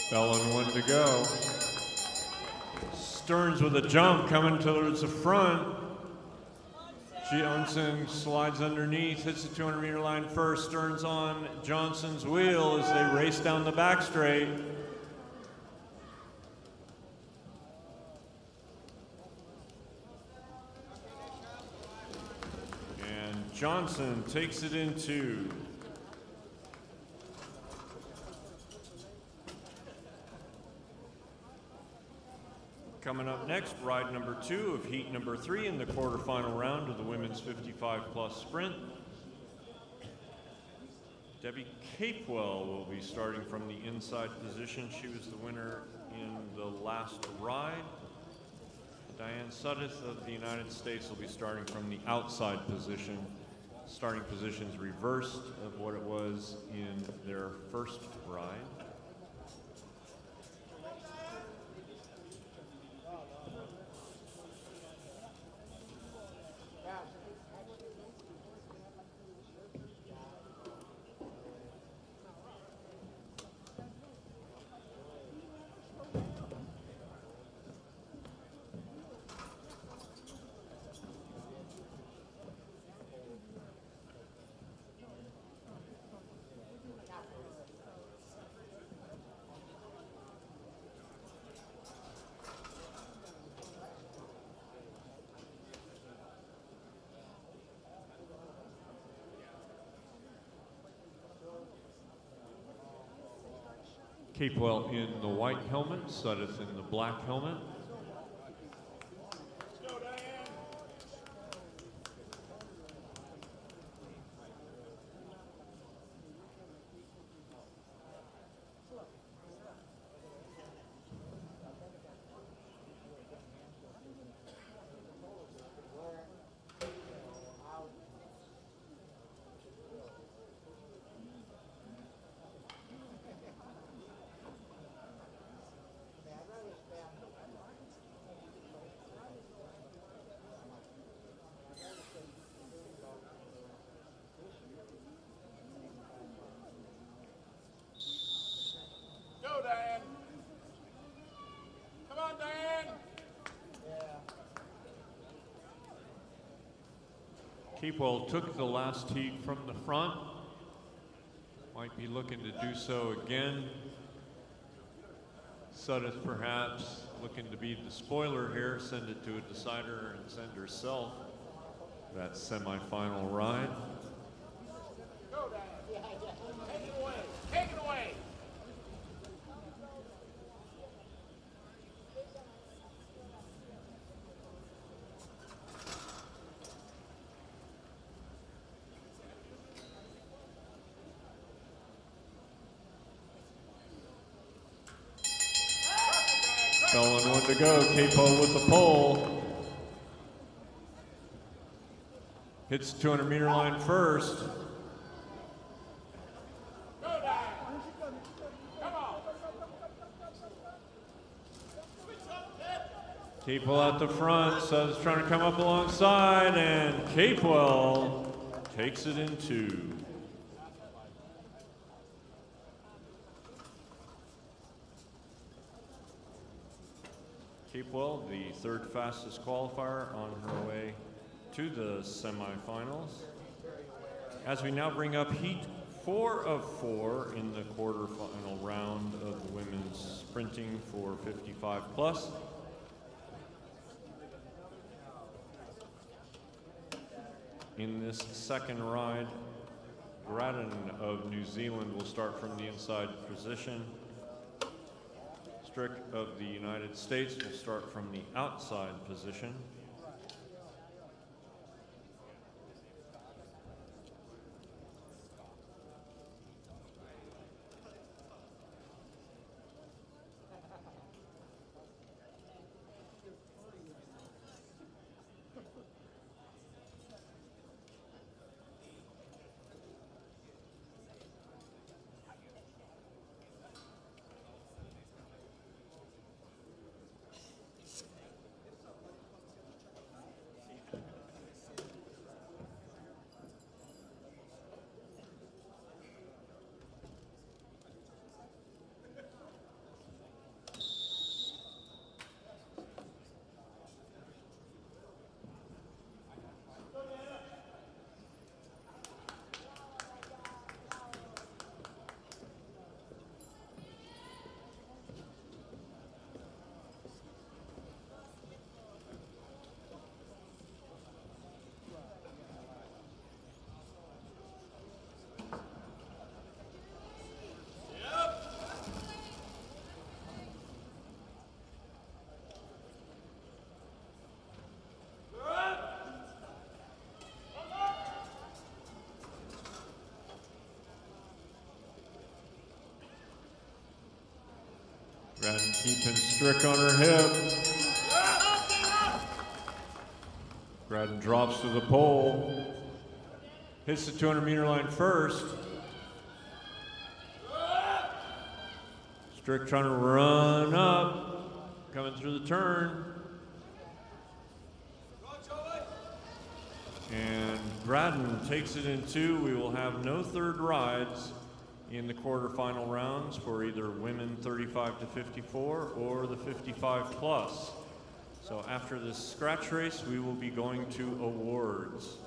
Bell and 1 to go. Stearns with a jump coming towards the front. Johnson slides underneath, hits the 200-meter line first. Stearns on Johnson's wheel as they race down the back straight. And Johnson takes it in 2. Coming up next, ride number 2 of heat number 3 in the quarterfinal round of the women's 55 plus sprint. Debbie Capewell will be starting from the inside position. She was the winner in the last ride. Diane Suddeth of the United States will be starting from the outside position. Starting positions reversed of what it was in their first ride. Capewell in the white helmet, Suddeth in the black helmet. Capewell took the last heat from the front. Might be looking to do so again. Suddeth perhaps looking to be the spoiler here, send it to a decider and send herself that semifinal ride. Go, Diane. Take it away. Take it away. Fell in one to go. Capewell with the pole. Hits the 200-meter line first. Go, Diane. Come on. Capewell at the front, Suddeth trying to come up alongside, and Capewell takes it in two. Capewell, the third fastest qualifier, on her way to the semifinals. As we now bring up heat 4 of 4 in the quarterfinal round of the women's sprinting for 55 plus. In this second ride, Grattan of New Zealand will start from the inside position. Strick of the United States will start from the outside position. Braden keeping Strick on her hip. Braden drops to the pole. Hits the 200-meter line first. Strick trying to run up, coming through the turn. And Braden takes it in 2. We will have no third rides in the quarterfinal rounds for either women 35 to 54 or the 55 plus. So after this scratch race, we will be going to awards.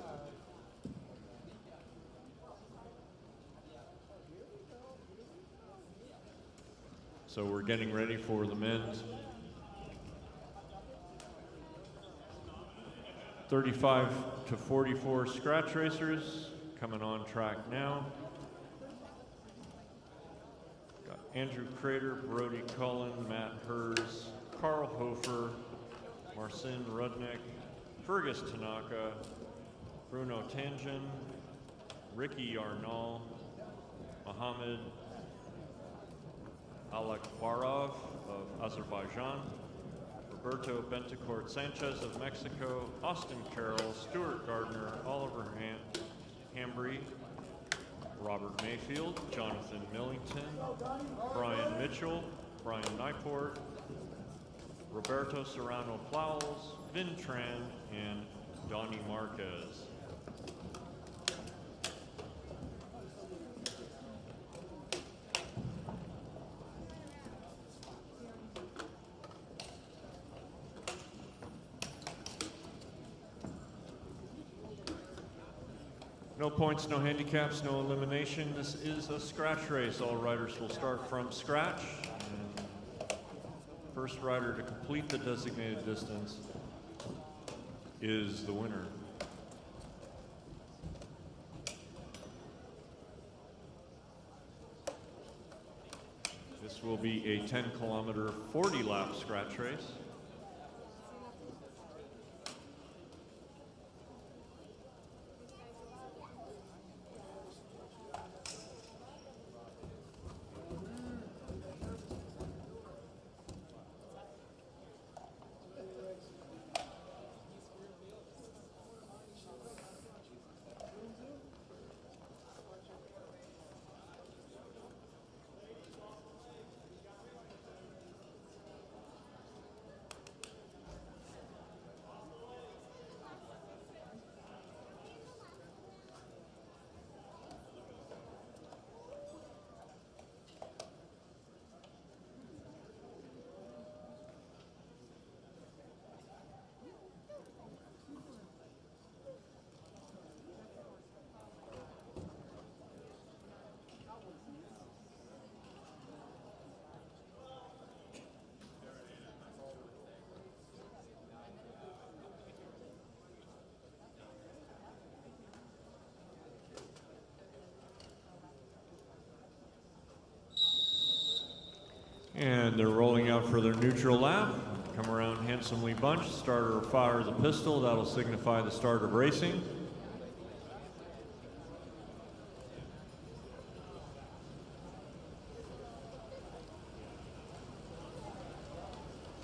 So we're getting ready for the men's 35 to 44 scratch racers coming on track now. Got Andrew Crater, Brody Cullen, Matt Hers, Carl Hofer, Marcin Rudnick, Fergus Tanaka, Bruno Tangen, Ricky Arnal, Mohamed Alakbarov of Azerbaijan, Roberto Bentecourt Sanchez of Mexico, Austin Carroll, Stuart Gardner, Oliver Hambry, Robert Mayfield, Jonathan Millington, Brian Mitchell, Brian Nyport, Roberto Serrano Plowles, Vin Tran, and Donnie Marquez. No points, no handicaps, no elimination. This is a scratch race. All riders will start from scratch. And first rider to complete the designated distance is the winner. This will be a 10-kilometer, 40-lap scratch race. And they're rolling out for their neutral lap. Come around handsomely bunched. Starter will fire the pistol. That'll signify the start of racing.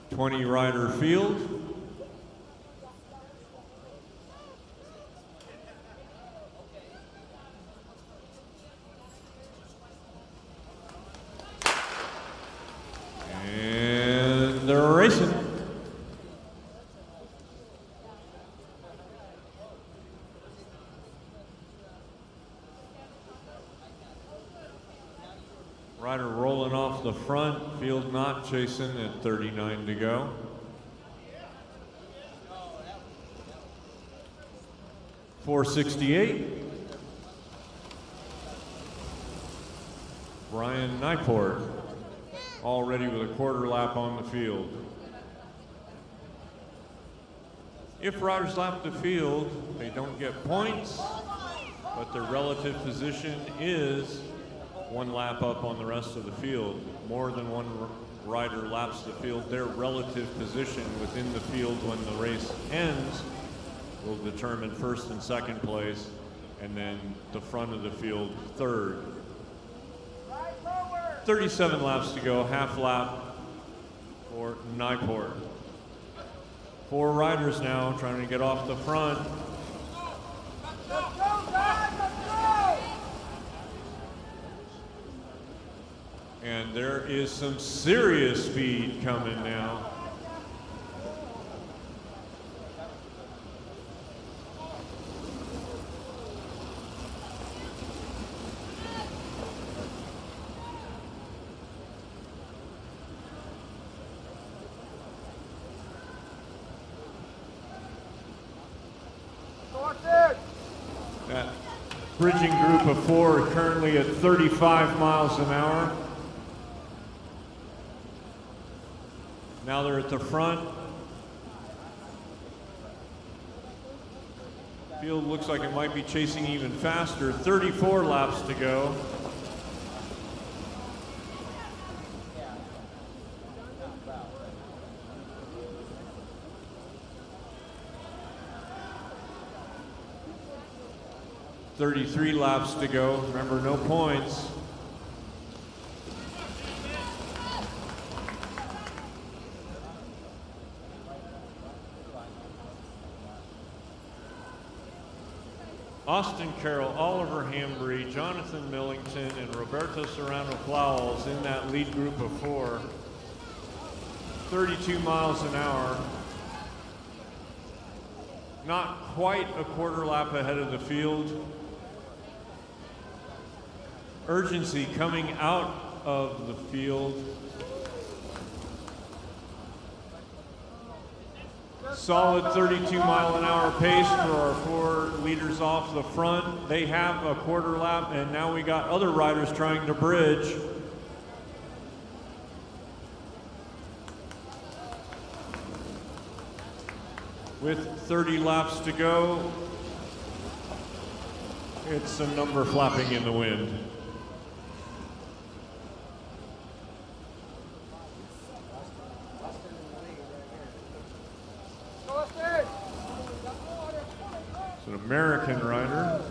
(20-rider field. Rider rolling off the front, field not chasing at 39 to go. .468. Brian Nyport, already with a quarter lap on the field. If riders lap the field, they don't get points, but their relative position is one lap up on the rest of the field. More than one rider laps the field, their relative position within the field when the race ends will determine first and second place, and then the front of the field third. 37 laps to go, half lap for Nyport. 4 riders now trying to get off the front. Let's go, guys! Let's go! And there is some serious speed coming now. That bridging group of 4 are currently at 35 miles an hour. Now they're at the front. Field looks like it might be chasing even faster. 34 laps to go. .33 laps to go. Remember, no points. Austin Carroll, Oliver Hambry, Jonathan Millington, and Roberto Serrano-Flowers in that lead group of 4. 32 miles an hour. Not quite a quarter lap ahead of the field. Urgency coming out of the field. Solid 32-mile-an-hour pace for our 4 leaders off the front. They have a quarter lap, and now we got other riders trying to bridge. With 30 laps to go, it's a number flapping in the wind. It's an American rider.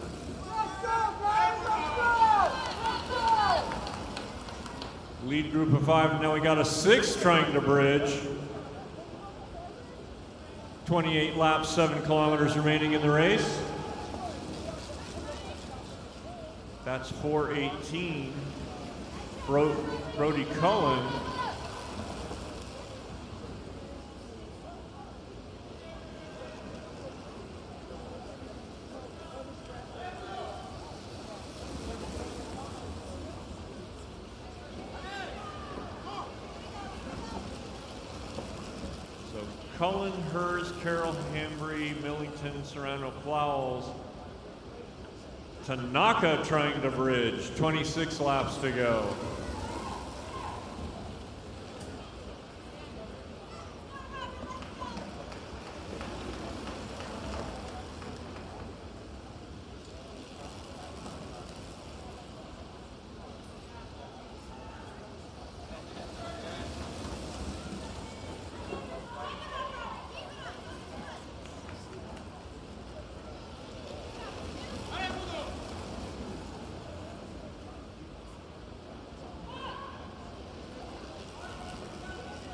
Lead group of 5, now we got a 6 trying to bridge. 28 laps, 7 kilometers remaining in the race. That's 4:18. Brody Cullen. Cullen, Hers, Carroll, Hambry, Millington, Serrano, Flowers. Tanaka trying to bridge, 26 laps to go.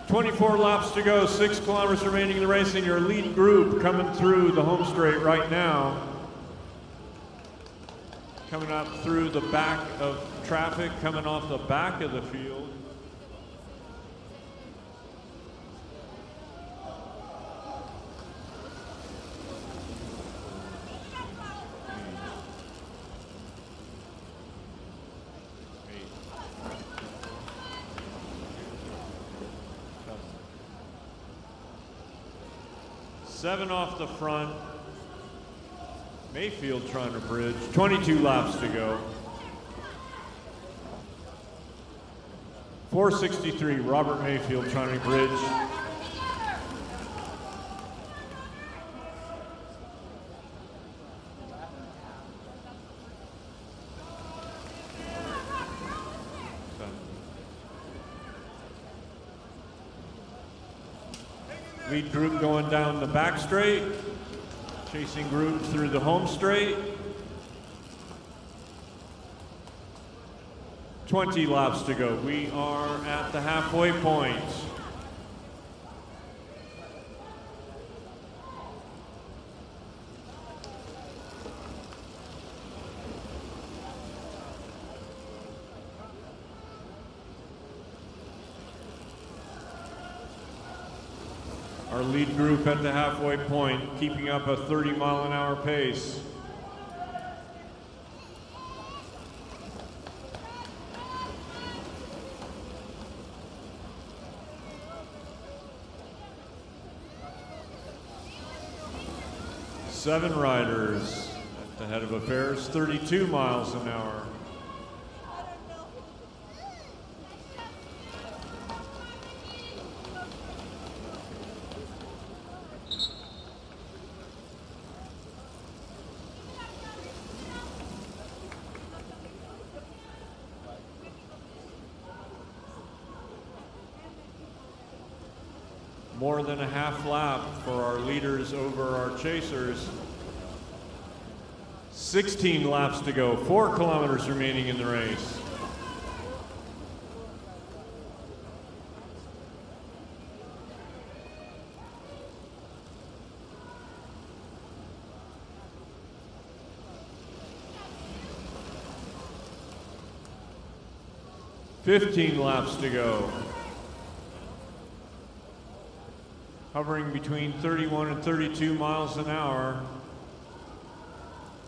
.24 laps to go, 6 kilometers remaining in the race, and your lead group coming through the home straight right now. Coming up through the back of traffic, coming off the back of the field. Seven off the front. Mayfield trying to bridge. 22 laps to go. 4:63, Robert Mayfield trying to bridge. Lead group going down the back straight. Chasing group through the home straight. 20 laps to go. We are at the halfway point. Our lead group at the halfway point, keeping up a 30-mile-an-hour pace. Seven riders at the head of affairs, 32 miles an hour. More than a half lap for our leaders over our chasers. 16 laps to go, 4 kilometers remaining in the race. Fifteen laps to go. Hovering between 31 and 32 miles an hour.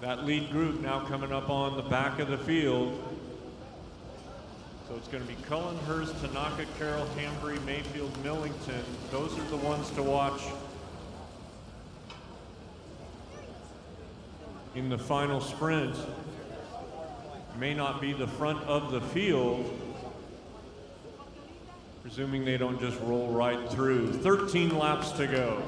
That lead group now coming up on the back of the field. So it's going to be Cullen, Hurst, Tanaka, Carroll, Hambry, Mayfield, Millington. Those are the ones to watch in the final sprint. May not be the front of the field, presuming they don't just roll right through. 13 laps to go.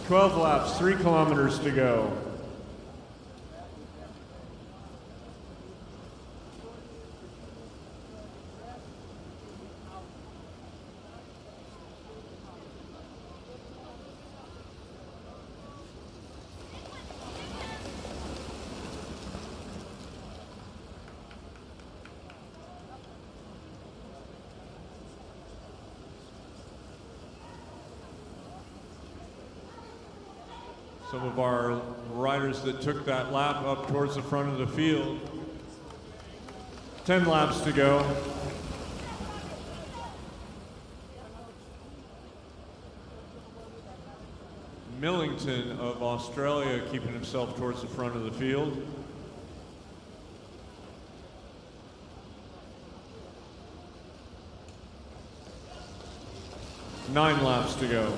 Twelve laps, 3 kilometers to go. Some of our riders that took that lap up towards the front of the field. 10 laps to go. Millington of Australia keeping himself towards the front of the field. Nine laps to go.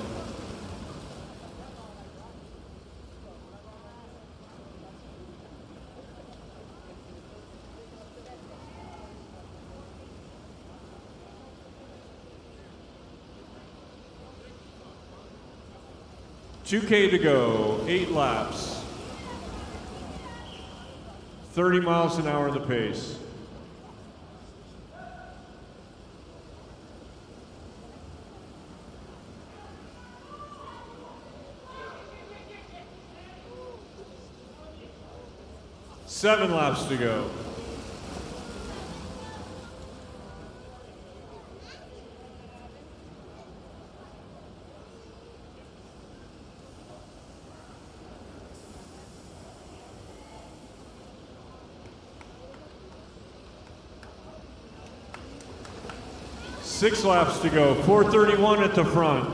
$2K to go, 8 laps. 30 miles an hour the pace. Seven laps to go. Six laps to go, 4:31 at the front.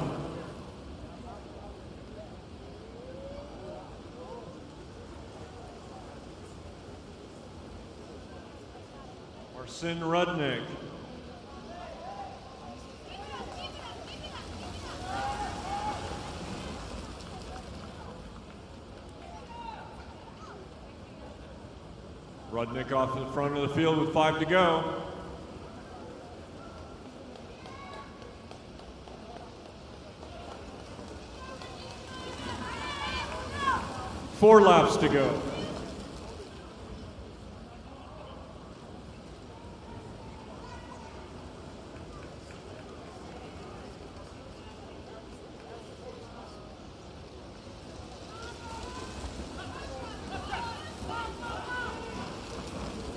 Marcin Rudnick. Rudnick off in the front of the field with 5 to go. 4 laps to go.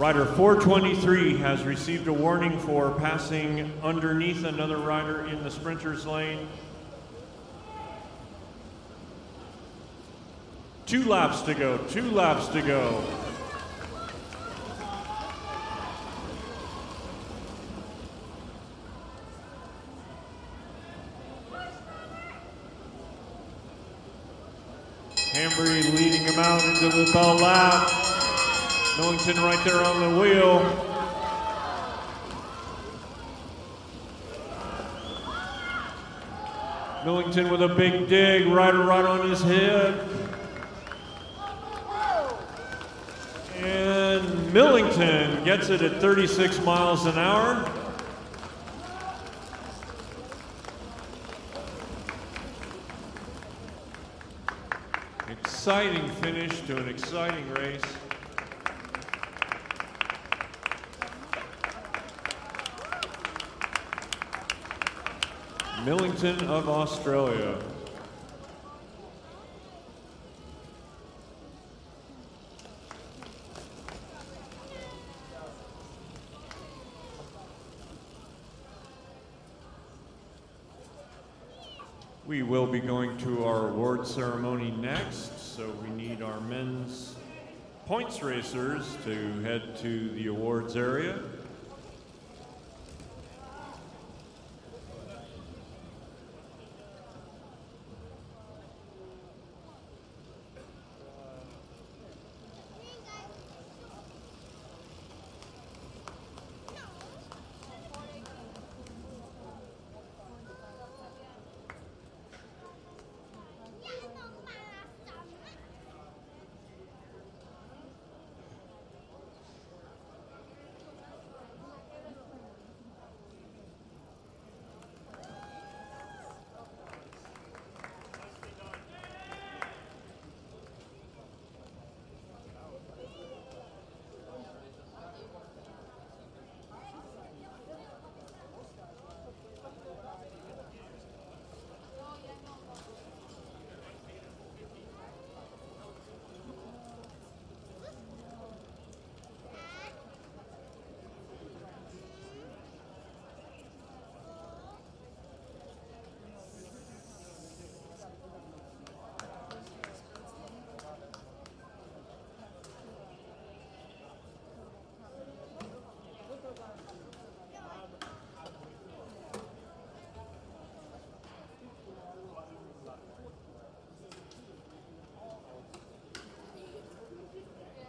Rider 423 has received a warning for passing underneath another rider in the sprinter's lane. 2 laps to go, 2 laps to go. Hambry leading him out into the bell lap. Millington right there on the wheel. Millington with a big dig, rider right on his head. And Millington gets it at 36 miles an hour. Exciting finish to an exciting race. Millington of Australia. We will be going to our award ceremony next, so we need our men's points racers to head to the awards area.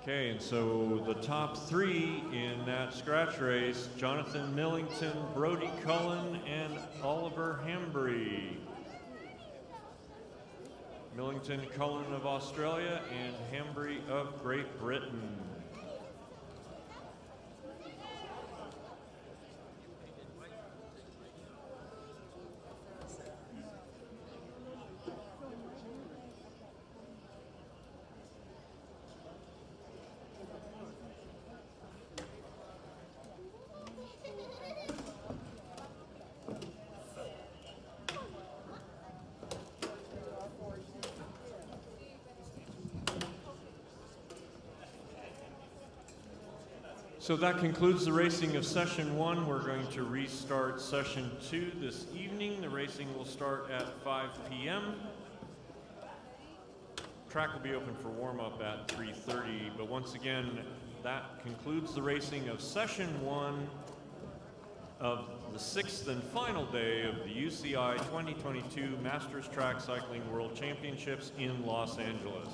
Okay, and so the top 3 in that scratch race, Jonathan Millington, Brody Cullen, and Oliver Hambry. Millington, Cullen of Australia, and Hambry of Great Britain. So that concludes the racing of session 1. We're going to restart session 2 this evening. The racing will start at 5 p.m. Track will be open for warm-up at 3:30, but once again, that concludes the racing of session 1 of the 6th and final day of the UCI 2022 Masters Track Cycling World Championships in Los Angeles.